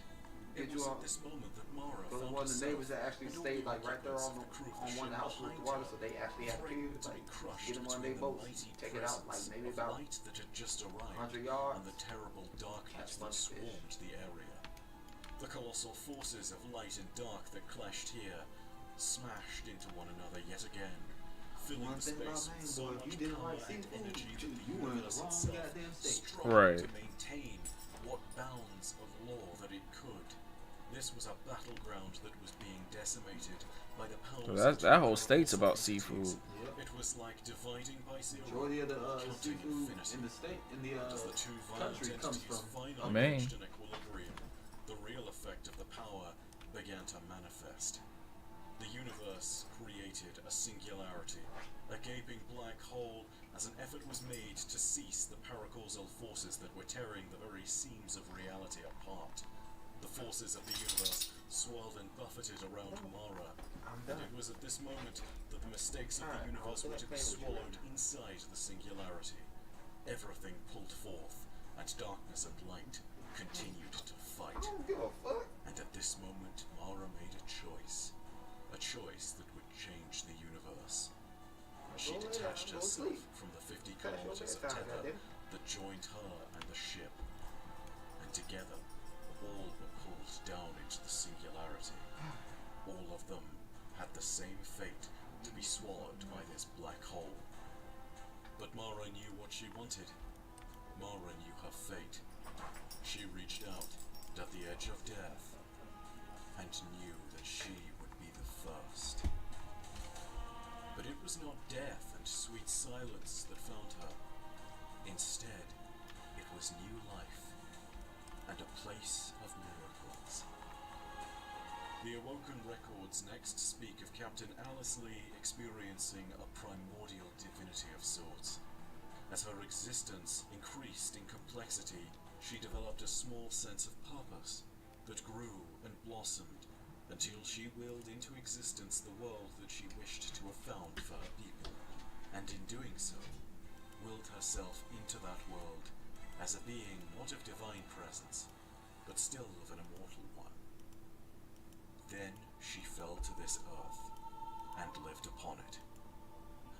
did It you was all- at this moment that Mara So found one of the herself neighbors that actually and all stayed the like right there occupants on of the crew of on the one of the ship houses with the behind water, her, so they actually had threatened kids to like be crushed get them on between their the boats, mighty take it out like presence maybe of about light that had just arrived 100 yards. and the terrible darkness Catch a that bunch of fish. swarmed the area. The colossal forces of light and dark that clashed here smashed into one another yet again, filling One the thing about space with Maine, so boy, if much you didn't power like and seafood, energy that the you were in the universe wrong itself goddamn state. struggled Right. to maintain what bounds of law that it could. This was a battleground that was being decimated by the powers. So of that whole two state's powerful about entities. seafood. Yep. It was like dividing by zero. Majority of the or counting seafood infinity. in the state in the As the two violent country comes entities from finally Maine. reached an equilibrium, the real effect of the power began to manifest. The universe created a singularity, a gaping black hole, as an effort was made to cease the paracausal forces that were tearing the very seams of reality apart. The forces of the universe swirled and buffeted around Mara, I'm and done. it was at this moment that the mistakes of the Alright, universe I'll were to be play with you swallowed later. inside the singularity. Everything pulled forth, and darkness and light continued to I fight. don't give a fuck. And at this moment, Mara made a choice that would change the universe. She Go lay down, detached go herself sleep. from the 50 Catch your kilometers of bedtime, tether goddamn. that joined her and the ship, and together, all were pulled down into the singularity. All of them had the same fate, to be swallowed by this black hole. But Mara knew what she wanted. Mara knew her fate. She reached out at the edge of death, and knew that she would be the first. But it was not death and sweet silence that found her. Instead, it was new life, and a place of miracles. The Awoken records next speak of Captain Alice Lee experiencing a primordial divinity of sorts. As her existence increased in complexity, she developed a small sense of purpose that grew and blossomed until she willed into existence the world that she wished to have found for her people, and in doing so, willed herself into that world as a being not of divine presence, but still of an immortal one. Then she fell to this earth, and lived upon it.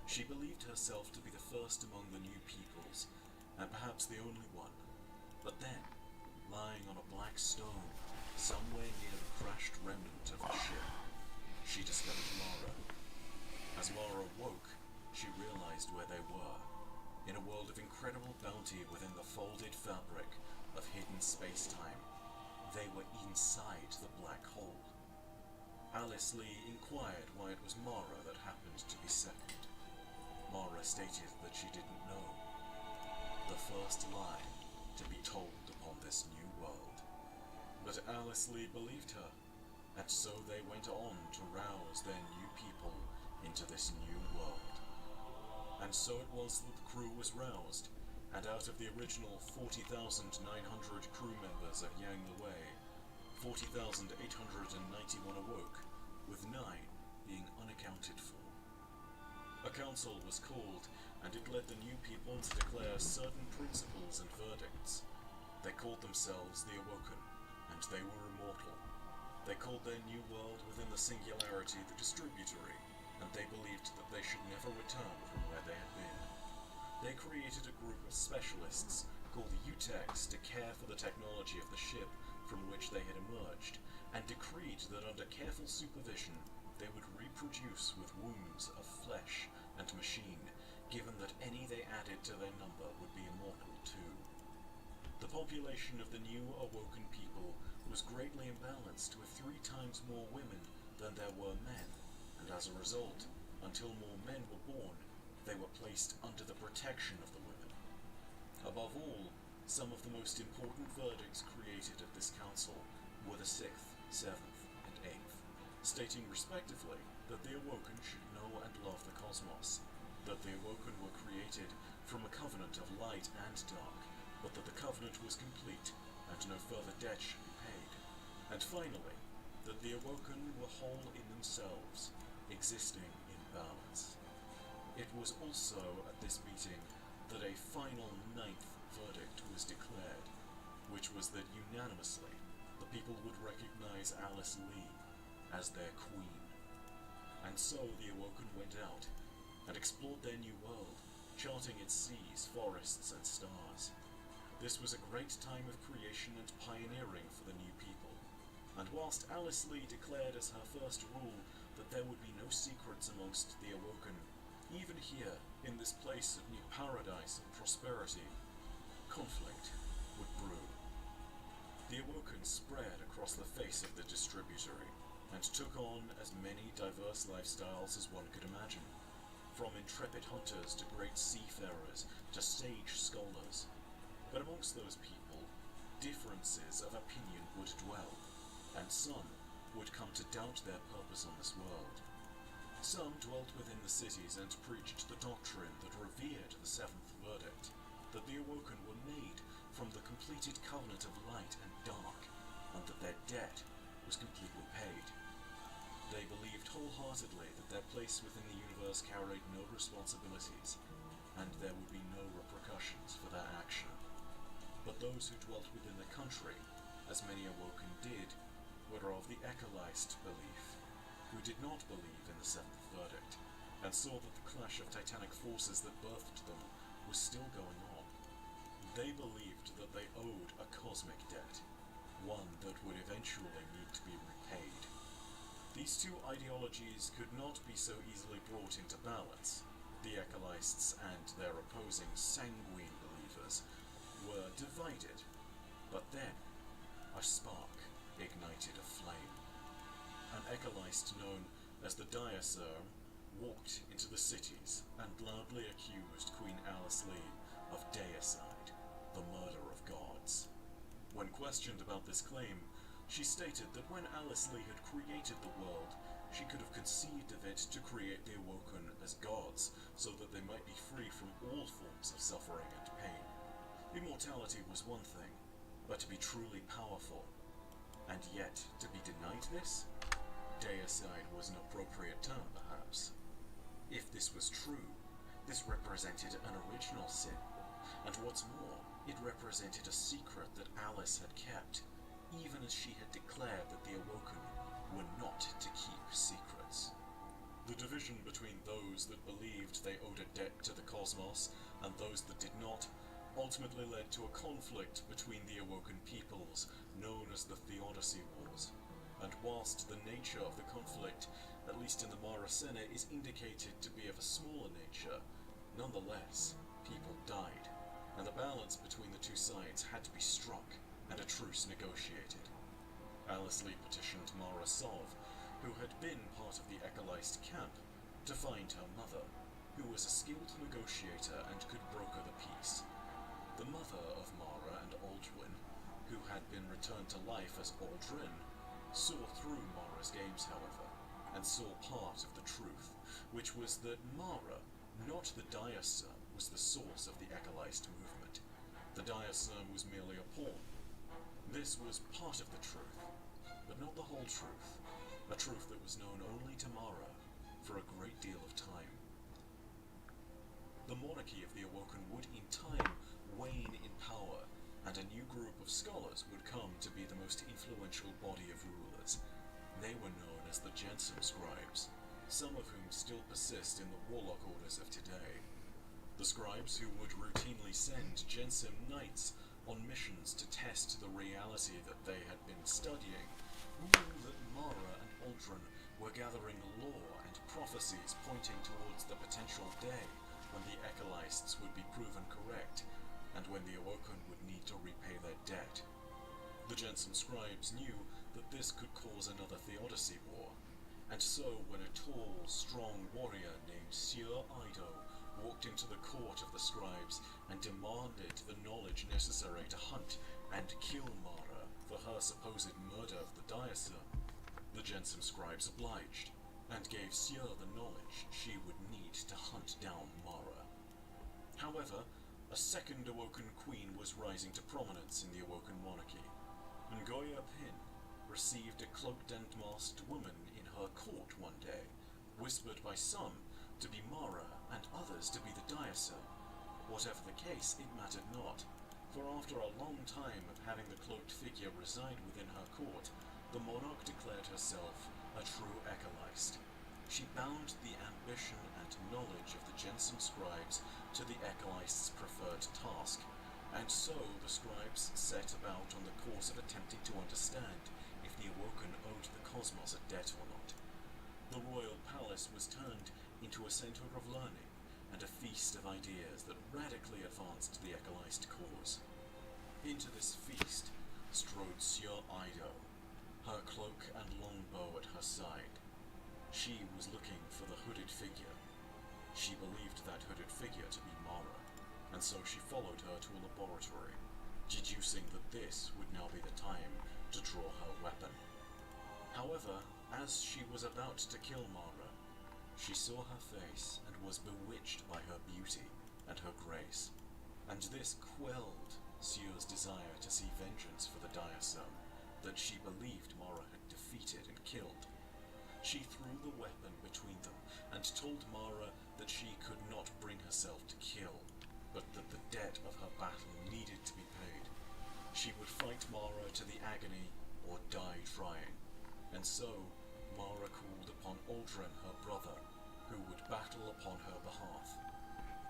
She believed herself to be the first among the new peoples, and perhaps the only one. But then, lying on a black stone, somewhere near the crashed remnant of the ship, she discovered Mara. As Mara woke, she realized where they were, in a world of incredible bounty within the folded fabric of hidden space-time. They were inside the black hole. Alice Lee inquired why it was Mara that happened to be second. Mara stated that she didn't know. The first lie to be told upon this new world. But Alice Lee believed her. and so they went on to rouse their new people into this new world. And so it was that the crew was roused, and out of the original 40,900 crew members of Yang the Wei, 40,891 awoke, with 9 being unaccounted for. A council was called, and it led the new people to declare certain principles and verdicts. They called themselves the Awoken, and they were immortal. They called their new world within the singularity the Distributory, and they believed that they should never return from where they had been. They created a group of specialists called the UTEX to care for the technology of the ship from which they had emerged, and decreed that under careful supervision they would reproduce with wombs of flesh and machine, given that any they added to their number would be immortal too. The population of the new awoken people was greatly imbalanced, with 3 times more women than there were men, and as a result, until more men were born, they were placed under the protection of the women. Above all, some of the most important verdicts created at this council were the 6th, 7th, and 8th, stating respectively that the Awoken should know and love the cosmos, that the Awoken were created from a covenant of light and dark, but that the covenant was complete and no further debt should be paid, and finally, that the Awoken were whole in themselves, existing in balance. It was also at this meeting that a final 9th verdict was declared, which was that unanimously the people would recognize Alice Lee as their queen. And so the Awoken went out and explored their new world, charting its seas, forests, and stars. This was a great time of creation and pioneering for the new people, and whilst Alice Lee declared as her first rule that there would be no secrets amongst the Awoken, even here, in this place of new paradise and prosperity, conflict would brew. The Awoken spread across the face of the Distributory, and took on as many diverse lifestyles as one could imagine, from intrepid hunters to great seafarers to sage scholars. But amongst those people, differences of opinion would dwell, and some would come to doubt their purpose on this world. Some dwelt within the cities and preached the doctrine that revered the 7th verdict, that the Awoken were made from the completed covenant of light and dark, and that their debt was completely paid. They believed wholeheartedly that their place within the universe carried no responsibilities, and there would be no repercussions for their action. But those who dwelt within the country, as many Awoken did, were of the Ecolist belief, who did not believe in the 7th verdict, and saw that the clash of titanic forces that birthed them was still going on. They believed that they owed a cosmic debt, one that would eventually need to be repaid. These two ideologies could not be so easily brought into balance. The Ecolists and their opposing sanguine believers were divided, but then a spark ignited a flame. An Ecolist known as the Diacer walked into the cities and loudly accused Queen Alice Lee of deicide, the murder of gods. When questioned about this claim, she stated that when Alice Lee had created the world, she could have conceived of it to create the Awoken as gods, so that they might be free from all forms of suffering and pain. Immortality was one thing, but to be truly powerful, and yet to be denied this? Deicide was an appropriate term, perhaps. If this was true, this represented an original sin, and what's more, it represented a secret that Alice had kept, even as she had declared that the Awoken were not to keep secrets. The division between those that believed they owed a debt to the cosmos and those that did not ultimately led to a conflict between the Awoken peoples known as the Theodicy Wars, and whilst the nature of the conflict, at least in the Mara Sena, is indicated to be of a smaller nature, nonetheless, people died, and the balance between the two sides had to be struck and a truce negotiated. Alice Lee petitioned Mara Sov, who had been part of the Ecolist camp, to find her mother, who was a skilled negotiator and could broker the peace. The mother of Mara and Aldrin, who had been returned to life as Aldrin, saw through Mara's games, however, and saw part of the truth, which was that Mara, not the Diasurm, was the source of the Ekalist movement. The Diasurm was merely a pawn. This was part of the truth, but not the whole truth. A truth that was known only to Mara for a great deal of time. The monarchy of the Awoken would in time wane in power, and a new group of scholars would come to be the most influential body of rulers. They were known as the Gensum Scribes, some of whom still persist in the Warlock orders of today. The scribes who would routinely send Gensum knights on missions to test the reality that they had been studying, knew that Mara and Uldren were gathering lore and prophecies pointing towards the potential day when the Ekalists would be proven correct, and when the Awoken would need to repay their debt. The Gensum Scribes knew that this could cause another Theodicy war, and so when a tall, strong warrior named Sieur Ido walked into the court of the scribes and demanded the knowledge necessary to hunt and kill Mara for her supposed murder of the Diasurm, the Gensum Scribes obliged, and gave Sieur the knowledge she would need to hunt down Mara. However, a second Awoken queen was rising to prominence in the Awoken monarchy. Ngoya Pin received a cloaked and masked woman in her court one day, whispered by some to be Mara and others to be the Diasurm. Whatever the case, it mattered not, for after a long time of having the cloaked figure reside within her court, the monarch declared herself a true Ekalist. She bound the ambition and knowledge of the Gensum Scribes to the Ekalists' preferred task, and so the scribes set about on the course of attempting to understand if the Awoken owed the cosmos a debt or not. The royal palace was turned into a center of learning and a feast of ideas that radically advanced the Ekalist cause. Into this feast strode Sieur Ido, her cloak and longbow at her side. She was looking for the hooded figure. She believed that hooded figure to be Mara, and so she followed her to a laboratory, deducing that this would now be the time to draw her weapon. However, as she was about to kill Mara, she saw her face and was bewitched by her beauty and her grace, and this quelled Sieur's desire to see vengeance for the Diasurm that she believed Mara had defeated and killed. She threw the weapon between them and told Mara that she could not bring herself to kill, but that the debt of her battle needed to be paid. She would fight Mara to the agony or die trying, and so Mara called upon Uldren, her brother, who would battle upon her behalf.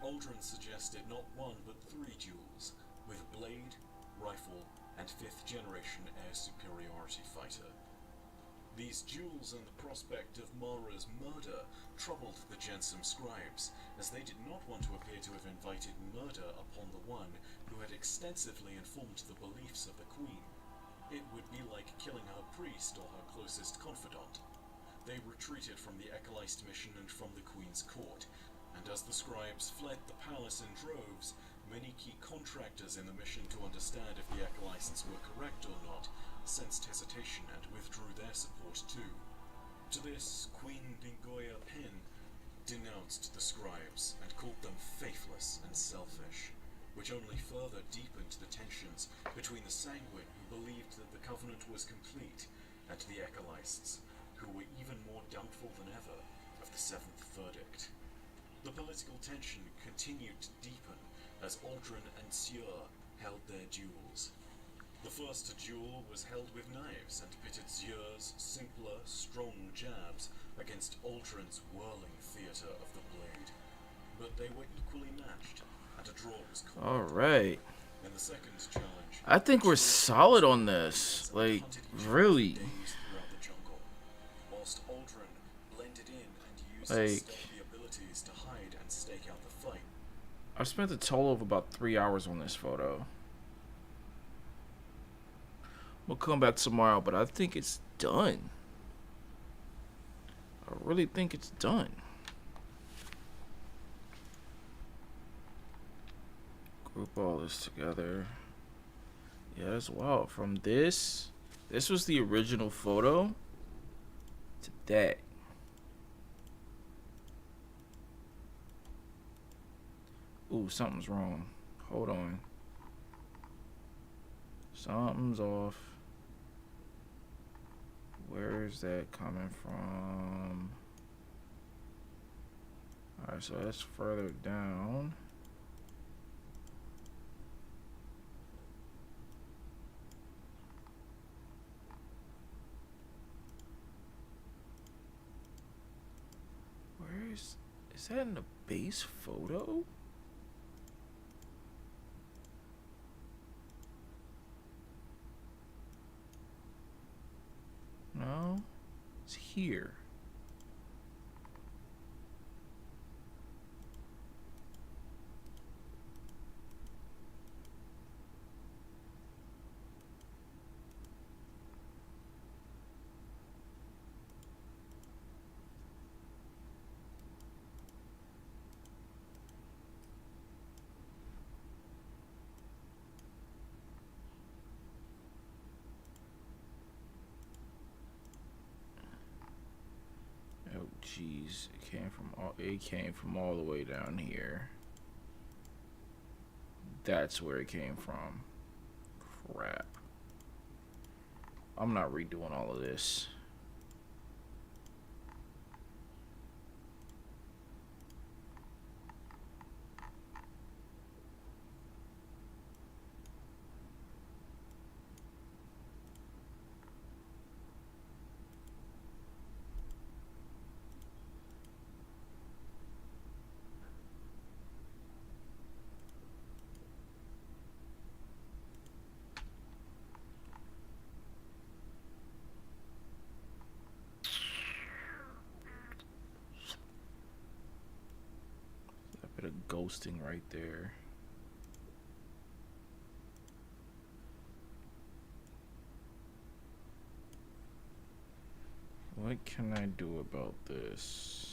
Uldren suggested not one but 3 duels, with blade, rifle, and 5th generation air superiority fighter. These duels and the prospect of Mara's murder troubled the Gensum Scribes, as they did not want to appear to have invited murder upon the one who had extensively informed the beliefs of the Queen. It would be like killing her priest or her closest confidant. They retreated from the Ekalist mission and from the Queen's court, and as the scribes fled the palace in droves, many key contractors in the mission to understand if the Ekalists were correct or not sensed hesitation and withdrew their support too. To this, Queen Ngoya Pin denounced the scribes and called them faithless and selfish, which only further deepened the tensions between the Sanguine, who believed that the Covenant was complete, and the Ekalists, who were even more doubtful than ever of the Seventh Verdict. The political tension continued to deepen as Uldren and Sieur held their duels. The first duel was held with knives and pitted Sieur's simpler, strong jabs against Uldren's whirling theatre of the blade. But they were equally matched, and a draw was called. Alright. In the second challenge, I think we're solid on this. Like, really. Whilst Uldren blended in and used Like, his stealthy abilities to hide and stake out the fight. I spent a total of about 3 hours on this photo. We'll come back tomorrow, but I think it's done. I really think it's done. Group all this together. Yeah, as well. From this This was the original photo to that. Ooh, something's wrong. Hold on. Something's off. Where is that coming from? Alright, so that's further down. Where is that in the base photo? No, it's here. Oh jeez, it came from all the way down here. That's where it came from. Crap. I'm not redoing all of this. That bit of ghosting right there. What can I do about this?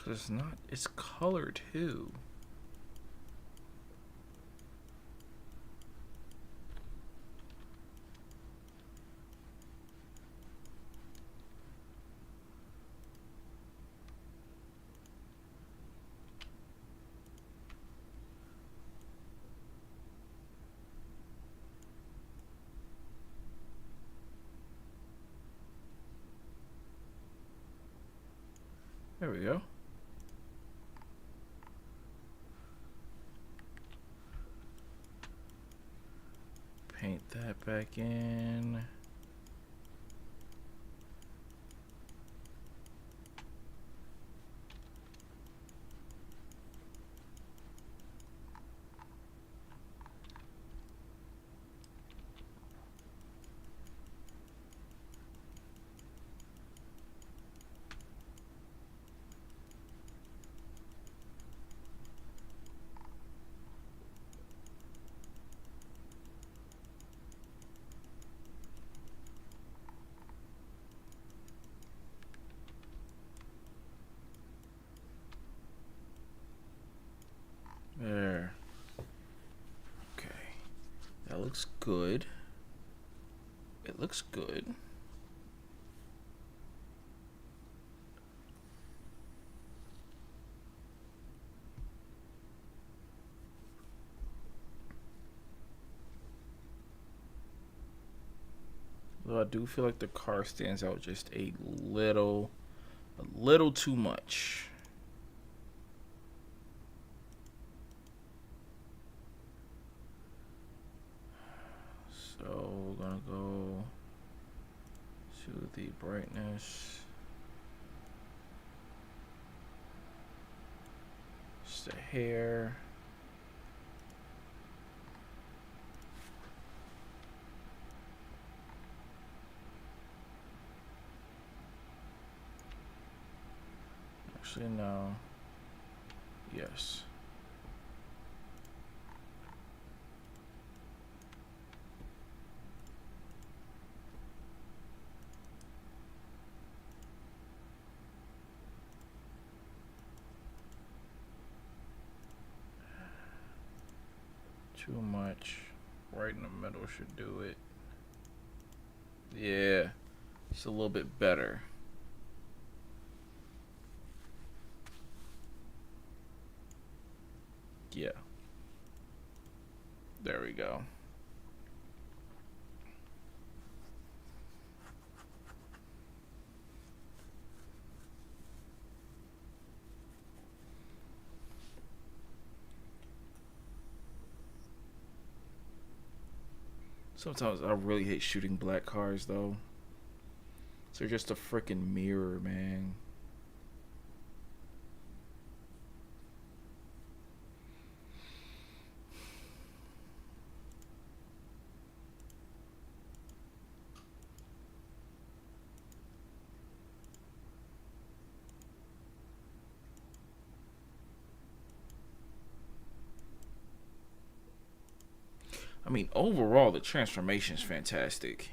Cause it's color too. There we go. Paint that back in. There. Okay. That looks good. It looks good. Though I do feel like the car stands out just a little too much. So we're gonna go to the brightness. Just the hair. Actually, no. Yes. Too much. Right in the middle should do it. Yeah. It's a little bit better. Yeah. There we go. Sometimes I really hate shooting black cars, though. They're just a freaking mirror, man. I mean, overall, the transformation is fantastic.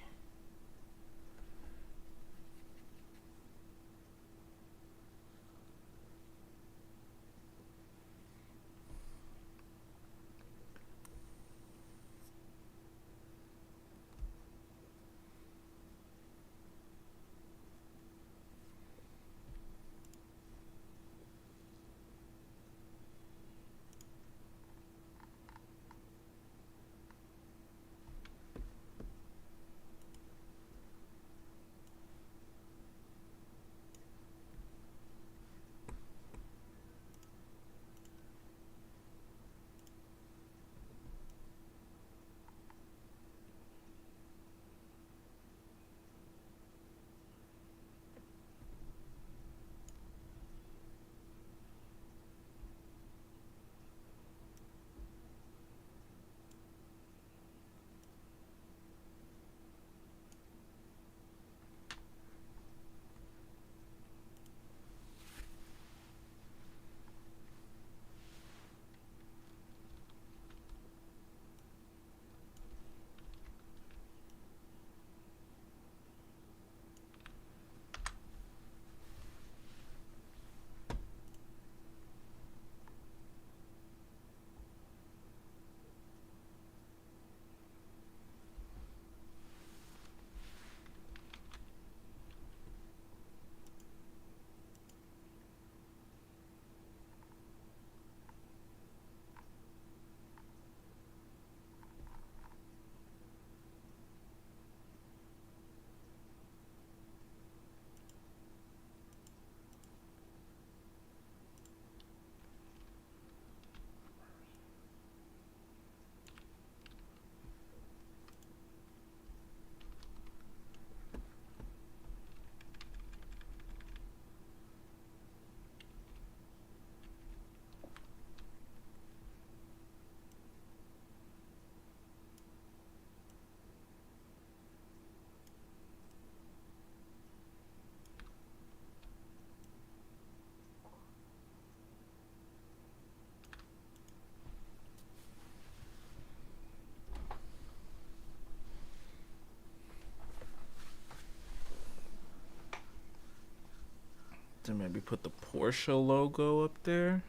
Then maybe put the Porsche logo up there.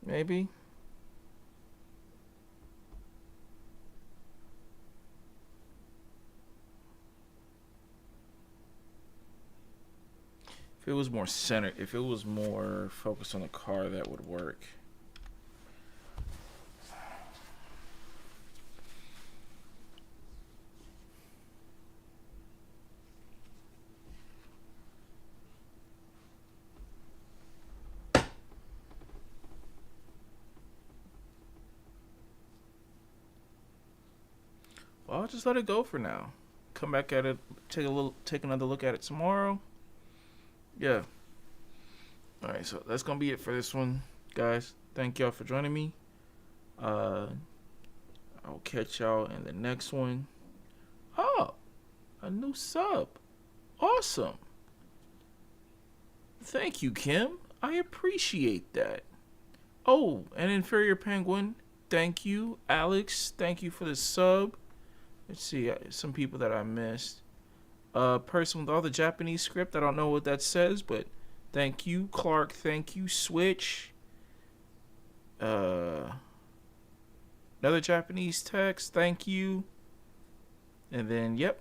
Maybe. If it was more centered, if it was more focused on the car, that would work. Well, I'll just let it go for now. Come back at it, take another look at it tomorrow. Yeah. All right, so that's gonna be it for this one, guys. Thank y'all for joining me. I'll catch y'all in the next one. Oh, a new sub. Awesome. Thank you, Kim. I appreciate that. Oh, and Inferior Penguin, thank you. Alex, thank you for the sub. Let's see, some people that I missed. Person with all the Japanese script, I don't know what that says, but thank you. Clark, thank you. Switch. Another Japanese text, thank you. And then, yep,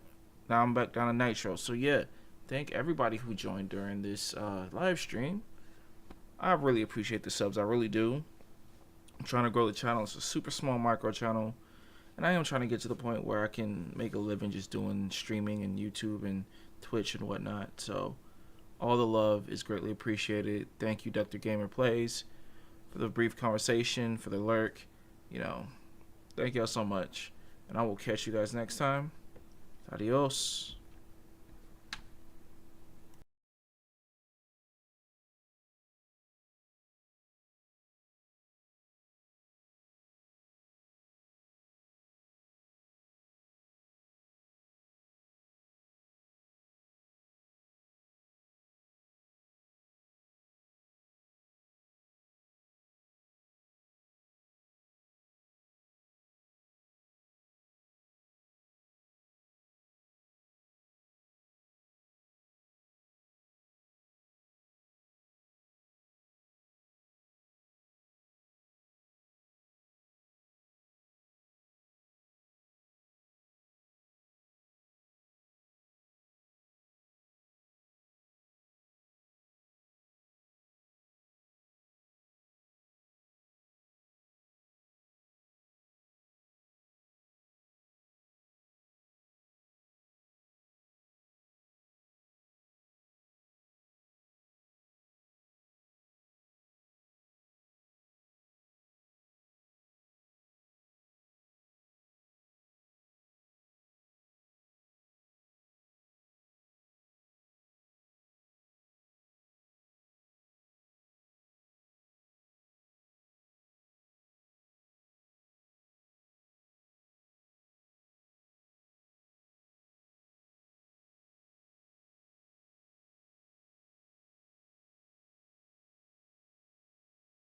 now I'm back down to Nitro. So yeah, thank everybody who joined during this live stream. I really appreciate the subs, I really do. I'm trying to grow the channel. It's a super small micro channel, and I am trying to get to the point where I can make a living just doing streaming and YouTube and Twitch and whatnot. So all the love is greatly appreciated. Thank you, Dr. Gamer Plays, for the brief conversation, for the lurk. You know, thank y'all so much, and I will catch you guys next time. Adios.